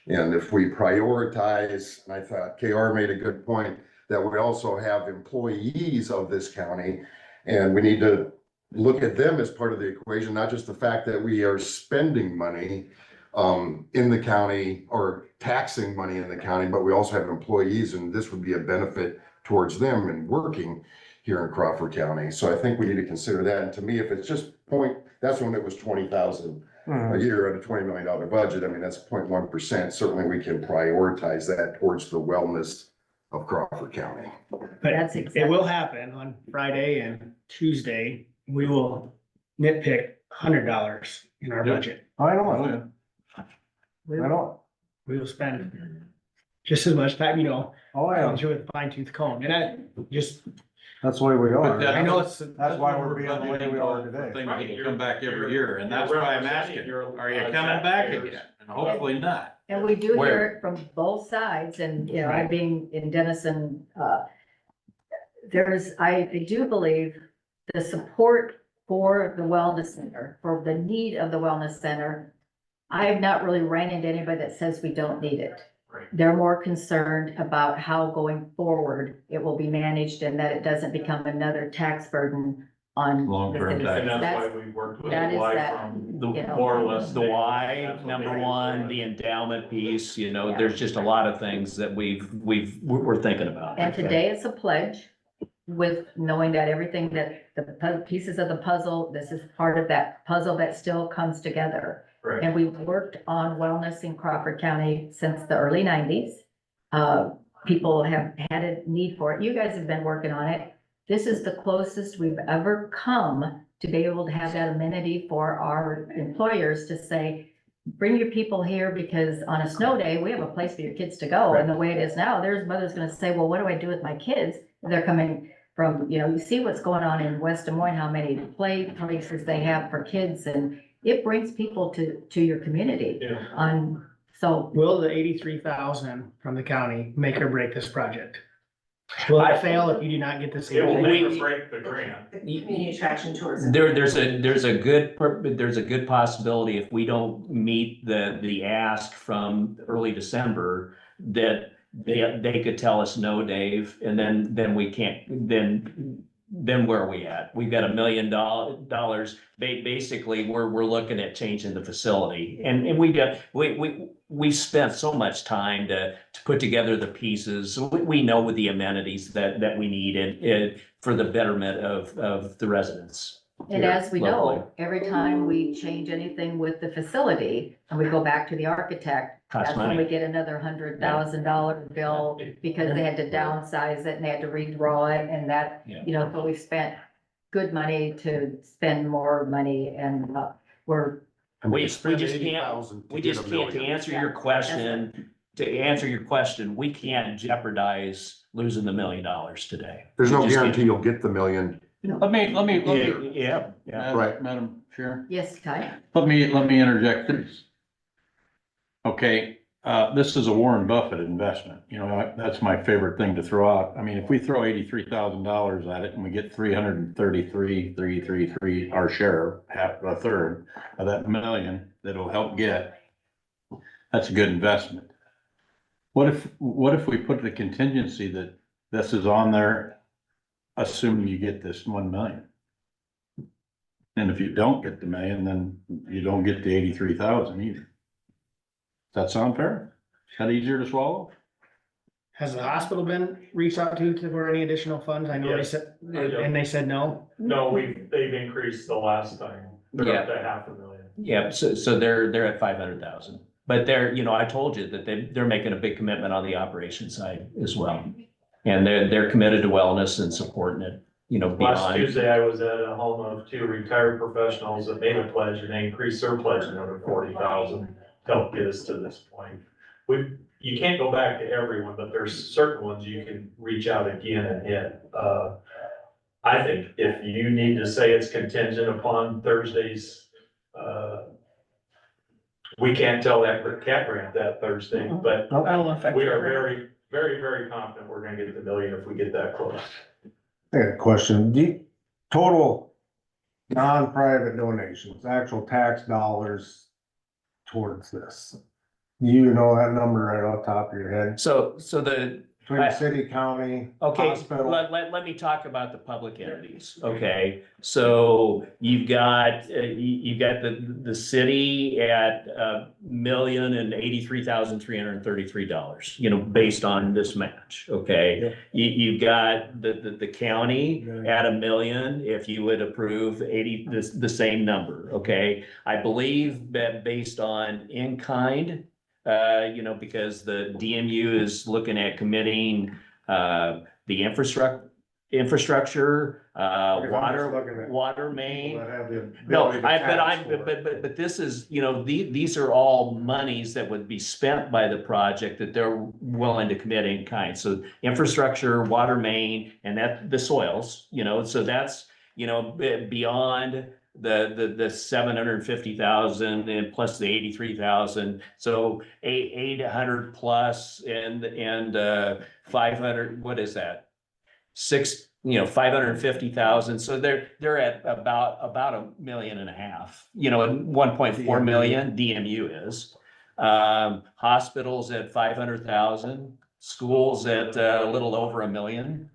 And if we prioritize, and I thought KR made a good point, that we also have employees of this county. And we need to look at them as part of the equation, not just the fact that we are spending money in the county or taxing money in the county, but we also have employees, and this would be a benefit towards them in working here in Crawford County. So I think we need to consider that. And to me, if it's just that's when it was 20,000 a year at a $20 million budget. That's 0.1%. Certainly we can prioritize that towards the wellness of Crawford County. But That's it exactly. will happen on Friday and Tuesday. We will nitpick $100 in our Yep. budget. I Oh, know, yeah. I know. We will spend just as much time, Oh, going yeah, through with a fine tooth comb. And I just, that's the way we But are. that- I know it's, That's why we're being the way we are budgeting today. Things Right, that you're- come back every you're- year, and you're that's why I'm representing asking, your, are you coming back taxpayers. again? And hopefully not. And we do Where? hear it from both sides and, I Right. being in Denison, I do believe the support for the wellness center, for the need of the wellness center. I have not really ran into anybody that says we don't need it. Right. They're more concerned about how going forward it will be managed and that it doesn't become another tax burden on the Long-term citizens. And that's That's- why we worked with that the is Y that, from The, more or less. the why, That's what number they- one, the endowment piece, Yeah. there's just a lot of things that we're thinking about. And today it's a pledge with knowing that everything that the pieces of the puzzle, this is part of that puzzle that still comes together. Right. And we've worked on wellness in Crawford County since the early nineties. People have had a need for it. You guys have been working on it. This is the closest we've ever come to be able to have that amenity for our employers to say, bring your people here because on a snow day, we have a place for your kids to go. And the way it is now, there's mothers gonna say, well, what do I do with my kids? They're coming from, you see what's going on in West Des Moines, how many play places they have for kids, and it brings people to your community. Yeah. So will the 83,000 from the county make or break this project? Will it fail if you do not get this? It will 83? make or break the grant. Community attraction tourism. There's a good possibility if we don't meet the ask from early December, that they could tell us no, Dave, and then we can't, then where are we at? We've got $1 million. Basically, we're looking at changing the facility, and we spent so much time to put together the pieces. We know with the amenities that we need and for the betterment of the residents. And here as we locally. know, every time we change anything with the facility and we go back to the architect, Costs that's when we money. get another $100,000 bill because they had to downsize it and they had to redraw it and that, Yeah. so we spent good money to spend more money and we're, We spend just can't, 80,000 to we get just a can't, to million. answer your question, we can't jeopardize losing the $1 million today. There's no We just can't. guarantee you'll get the million. Let me, Yeah. Right. Madam Chair, yes, Ty? let me interject this. Okay, this is a Warren Buffett investment, that's my favorite thing to throw out. If we throw $83,000 at it and we get 333, our share, a third of that million that'll help get, that's a good investment. What if we put the contingency that this is on there, assuming you get this 1 million? And if you don't get the million, then you don't get the 83,000 either. Does that sound fair? Is that easier to swallow? Has the hospital been reached out to for any additional funds? I know they Yes. said, and they said no. No, they've increased the last time. They're up to $500,000. Yeah, so they're at 500,000. But they're, you know, I told you that they're making a big commitment on the operation side as well. And they're committed to wellness and supporting it, you know, Last beyond. Tuesday, I was at a home of 2 retired professionals that made a pledge and they increased their pledge another 40,000 to help get us to this point. You can't go back to everyone, but there's certain ones you can reach out again and hit. I think if you need to say it's contingent upon Thursday's, we can't tell that cat grant that Thursday, but That'll affect. we are very, very, very confident we're gonna get the million if we get that close. I got a question. Total non-private donations, actual tax dollars towards this. You know that number right off the top of your head? So the, Between the city, county, okay, hospital. let me talk about the public entities, okay? So you've got the city at $1,083,333, you know, based on this match, okay? You've got the county at $1 million, if you would approve the same number, okay? I believe that based on in-kind, you know, because the DMU is looking at committing the infrastructure, water main. No, but this is, you know, these are all monies that would be spent by the project that they're willing to commit in kind. So infrastructure, water main, and the soils, you know, so that's, you know, beyond the 750,000 and plus the 83,000, so 800 plus and 500, what is that? 550,000, so they're at about $1.5 million, you know, 1.4 million DMU is. Hospitals at 500,000, schools at a little over $1 million,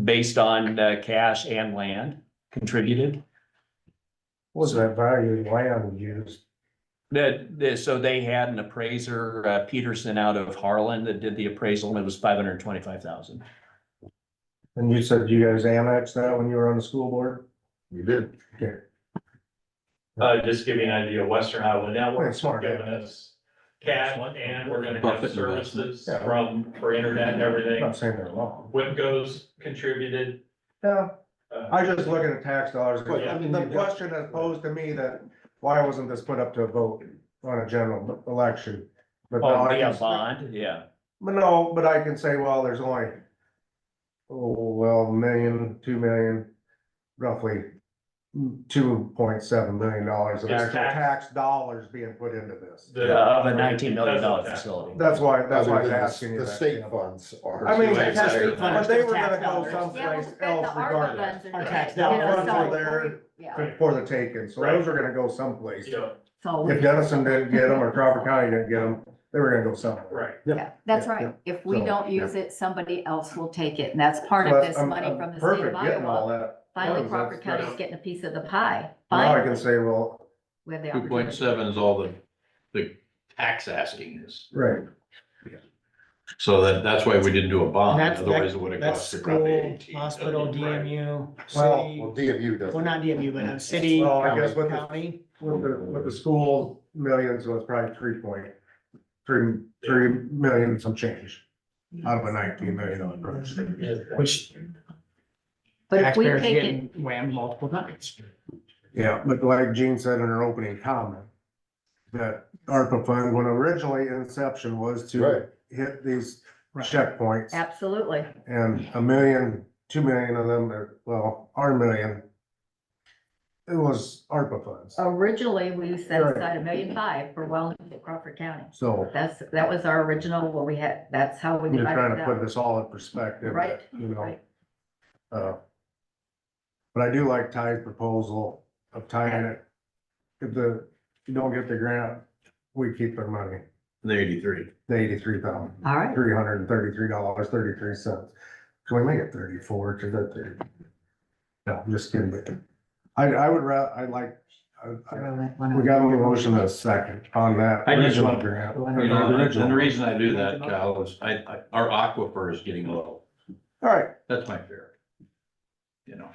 based on cash and land contributed. What's that value of land used? So they had an appraiser, Peterson out of Harlan, that did the appraisal, and it was 525,000. And you said you guys annexed that when you were on the school board? You did. Okay. Just give you an idea, Western Iowa Network's That's smart. giving us cash and we're gonna Buffett have services investment. for internet and I'm everything. not saying they're wrong. Winco's contributed. Yeah, uh, I just looking at tax dollars. But, I mean, The you've got- question is posed to me that, why wasn't this put up to a vote on a general election? But now Oh, I yeah, can- bond, yeah. But no, but I can say, well, there's only, $1 million, 2 million, roughly $2.7 million of It's actual tax- tax dollars being put into this. Of a $19 million facility. That's why I was Other than asking you the that. state funds are. I mean, Tax but funds, they were tax gonna go dollars. someplace Yeah, well, else the ARPA regardless. funds are Our good, tax you know, dollars so are there. Yeah, For the taking, so those are gonna go someplace. Yeah, so, If Denison didn't get them or Crawford County didn't get them, they were gonna go somewhere. right. yeah, that's Yeah, right. If we So, don't use it, somebody else will take it, and that's part So of that's- this I'm- money I'm from the state perfect of getting all Iowa. that. Finally, funds, Crawford that's- County's getting a piece of the pie. Now I Finally, can say, well, we have the 2.7 opportunity. is all the tax asking is. right, So that's why we didn't do a bond, And otherwise it would have That's cost you probably school, 18. hospital, DMU, Well, city, Well, DMU well, doesn't. not DMU, but city, well, I guess with the, county. with the school millions was probably 3 million some change. Out of a $19 million project. Which But if we taxpayers take it, getting whammed multiple times. Yeah, but like Jean said in her opening comment, that ARPA fund, when originally inception was to Right. hit these Right. checkpoints. absolutely. And 1 million, 2 million of them are, well, our million. It was ARPA funds, Originally, we set Right. aside $1.5 million for wellness at Crawford County. so That was our original, what we had, that's how we I'm just trying divided to it put out. this all in perspective. Right, You know, right. but I do like Ty's proposal of tying it. If you don't get the grant, we keep their money, The 83. the $83,000. All right, $333.33. Can we make it 34 to the 30? No, I'm just kidding. I We got a motion and a second on that I just original want- grant. You know, and the reason I do that, Cal, is our aquifer is getting low. All right, That's my fear. You know.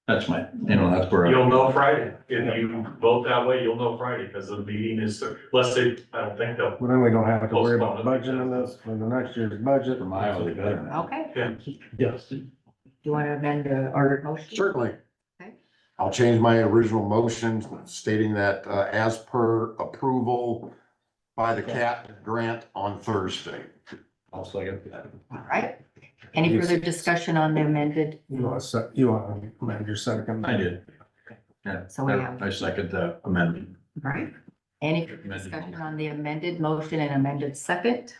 That's my, that's where. You'll know Friday. If you vote that way, you'll know Friday, because the meeting is, let's say, I don't think they'll. well, then we don't have to worry about budgeting this for the next year's budget. From Iowa, they better. Okay, Yes. do you want to amend the ordered motion? Certainly. Okay. I'll change my original motion stating that, as per approval by the CAT grant on Thursday. I'll second that. All right. Any further discussion on the amended? You want to amend your second? I did. Yeah, So we have- I second the amendment. All right. Any further Amended discussion motion. on the amended motion and amended second?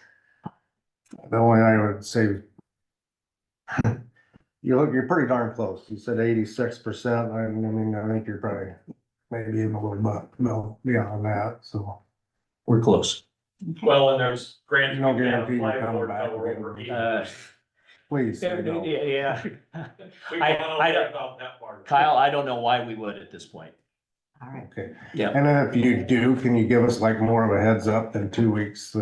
The only thing I would say, you're pretty darn close. You said 86%. I mean, I think you're probably maybe even a little bit beyond that, so. We're close. Well, and there's grants. No we can guarantee you're apply coming for back that were over again. 80%. Please, say no. Yeah. We don't I know don't- about that part. Kyle, I don't know why we would at this point. All right. Okay. Yeah. And then if you do, can you give us like more of a heads up than 2 weeks?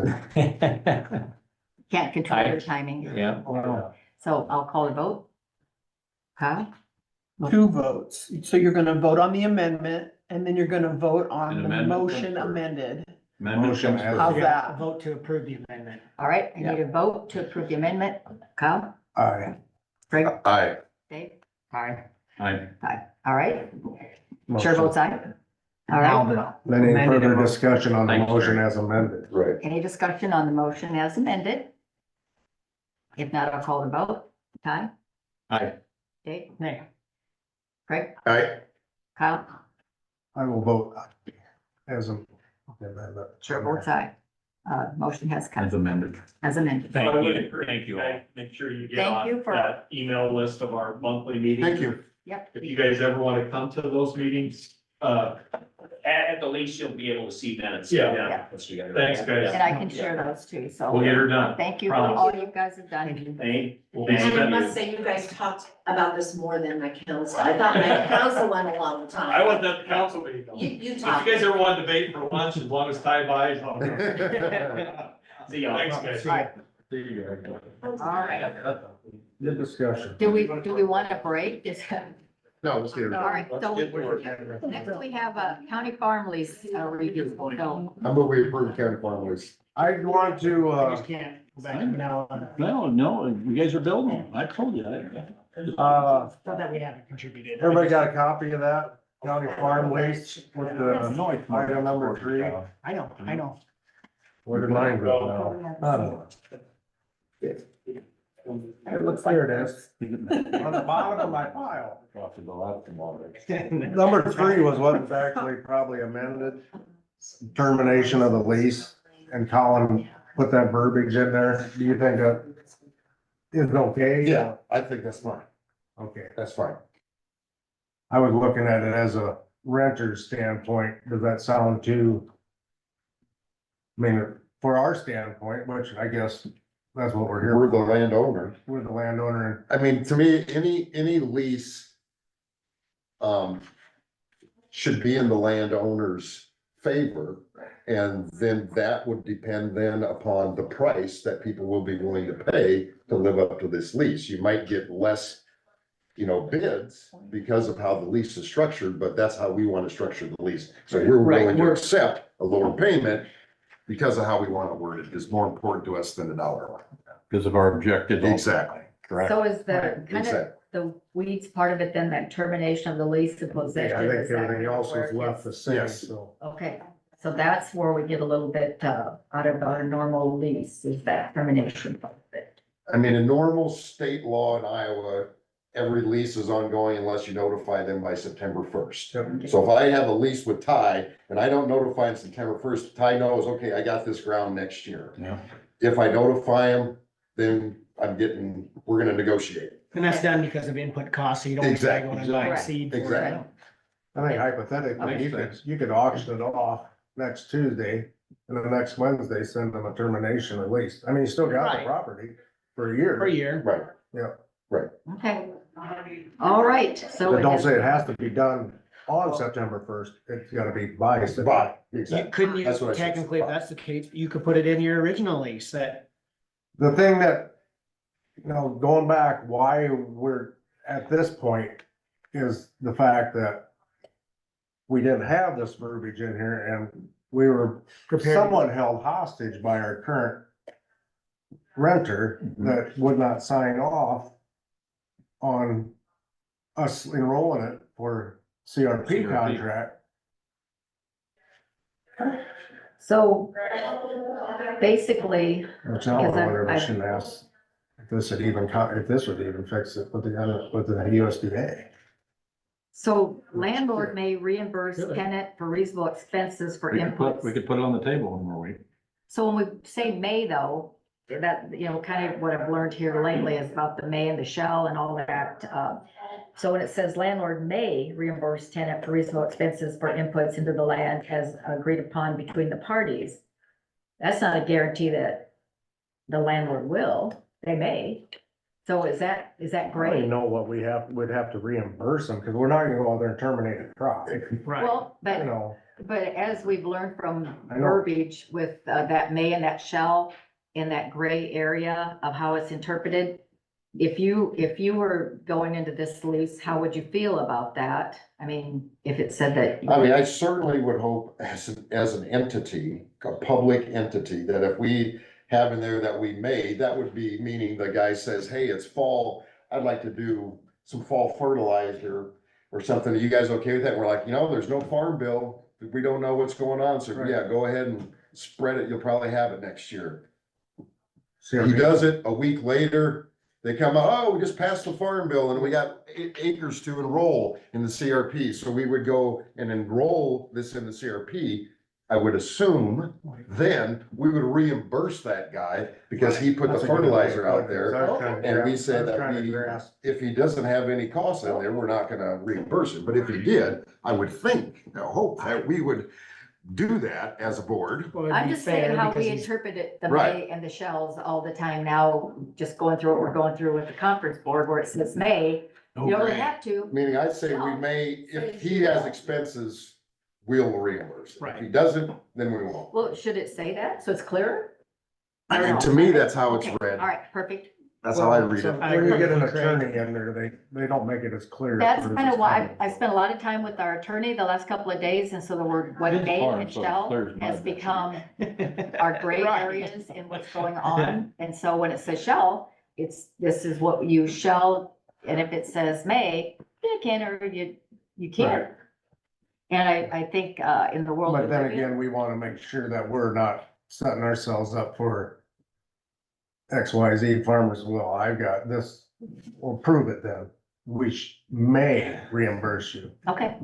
Can't control your timing. Yeah. Well, So I'll call a vote. Kyle? 2 votes. So you're gonna vote on the amendment and then you're gonna vote on An the amendment motion comes first. amended. Amendment Motion comes as- first. How's that? Vote to approve the amendment. All right, I need a vote to approve the amendment. Kyle? aye. Greg? Aye. Dave? Aye. Aye. Aye. All right. Chair Motion. votes aye. All right. Then any Amended further motion. discussion on the Thanks, motion Jerry. as amended? Right. Any discussion on the motion as amended? If not, I'll call the vote. Ty? Aye. Dave? Nay. Craig? Aye. Kyle? I will vote as a. amendment. Chair votes aye. Motion has As passed amended. as amended. Thank I would you. encourage Thank you all. guys, Make sure you get Thank you on for- that email list of our monthly meetings. Thank you. Yep. If you guys ever want to come to those meetings, At the least, you'll be able to see minutes. Yeah. Once we get it. Thanks, guys. And I can share those too, so. we'll get her done. Thank you for Promise. all you guys have done. We'll be And I spending- must say, you guys talked about this more than my council. I thought my council went a long time. I wasn't at the council meeting though. You If talked. you guys ever want to debate for lunch, as long as Ty buys, I'll go. See y'all. Thanks, guys. All right. Good discussion. Do we want a break? No, let's get it. All right, so next we have a county farm lease review. So I move we approve county farm lease. I want I to, just can't go back to now on, No, you guys are building. I told you. so that we haven't contributed. everybody got a copy of that county farm lease with the item number 3? I know. Where did mine go now? I don't know. It looks like it is. On the bottom of my file. Number 3 was what was actually probably amended. Termination of the lease, and Colin put that verbiage in there. Do you think that is okay? Yeah, I think that's fine. Okay, That's fine. I was looking at it as a renter's standpoint. Does that sound too? I mean, for our standpoint, which I guess that's what we're here We're the for. landowner. We're the landowner. I mean, to me, any lease should be in the landowner's favor. And then that would depend then upon the price that people will be willing to pay to live up to this lease. You might get less, bids because of how the lease is structured, but that's how we want to structure the lease. So we're willing to accept a lower payment because of how we want to word it is more important to us than the dollar. Because of our objectives. Exactly. Correct. So is the kind of Exactly. the weeds part of it then that termination of the lease and possession? I think is that everything else where was it left the gets- same, Yes. so. Okay, so that's where we get a little bit out of our normal lease is that termination part of it. I mean, in normal state law in Iowa, every lease is ongoing unless you notify them by September first. So if I have a lease with Ty and I don't notify him September first, Ty knows, okay, I got this ground next year. Yeah. If I notify him, then we're gonna negotiate. And that's done because of input costs, so you don't. Exactly. Going and buying Correct. seed. for it. Exactly. I think hypothetically, you could auction it off next Tuesday, and the next Wednesday, send them a termination at least. I mean, you still got the Right. property for a year. Per year. Right. Okay. All right, so. But it don't has- say it has to be done on September first, it's gotta be by September. But, You exactly. couldn't, That's what I said. technically, if that's the case, you could put it in your original lease that, The thing that, going back, why we're at this point is the fact that we didn't have this verbiage in here and we were prepared. somewhat held hostage by our current renter that would not sign off on us enrolling it for CRP contract. So basically, Which I don't know Because whether we I- should ask if this would even, if this would even fix it with the USDA. so landlord may reimburse Really? tenant for reasonable expenses for We could put inputs. it on the table one more week. So when we say may though, that, kind of what I've learned here lately is about the may and the shall and all that. So when it says landlord may reimburse tenant for reasonable expenses for inputs into the land as agreed upon between the parties, that's not a guarantee that the landlord will, they may. So is that I don't great? even know what would have to reimburse them, because we're not gonna go out there and terminate a crop, Right. Well, you but as we've learned from I know. verbiage with that may and that shall in that gray area of how it's interpreted, if you were going into this lease, how would you feel about that? I mean, if it said that. I mean, I certainly would hope as an entity, a public entity, that if we have in there that we may, that would be meaning the guy says, hey, it's fall, I'd like to do some fall fertilizer or something. Are you guys okay with that? We're like, there's no farm bill. We don't know what's going on. So Right. yeah, go ahead and spread it. You'll probably have it next year. know. He does it a week later. They come out, we just passed the farm bill and we got acres to enroll in the CRP. So we would go and enroll this in the CRP. I would assume then we would reimburse that guy because he put the That's a good fertilizer way to put out it. there. I was trying to And we grasp- I said was that trying to grasp. if he doesn't have any costs in there, we're not gonna reimburse him. But if he did, I would think, hope that we would do that as a board. Well, it'd I'm be just saying fair how because we he's- interpret it, the Right. may and the shells all the time now, just going through what we're going through with the conference board where it says may. You don't really have to. Meaning I'd say we may, if he has expenses, we'll reimburse. If he Right. doesn't, then we won't. Well, should it say that? So it's clearer? I mean, to me, that's how it's Okay, read. all right, perfect. That's how I read So it. I When you agree get an with Craig. attorney in there, they don't make it as clear. That's as kind of it's why coming. I spent a lot of time with our attorney the last couple of days, and so the word what It is may hard, and so it shall clears my has vision. become our gray Right. areas in what's going on. And so when it says shall, this is what you shall, and if it says may, you can or you can't. And I think in the world. But we then live in- again, we wanna make sure that we're not setting ourselves up for XYZ farmers. Well, I've got this, well, prove it then. We may reimburse you. Okay.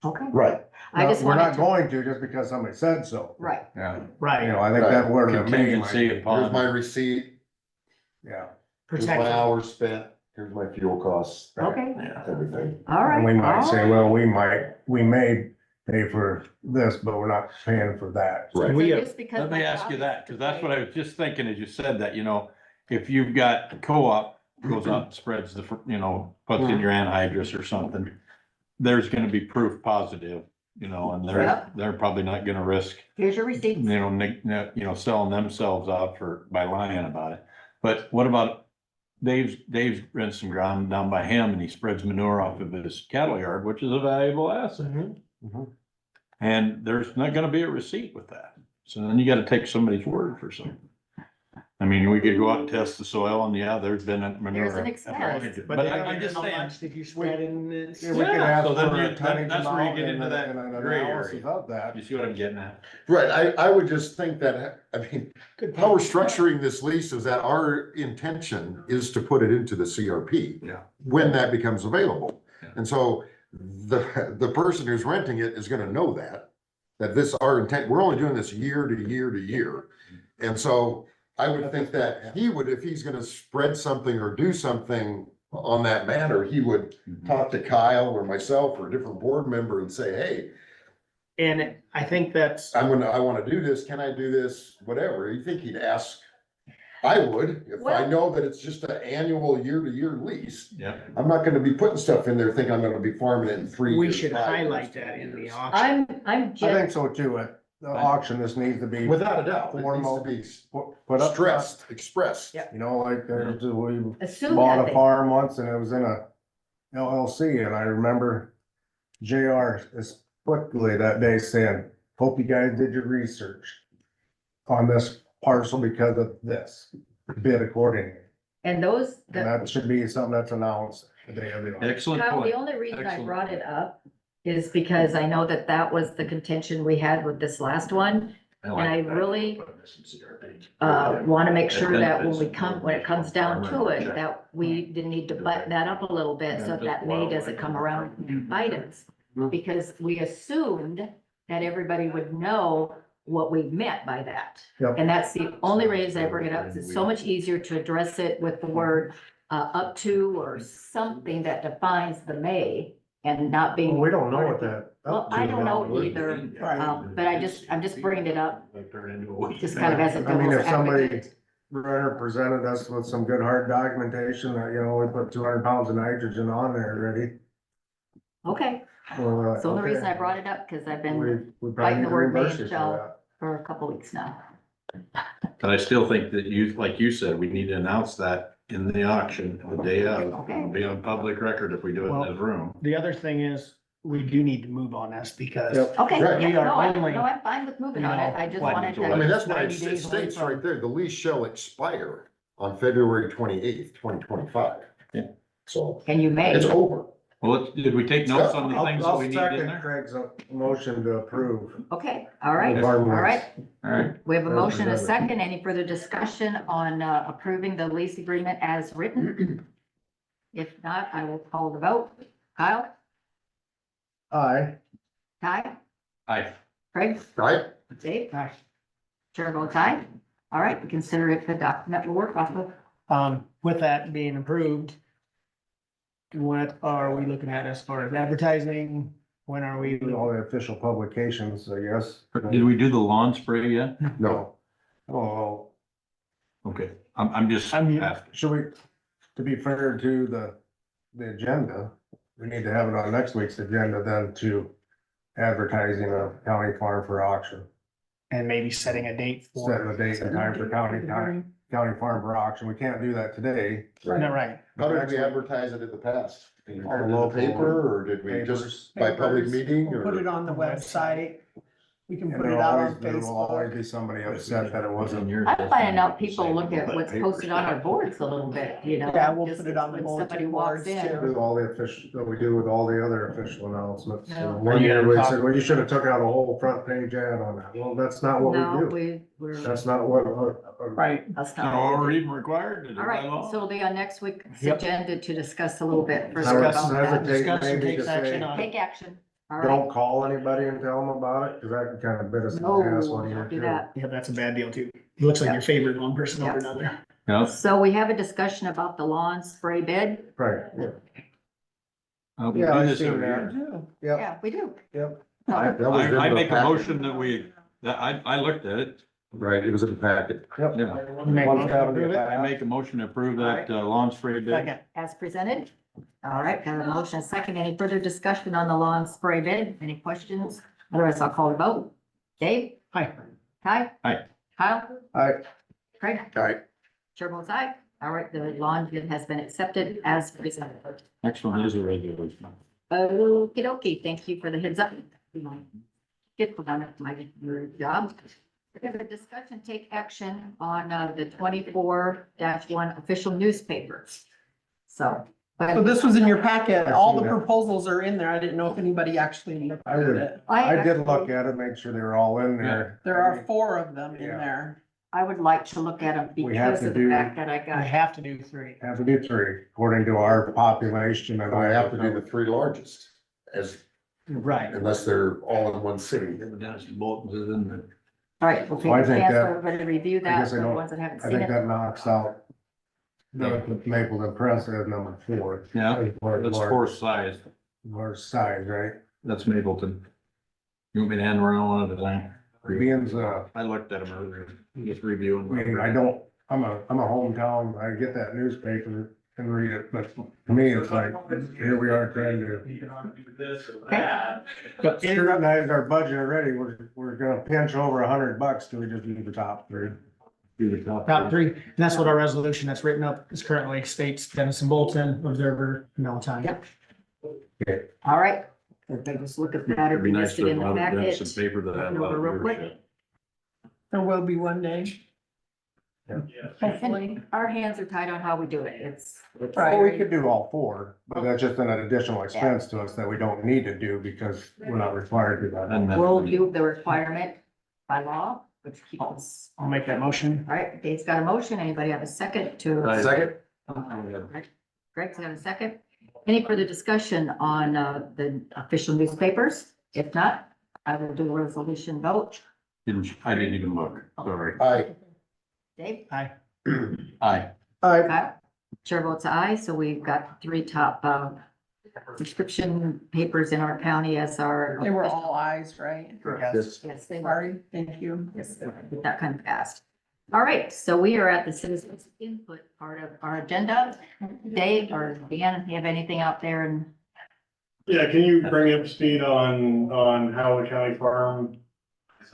Okay. Right. I just We're not wanted to, going to just because somebody said so. right. Yeah. Right, I think that word that may might Contingency be- Here's upon. my receipt, yeah. here's my protection. hours spent, here's my fuel costs, Okay, everything. all right. And we might all say, right. well, we may pay for this, but we're not paying for that. Right. So We, just because Let me my ask job you is that, to because that's pay- what I was just thinking as you said that, if you've got co-op goes out and spreads the, puts in your anhydrous or something, there's gonna be proof positive, and Yep. they're probably not gonna risk, Here's your receipts. selling themselves out by lying about it. But what about Dave's rented some ground down by him and he spreads manure off of his cattle yard, which is a valuable asset. And there's not gonna be a receipt with that. So then you gotta take somebody's word for something. I mean, we could go out and test the soil and there's been a manure. There's an expense. But I'm just how saying, much did you spread in this? Yeah, we can Yeah, ask so then for a you- tonnage that's where you amount get and into that and an gray analysis area. of that. you see what I'm getting at? Right, I would just think that, how we're structuring this lease is that our intention is to put it into the CRP. Yeah. When that becomes available. Yeah. And so the person who's renting it is gonna know that this, our intent, we're only doing this year to year to year. And so I would think that he would, if he's gonna spread something or do something on that matter, he would talk to Kyle or myself or a different board member and say, hey, And I think that's, I wanna do this, can I do this, whatever. You think he'd ask I would, if I Well- know that it's just an annual year-to-year lease. Yeah. I'm not gonna be putting stuff in there thinking I'm gonna be farming it in 3 years. We should 5 years, highlight 10 that in the years. auction. I'm I think just, so too. The auction, this needs to be Without a doubt, it needs to be put up. stressed, expressed. Yeah. You know, like we assume bought that a they, farm once and it was in a LLC and I remember JR explicitly that day saying, hope you guys did your research on this parcel because of this, bid accordingly. and those, And that should be something that's announced the day of the auction. Excellent Kyle, the point. only reason I Excellent. brought it up is because I know that that was the contention we had with this last one. And I really, want to make sure that when it comes down to it, that we didn't need to button that up a little bit so that May doesn't come around and bite us. Because we assumed that everybody would know what we meant by that. Yep. And that's the only reason I bring it up, 'cause it's so much easier to address it with the word up to or something that defines the may and not being. We don't know what that. Well, I don't know either, but I'm just bringing it up, just kind of as a I mean, devil's if somebody advocate. presented us with some good hard documentation that, you know, we put 200 pounds of nitrogen on there already. Okay, Well, so the only reason I okay. brought it up, because I've been We probably fighting need the to word may reimburse you and for shall that. for a couple weeks now. But I still think that you, like you said, we need to announce that in the auction the day of. Okay. It'll be on public record if we do it in this room. The other thing is, we do need to move on this because Yep. Okay, Right. yeah, We are no, only, I'm fine with moving on it, I just what, wanted I mean, to, that's why 90 it days away states from- right there, the lease shall expire on February 28th, 2025. Yeah. So and you may. it's over. Well, did we take notes on the things that I'll we need in second there? Craig's motion to approve. Okay, all right, the all farm lease. right. All right. We have a motion, a Representative. second. Any further discussion on approving the lease agreement as written? If not, I will call the vote. Kyle? Aye. Ty? Aye. Craig? Right? Dave? Chair votes aye. All right, we consider it the document we'll work off of. with that being approved, what are we looking at as far as advertising? When are we? All the official publications, I guess. Did we do the lawn spray yet? No. Oh, Okay, I'm just I'm- asking. should we, to be fair to the agenda, we need to have it on next week's agenda then to advertising of county farm for auction. And maybe setting a date Setting for. the date and time for county farm for auction. We can't do that today. Isn't that right? How did we advertise it in the past? In On the the local paper, or did we just by public meeting, We'll put it or? on the website. We can And put it out on there will always Facebook. be somebody upset that it wasn't. I'm finding out people look at what's posted on our boards a little bit, you know? Yeah, we'll just put it on the when somebody bulletin walks boards in. too. With all the official, that we do with all the other official announcements. No. One year we said, well, you should have took out a whole front page ad on that. Well, that's not what No, we do. we're, That's not what, Right. that's Not not. what we do. even required to do All by right, law. so it'll be on next week's Yep. agenda to discuss a little bit I further would about that. hesitate Discussion maybe takes to action say, on. Take action. All right. don't call anybody and tell them about it, cause that can kind of bit us in the No, ass one year don't do too. that. Yeah, that's a bad deal too. It looks like you're favoring one person over another. Yeah. So we have a discussion about the lawn spray bid. Right, We Yeah, do I've this seen every that. year. yep, Yeah, we do. yep. Oh, That was in I the make a packet. motion that I looked at it. Right, it was in the packet. Yep. Yeah. Make One motion to seventy approve it. I make a motion to approve that lawn spray bid. Second. As presented. All right, got a motion, a second. Any further discussion on the lawn spray bid? Any questions? Otherwise, I'll call the vote. Dave? Hi. Ty? Aye. Kyle? Aye. Craig? Aye. Chair votes aye. All right, the lawn bid has been accepted as presented. Next one is a resolution. Okey dokey, thank you for the heads up. Get on your job. We have a discussion, take action on the 24-1 official newspapers. So. So this was in your packet. I've All seen the that. proposals are in there. I didn't know if anybody actually looked I at did. it. I did look at it, make sure they were all in there. There are 4 of them in Yeah. there. I would like to look at them We have because to of the do- fact that I I got, have to do 3. Have to do 3, according to our population and I have to do the 3 largest, as, Right. unless they're all in one city. Dennis Bolton's is in there. all right, we'll Well, I take a think chance that- for everybody to review I that, guess I for the don't- ones that haven't I seen think it. that knocks out the Mapleton Press as number 4. Yeah, Large- that's fourth size. Large size, right? That's Mapleton. You want me to hand around one at a time? Being's, I looked at them earlier, just reviewing. I mean, I don't, I'm a hometown, I get that newspaper and read it, but to me, it's like, here we are trying to scrutinize our budget already, we're gonna pinch over $100, do we just do the top three? Do the Top three, and that's what our resolution that's written up is currently states, Denison Bolton, Observer, Melton. Yep. All right, everybody just look at that or It'd be be nice listed to in the have packet. some paper that had a lot Over of real quick. leadership. There will be one day. And our hands are tied on how we do it. It's Right. Well, we could do all four, but that's just an additional expense to us that we don't need to do because we're not required to do that. And then- We'll do the requirement by law, which keeps us, I'll make that motion. all right, Dave's got a motion. Anybody have a second to? Second? Greg's got a second. Any further discussion on the official newspapers? If not, I will do a resolution vote. I didn't even look, sorry. Aye. Dave? Aye. Aye. Aye. Chair votes aye, so we've got three top subscription papers in our county as our. They were all eyes, right? Yes. Yes, they were. Sorry, thank you. Yes, that kind of passed. All right, so we are at the citizens input part of our agenda. Dave or Dan, you have anything out there? And Yeah, can you bring up speed on how the county farm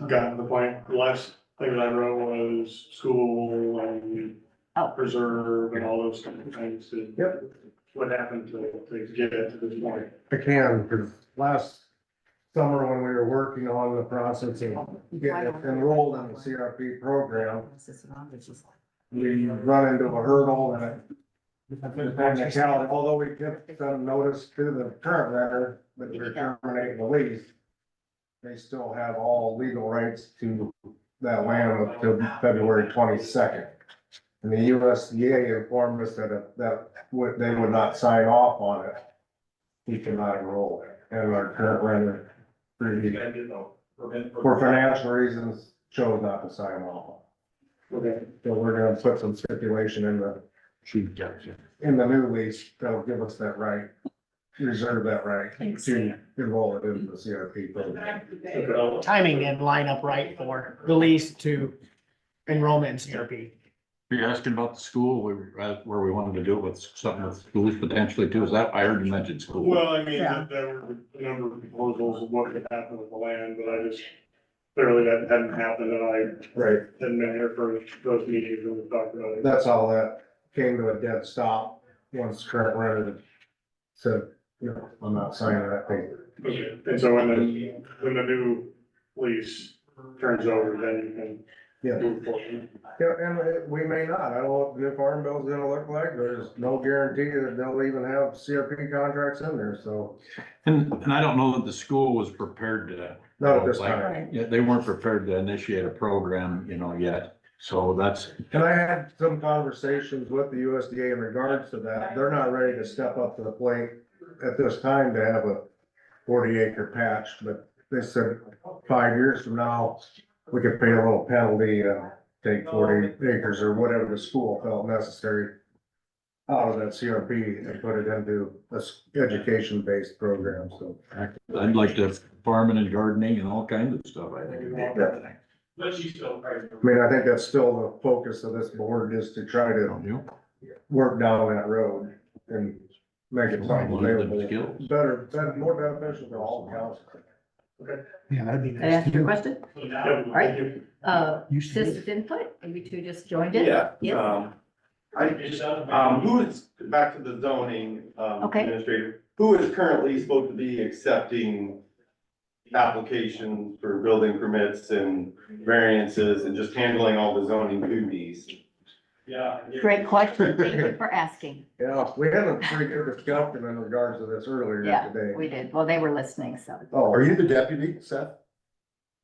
got to the point? The last thing that I wrote was school and Oh. preserve and all those kind of things. Yep. What happened to get it to this point? I can, because last summer when we were working on the process of getting enrolled in the CRP program, we run into a hurdle and although we kept some notice to the current renter that we're terminating the lease, they still have all legal rights to that land up to February 22nd. And the USDA informed us that they would not sign off on it. He cannot enroll it, and our current renter, for financial reasons, chose not to sign off. Okay. So we're gonna put some stipulation in the new lease that'll give us that right, reserve that right to enroll it in the CRP program. Timing didn't line up right for the lease to enrollment in CRP. You're asking about the school, where we wanted to do it with something with schools potentially too, is that, I heard you mention school. Well, I mean, Yeah. there were a number of proposals of what could happen with the land, but I just, clearly that hadn't happened and I Right, hadn't been here for those meetings when we talked about it. that's all that came to a dead stop once current renter said, you know, I'm not signing that paper. Okay, and so when the new lease turns over, then you can Yeah. move forward. Yeah, and we may not, I don't know what the new farm bill is gonna look like, there's no guarantee that they'll even have CRP contracts in there, so. And I don't know that the school was prepared to. Not at this like, time. Yeah, they weren't prepared to initiate a program, yet, so that's, And I had some conversations with the USDA in regards to that, they're not ready to step up to the plate at this time to have a 40-acre patch, but they said 5 years from now, we could pay a little penalty, take 40 acres or whatever the school felt necessary out of that CRP and put it into this education-based program, so. I'd like to farming and gardening and all kinds of stuff, I think. it'd be a good thing. I mean, I think that's still the focus of this board is to try to You work down that road and make it something know, learn available, them skills. better, more beneficial to all counties. Yeah, that'd be That nice. answer your question? Yeah, All right. thank you. Citizens input, and you two just joined in? Yeah, Yes. who is, back to the zoning, Okay. administrator, who is currently supposed to be accepting applications for building permits and variances and just handling all the zoning duties? Great question. Thank you for asking. Yeah, we had a pretty good discussion in regards to this earlier Yeah, today. we did. Well, they were listening, so. Oh, Are you the deputy, Seth?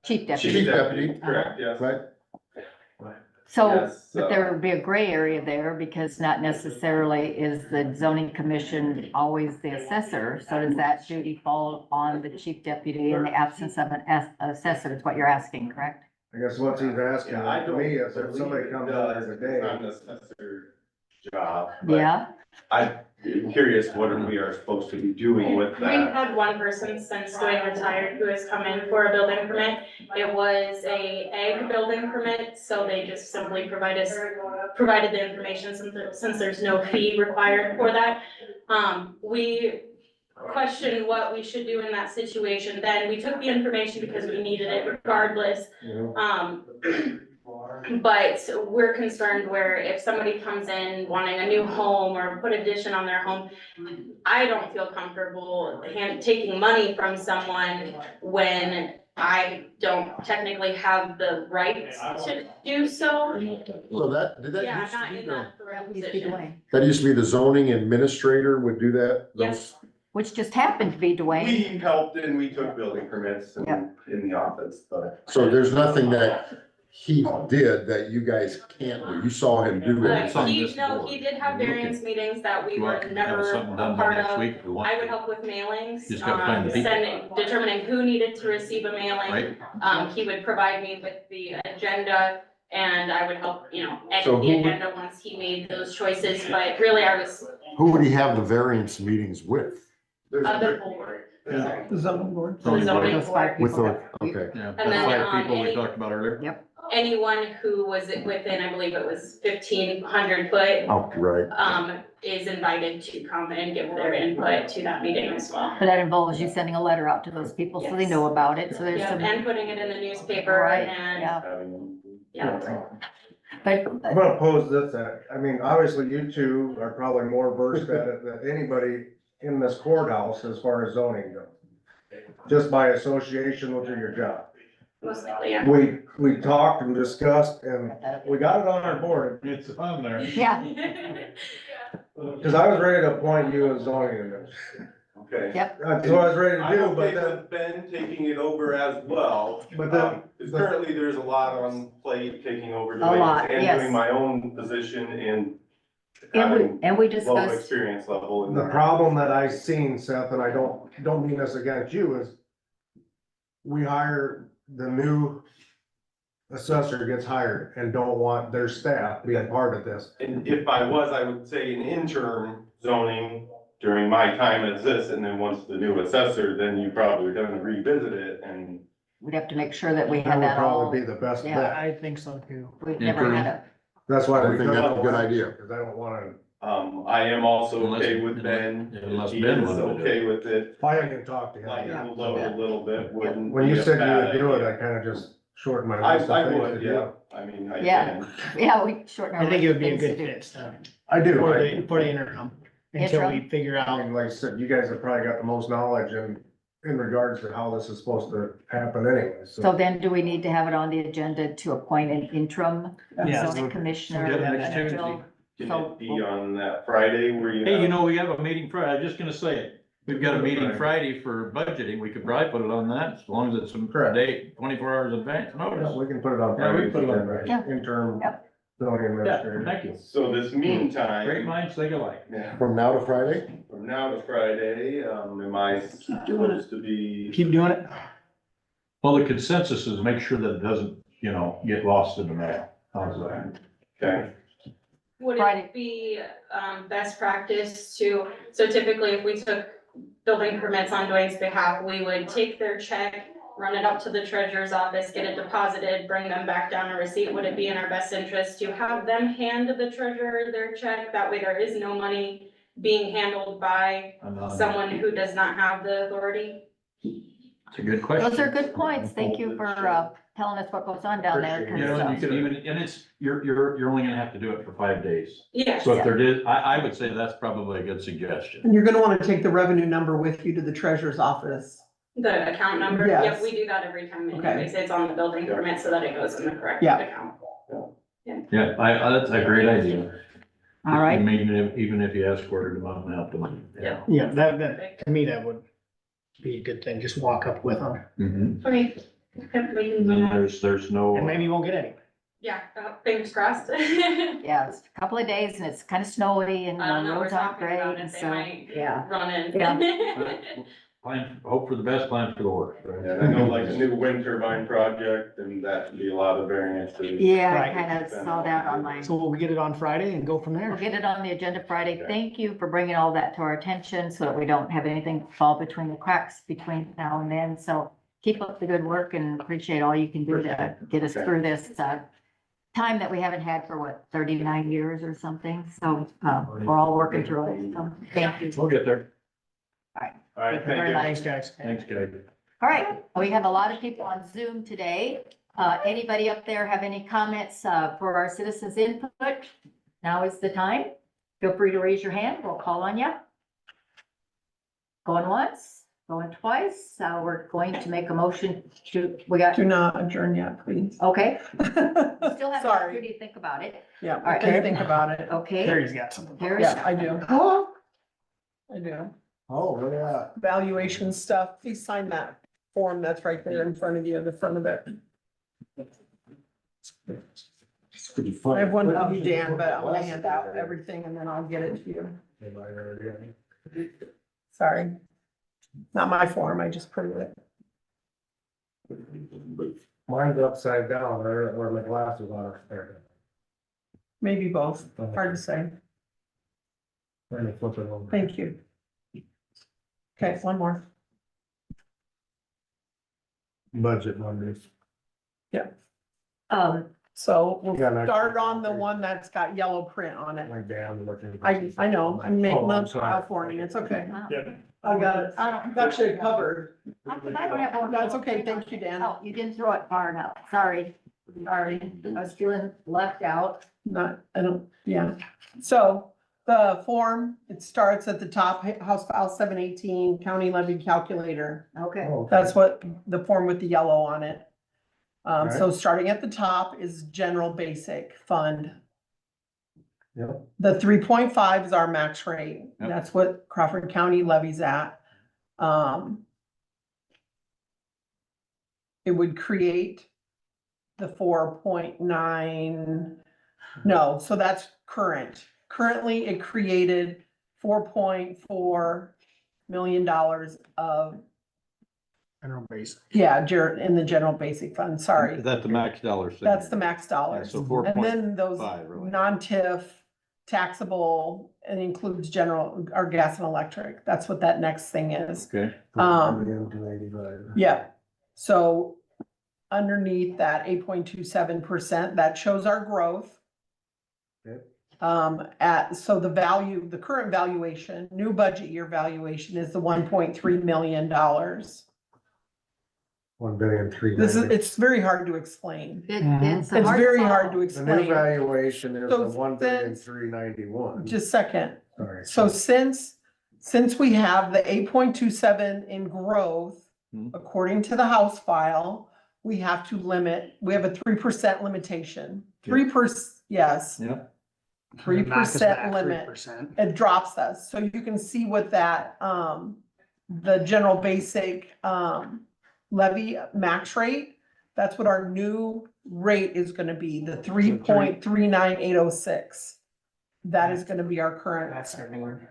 Chief Deputy. Chief Deputy, Correct, yes. right? So, Yes, but there would be a gray area there because not necessarily is the zoning commission always the assessor. So does that duty fall on the chief deputy in the absence of an assessor is what you're asking, correct? I guess what he's asking Yeah, I don't me is if believe somebody it comes does. over It's today. not an assessor job. but Yeah, I curious what we are supposed to be doing with We've that. had one person since Dwayne retired who has come in for a building permit. It was a ag building permit, so they just simply provided the information since there's no fee required for that. We questioned what we should do in that situation. Then we took the information because we needed it regardless. But we're concerned where if somebody comes in wanting a new home or put addition on their home, I don't feel comfortable taking money from someone when I don't technically have the right to do so. So that, did that Yeah, used not to be in the, that correct Used to be position. Dwayne, that used to be the zoning administrator would do that? Yes. which just happened to be Dwayne. We helped and we took building permits Yeah. in the office, but. So there's nothing that he did that you guys can't do. You saw him do it. It's on He this he did have variance meetings that we Go out were and have never something a done by part next of. week if we want I would to. help with mailings, Just gotta find the people. determining who needed to receive a mailing. Right? He would provide me with the agenda and I would help, edit So the who would- agenda once he made those choices, but really I was Who would he have the variance meetings with? the board. The zoning board. The zoning Those five board. With people. the, okay. Yeah, And the then, five people we any- talked about earlier. Anyone who was within, I believe it was 1,500 foot, Oh, right. is invited to come and give their input to that meeting as well. But that involves you sending a letter out to those people so they know about it, so there's Yeah, some. and putting it in the newspaper Right, and, yeah, yeah. but, I'm gonna pose this, I mean, obviously you two are probably more versed at it than anybody in this courthouse as far as zoning goes. Just by association with your job. Most likely, yeah. We talked and discussed and we got it on our board, It's on there. yeah, cause I was ready to appoint you as zoning administrator. Okay. yep, That's what I was ready to I'm do, okay but then, with Ben taking it over as well. But then- Because currently there's a lot on plate taking over A lot, Dwayne's and yes. doing my own position and and having we low discussed, experience level. in the that. problem that I seen, Seth, and I don't mean this against you, is we hire the new assessor gets hired and don't want their staff being part of this. And if I was, I would say an interim zoning during my time as this, and then once the new assessor, then you probably gonna revisit it and. we'd have to make sure that we That had would that all, probably be the best Yeah. bet. I think so too. we've never had a, That's why I we. think that's a good idea. Cause I don't wanna, I am also Unless- okay with Ben. unless He Ben is wanted to do okay with it, if I can talk to him. lighten the load a little bit, wouldn't. When you be a said you bad would do it, idea. I kinda just shortened my I list of things to would, do. yeah, I mean, I Yeah. can. yeah, we shorten our. I think it would be a things to good do. fit, so, I do. for I the interim, until we figure I out. mean, like I said, you guys have probably got the most knowledge in regards to how this is supposed to happen anyway, So so. then do we need to have it on the agenda to appoint an interim Yes. zoning commissioner? Yeah, next until- Tuesday. Can So- it be on that Friday where you? Hey, you have- know, we have a meeting Friday, I was just gonna say it. We've got a meeting Friday for budgeting, we could probably put it on that, as long as it's a Correct. date, 24 hours advance Yeah, notice. we can put it on Yeah, we Friday. can put it on Friday. Yeah. Interim Yep. zoning Yeah, administrator. thank you. So this meantime. Great minds think alike. Yeah, From now to Friday? from now to Friday, am I supposed to be? Keep doing it. Well, the consensus is make sure that it doesn't, get lost in the mail. How's that? Okay, Would Friday. it be, best practice to, so typically if we took building permits on Dwayne's behalf, we would take their check, run it up to the treasurer's office, get it deposited, bring them back down a receipt. Would it be in our best interest to have them hand the treasurer their check? That way there is no money being handled by someone who does not have the authority. It's a good question. Those are good points. Thank you for, telling us what goes on down there. 'cause, And you could even, and it's, you're only gonna have to do it for 5 days. Yes. So if there did, I would say that's probably a good suggestion. And you're gonna wanna take the revenue number with you to the treasurer's office. The account number, Yes. yep, we do that every time Okay. anyways, it's on the building permit so that it goes in the correct Yeah. account. Yeah, that's a great idea. All right, Even if you ask for it, come out and help them. Yeah. Yeah, that, to me, that would be a good thing, just walk up with them, Mhm. Okay. Yep, we And can- then there's no. and maybe you won't get any. Yeah, fingers crossed. yeah, it's a couple of days and it's kind of snowy and I don't the know, we're roads aren't talking great about and it, they so, might yeah. run in. Yeah. hope for the best, plan for the worst. right? And I know like a new wind turbine project, and that could be a lot of variances. Yeah, I Right. kind of saw that online. So will we get it on Friday and go from We'll there? get it on the agenda Friday. Okay. Thank you for bringing all that to our attention so that we don't have anything fall between the cracks between now and then. So keep up the good work and appreciate all you can do to get us through this, time that we haven't had for what, 39 years or something. So, we're all working through it. So thank you. We'll get there. All right, Thank you very thank you. much. Thanks, guys. Thanks, guys. All right, we have a lot of people on Zoom today. Anybody up there have any comments for our citizens input? Now is the time. Feel free to raise your hand. We'll call on you. Going once, going twice. We're going to make a motion to, we got, Do not adjourn yet, please. okay, we still have an Sorry. opportunity to think about it. Yeah, All right. please think about it. Okay. Terry's got something. Terry? Yeah, I do. I do. Oh, look at that. Valuation stuff, please sign that form that's right there in front of you, the front of it. I have one for you, Dan, but I'm gonna hand out everything and then I'll get it to you. Sorry. Not my form, I just printed it. Mine's upside down, where my glasses are there. Maybe both, hard to say. Trying to flip it over. Thank you. Okay, one more. Budget numbers. So we'll Yeah, no, start on the one that's got yellow print on it. My damn looking. I know, I'm making Oh, I'm them sorry. file for you, it's okay. Yeah. I got it. I don't. Got you covered. I don't have one. That's okay, thank you, Dan. Oh, you didn't throw it far enough. Sorry. Sorry. I was feeling left out. Not, I don't, yeah. So the form, it starts at the top, House File 718, County Levy Calculator. Okay. Oh, That's what the form with the yellow on it. So starting at the top is general basic fund. Yep. The 3.5 is our max rate. Yep. That's what Crawford County levies at. It would create the 4.9, no, so that's current. Currently, it created $4.4 million of, General base. yeah, in the general basic fund, sorry. Is that the max dollars? That's the max dollars. So 4.5 And then those really. non-TIF taxable, and includes general, or gas and electric. That's what that next thing is. Okay. Yeah, so underneath that 8.27%, that shows our growth. Yep. So the value, the current valuation, new budget year valuation is the $1.3 million. 1,390,000,000. This is, it's very hard to explain. It's It's very hard to The new explain. valuation is the So 1,391,000,000. Just a second. Sorry. So since we have the 8.27 in growth, Hmm. according to the House file, we have to limit, we have a 3% limitation. 3%, yes, Yeah. 3% limit. 3%. It drops us. So you can see what that, the general basic, levy max rate, that's what our new rate is gonna be, the 3.39806. That is gonna be our current. That's our new one.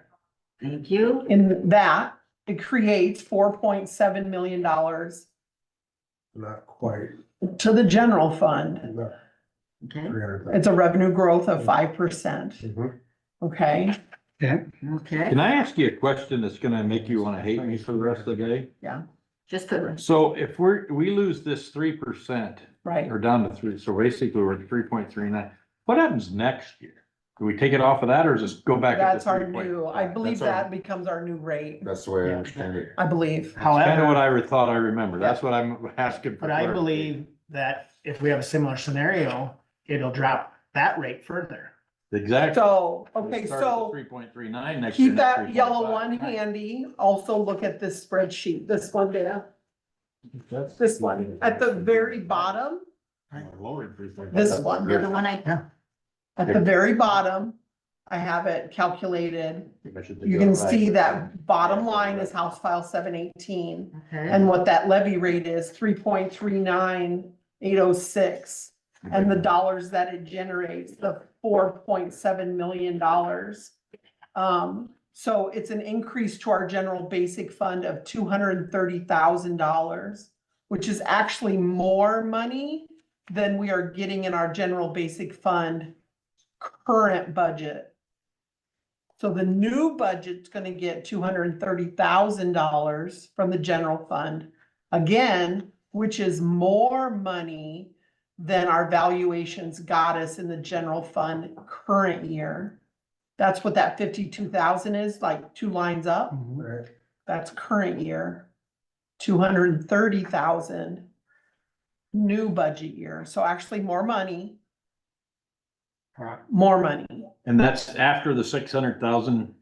Thank you. In that, it creates $4.7 million Not quite. to the general fund. Not Okay. 300,000. It's a revenue growth of 5%, Mhm. okay? Okay. Can I ask you a question that's gonna make you wanna hate me for the rest of the day? Just put, So if we lose this 3%, Right, or down to 3, so basically we're at 3.39, what happens next year? Do we take it off of that or does it go back? up to that's our 3.5? new, I believe That's our- that becomes our new rate, That's the way I understand it. I believe. Kind of what However, I thought I remember. That's what I'm asking for. but I believe that if we have a similar scenario, it'll drop that rate further. Exactly. So, okay, so 3.39 next year. keep not that yellow 3.5. one handy. Also look at this spreadsheet, this one there, this one, at the very bottom, this one. you're the one I, At the very bottom, I have it calculated. You can see that bottom line is House File 718. okay. And what that levy rate is, 3.39806. And the dollars that it generates, the $4.7 million. So it's an increase to our general basic fund of $230,000, which is actually more money than we are getting in our general basic fund current budget. So the new budget's gonna get $230,000 from the general fund, again, which is more money than our valuations got us in the general fund current year. That's what that 52,000 is, like 2 lines up. Right. That's current year. 230,000 new budget year. So actually more money. More money. And that's after the 600,000.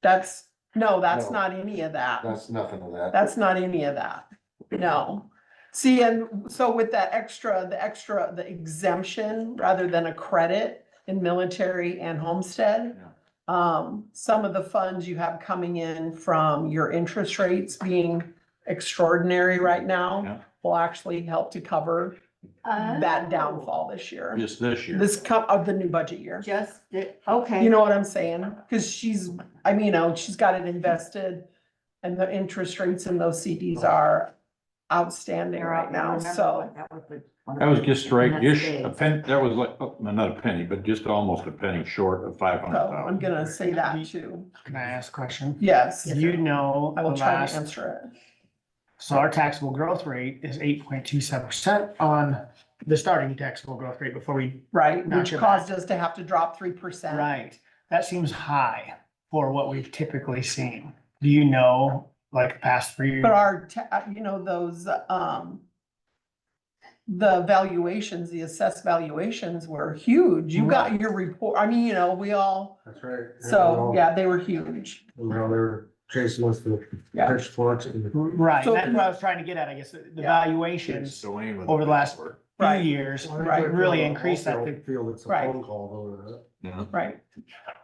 That's No. not any of that. That's nothing of that. That's not any of that. No. See, and so with that the exemption rather than a credit in military and homestead. Some of the funds you have coming in from your interest rates being extraordinary right Yeah. now will actually help to cover that downfall this year. Just this year. Of the new budget year. Okay. You know what I'm saying? Cause she's got it invested and the interest rates in those CDs are outstanding right now, so. That was just right, just a penny, that was like, oh, not a penny, but just almost a penny short of So I'm 500,000. gonna say that too. Can I ask a question? Yes, You know, I will the try to last, answer it. so our taxable growth rate is 8.27% on the starting taxable growth rate before we, Right, Not which your caused us to have to drop 3%. right. That seems high for what we've typically seen. Do you know, like past 3 years? But our, those, the valuations, the assessed valuations were huge. You got your report, we all, That's right. so, yeah, they were huge. You know, they were chasing us with Yeah. pitchforks and. Right, So- that's what I was trying to get at, I guess, the Yeah. valuations Dwayne with over the last few Right. years Right. really increased that. Feel it's a Right. phone call over that. Yeah. Right.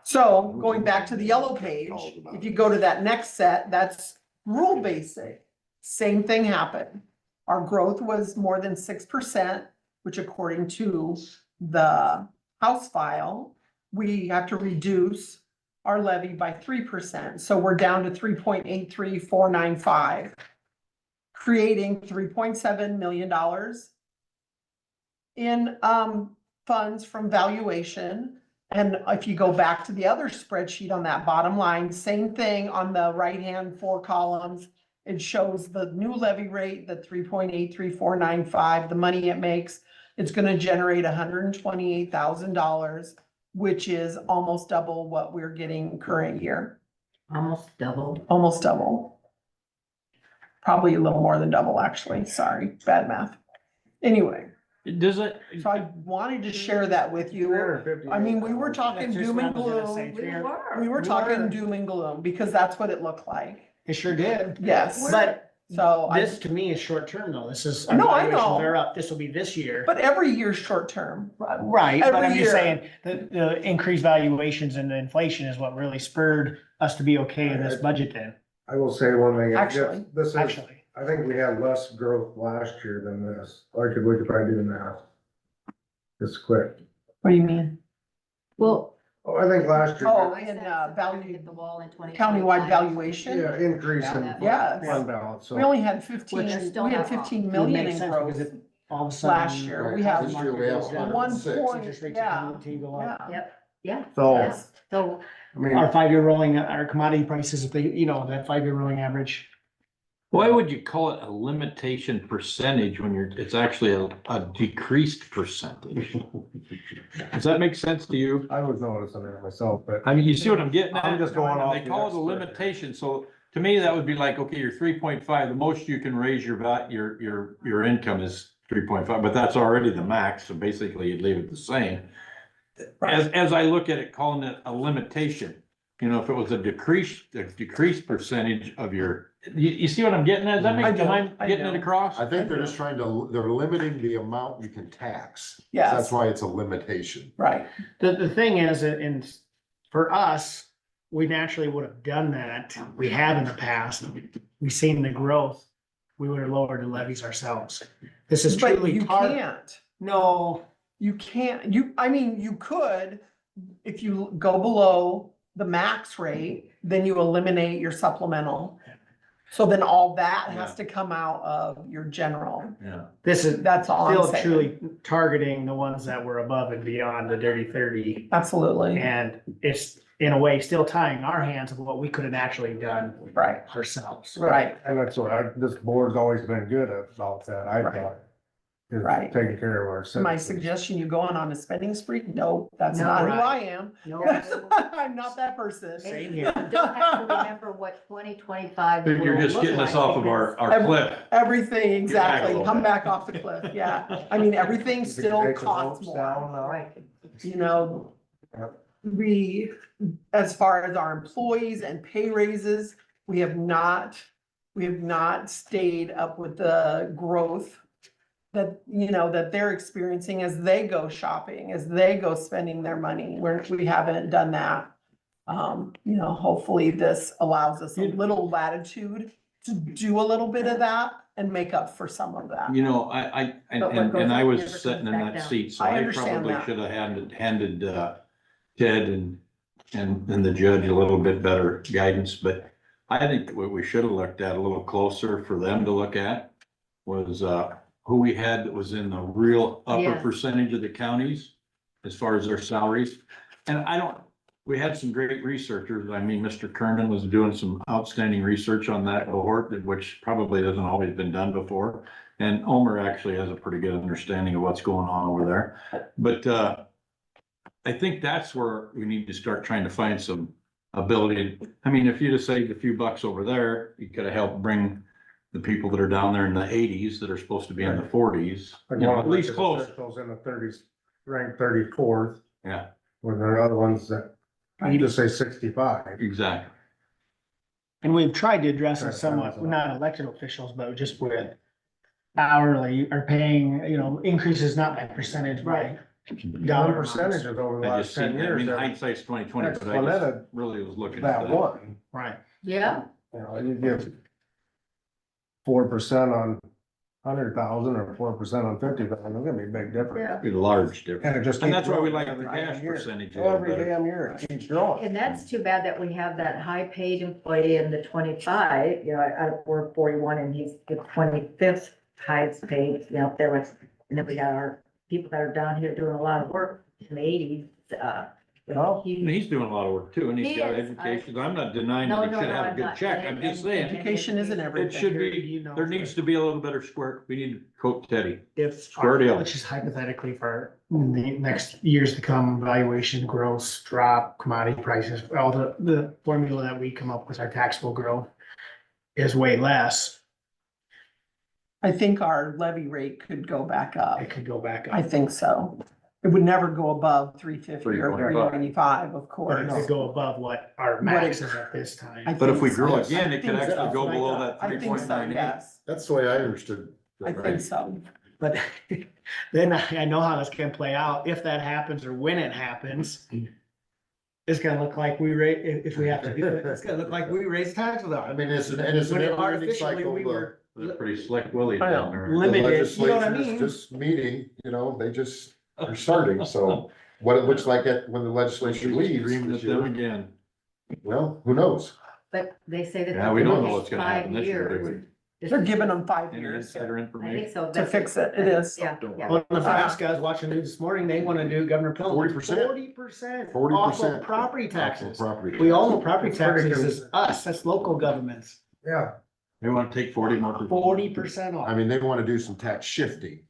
So going back to the yellow page, if you go to that next set, that's rural basic. Same thing happened. Our growth was more than 6%, which according to the House file, we have to reduce our levy by 3%. So we're down to 3.83495, creating $3.7 million in funds from valuation. And if you go back to the other spreadsheet on that bottom line, same thing on the right-hand 4 columns. It shows the new levy rate, the 3.83495, the money it makes. It's gonna generate $128,000, which is almost double what we're getting current year. Almost double. Almost double. Probably a little more than double, actually. Sorry, bad math. Anyway, Does it, so I wanted to share that with you. I mean, we were talking That's just doom what I and was gonna gloom. say. We were We talking were. doom and gloom because that's what it looked like. It sure did. Yes. But So this to me is short term though. This is. No, I know. valuations are up. This will be this year. but every year's short term. Right, but every I'm year. just saying, the increased valuations and the inflation is what really spurred us to be okay in this budget then, I will say one thing. Actually. This is, actually. I think we had less growth last year than this. We could probably do the math. It's quick. What do you mean? Well. Oh, I think last year. Oh, in value, The wall in 20. countywide valuation? Yeah, increase in Yes. fund balance, so. We only had 15, Which is still we had not wrong. 15 It million makes in sense growth. because it all of a sudden. Last year, we Right. have This year we have 106. Interest rates continue to go up. Yeah. Yeah. So, Yes. So I mean, Our 5-year rolling, our commodity prices, if they, that 5-year rolling average. why would you call it a limitation percentage when it's actually a decreased percentage? Does that make sense to you? I was noticing that myself, but I mean, you see what I'm getting at? I'm just going off They the call it a expert. limitation, so to me, that would be like, okay, you're 3.5, the most you can raise your income is 3.5, but that's already the max, so basically you'd leave it the same. As I look at it, calling it a limitation, if it was a decreased percentage of your, you see what I'm getting at? Does that make, am I getting it across? I think they're just they're limiting the amount you can tax. Yes. That's why it's a limitation. Right. The thing is, for us, we naturally would have done that. We have in the past. We've seen the growth. We would have lowered the levies ourselves. This is But truly. you can't. No, You can't, you could, if you go below the max rate, then you eliminate your supplemental. So then all that has to come out of your general. Yeah. This is That's all I'm still saying. truly targeting the ones that were above and beyond the dirty 30. Absolutely, And it's in a way still tying our hands of what we could have actually done right, ourselves. right, And that's what this board's always been good about that, I Right. thought. Is Right. taking care of our my citizens. suggestion, you going on a spending spree? No, that's No. not who Right. I am. No. I'm not that person. Same here. Don't have to remember what 2025. You're just getting us off of our cliff. Everything, a exactly, little come bit. back off the cliff, yeah. I mean, everything still Take the costs ropes down more, now. Right. you know? Yep. We, as far as our employees and pay raises, we have not stayed up with the growth that, you know, that they're experiencing as they go shopping, as they go spending their money, we haven't done that. You know, hopefully this allows us a little latitude to do a little bit of that and make up for some of that. You know, But what goes and I up was never sitting in comes back that down. seat, so I I understand probably that. should have handed Ted and the judge a little bit better guidance, but I think what we should have looked at a little closer for them to look at was, who we had that was in the real upper Yes. percentage of the counties as far as their salaries. And we had some great researchers. I mean, Mr. Kernan was doing some outstanding research on that cohort, which probably hasn't always been done before. And Omer actually has a pretty good understanding of what's going on over there. But, I think that's where we need to start trying to find some ability. I mean, if you'd have saved a few bucks over there, you could have helped bring the people that are down there in the 80s that are supposed to be in the 40s, you know, at least close. Officials in the 30s, ranked 34th, Yeah, when there are other ones that, you just say 65. exactly. And we've tried to address it Try to somewhat, balance it out. not elected officials, but just with hourly are paying, you know, increases not by percentage, by Dollar dollar percentages percentage. over the I last just 10 seen, I years. mean, that- hindsight's 20/20, but I just Explanted really was looking at That that. one, Right. Yeah, you know, you give 4% on 100,000 or 4% on 50,000, it's gonna be a big difference. yeah. Be a large And difference. it just. And keeps that's why we growing like the every cash damn year. percentage a little Every better. damn year, it keeps growing. And that's too bad that we have that high paid employee in the 25, you know, out of we're 41 and he's the 25th highest paid, you know, there was, and then we got our people that are down here doing a lot of work in the 80s, you know, And he's doing a lot of work too, and he's He got is. education. I'm not denying No, that he no, should no, have a I'm good not check. saying I'm just anything. saying, Education isn't everything. it should be, You know, there needs to be a little better square. We need to quote Teddy. If, Square deal. which is hypothetically for the next years to come, valuation growth, drop, commodity prices, all the formula that we come up with, our taxable growth is way less. I think our levy rate could go back up. It could go back I up. think so. It would never go above 350 or 325. 395, of But course. it could go above what our max is at this I time. But if we think grow so. again, I it could think actually so. go below that I think so, 3.98. yes. That's the way I understood. I think so. But then I know how this can play out. If that happens or when it happens, it's gonna look like we if we have to do it, it's gonna look like we raise taxes on I it. mean, it's an never ending Artificially, cycle. we The were They're pretty slick willies I know. down there. limited, you know what I legislature's mean? just meeting, you know, they just are starting, so what it looks like when the legislature leaves Dreaming this of them year, again. well, who knows? But they say that. Yeah, we don't know the what's gonna next happen this year, do 5 we? years. They're giving them 5 Any years insider I think information? so. to fix it. It is. Yeah, yeah. Well, Nebraska, I was watching news this morning, they wanna do Governor Pillen. 40%. 40% 40%. off of property taxes. Property. We all know property It's pretty taxes is us, that's local governments, Yeah, They want to take 40 more. 40% I off. mean, they wanna do some tax shifting.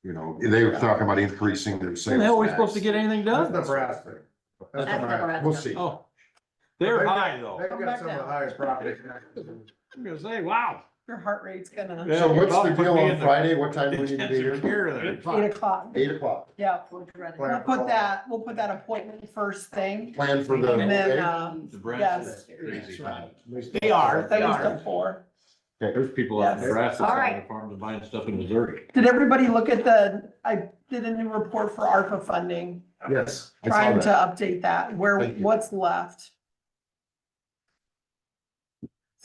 You know, they were talking about increasing their When sales the hell are we tax. supposed to get anything that's done? Nebraska. That's Nebraska. We'll see. Oh, they're high though. They've got some of the highest property taxes. I'm gonna say, wow. Your heart rate's gonna, Yeah, So what's probably the put deal me on in the Friday? What time do we need to be intensive here? care there. 8:00. 8 o'clock. Yeah, Would you rather- we'll put that appointment first thing. Plan for the, And then, okay? Nebraska's crazy high. They are, At they least are. at 4. There's people out in Yes. Nebraska All selling right. their farms and buying stuff in Missouri. Did everybody look at I did a new report for ARPA funding, Yes. I saw trying to that. update that, Thank you. what's left.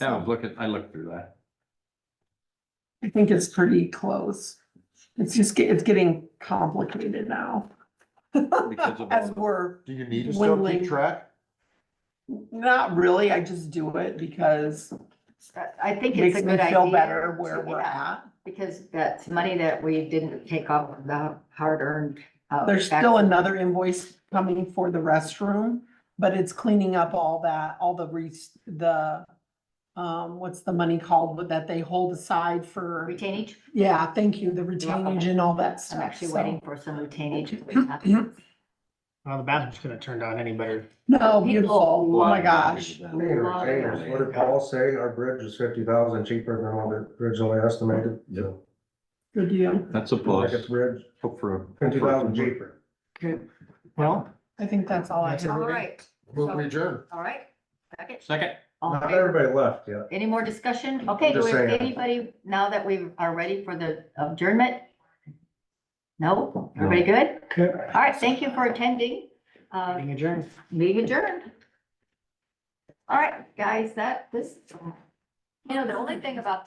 Yeah, I looked through that. I think it's pretty close. It's just, it's getting complicated now. Because of As all- we're, Do you need to still Dwindling. keep track? Not really, I just do it because I think it it's makes a me good feel idea. better where we're Yeah, at. because that's money that we didn't take off of the hard-earned. There's still another invoice coming for the restroom, but it's cleaning up all that, all what's the money called that they hold aside for? Retainage. Yeah, thank you, the retainage and all that stuff. I'm actually so. waiting for some retainage. Well, the bathroom's gonna turn out any better. No, beautiful, oh my love gosh. that. Speaking of retainers, what did Paul say? Our bridge is 50,000 cheaper than what it originally estimated. Yep. Good deal. That's a plus. Like it's bridge, Hope for 50,000 cheaper. Well, I think that's all I That's have. All right, Move to adjourn. all right. Second. Second. All in Not favor? everybody left yet. Any more discussion? Okay, do Just we have saying. anybody, now that we are ready for the adjournment? No? Everybody good? good. All right, thank you for attending. Meeting adjourned. Meeting adjourned. All right, guys, the only thing about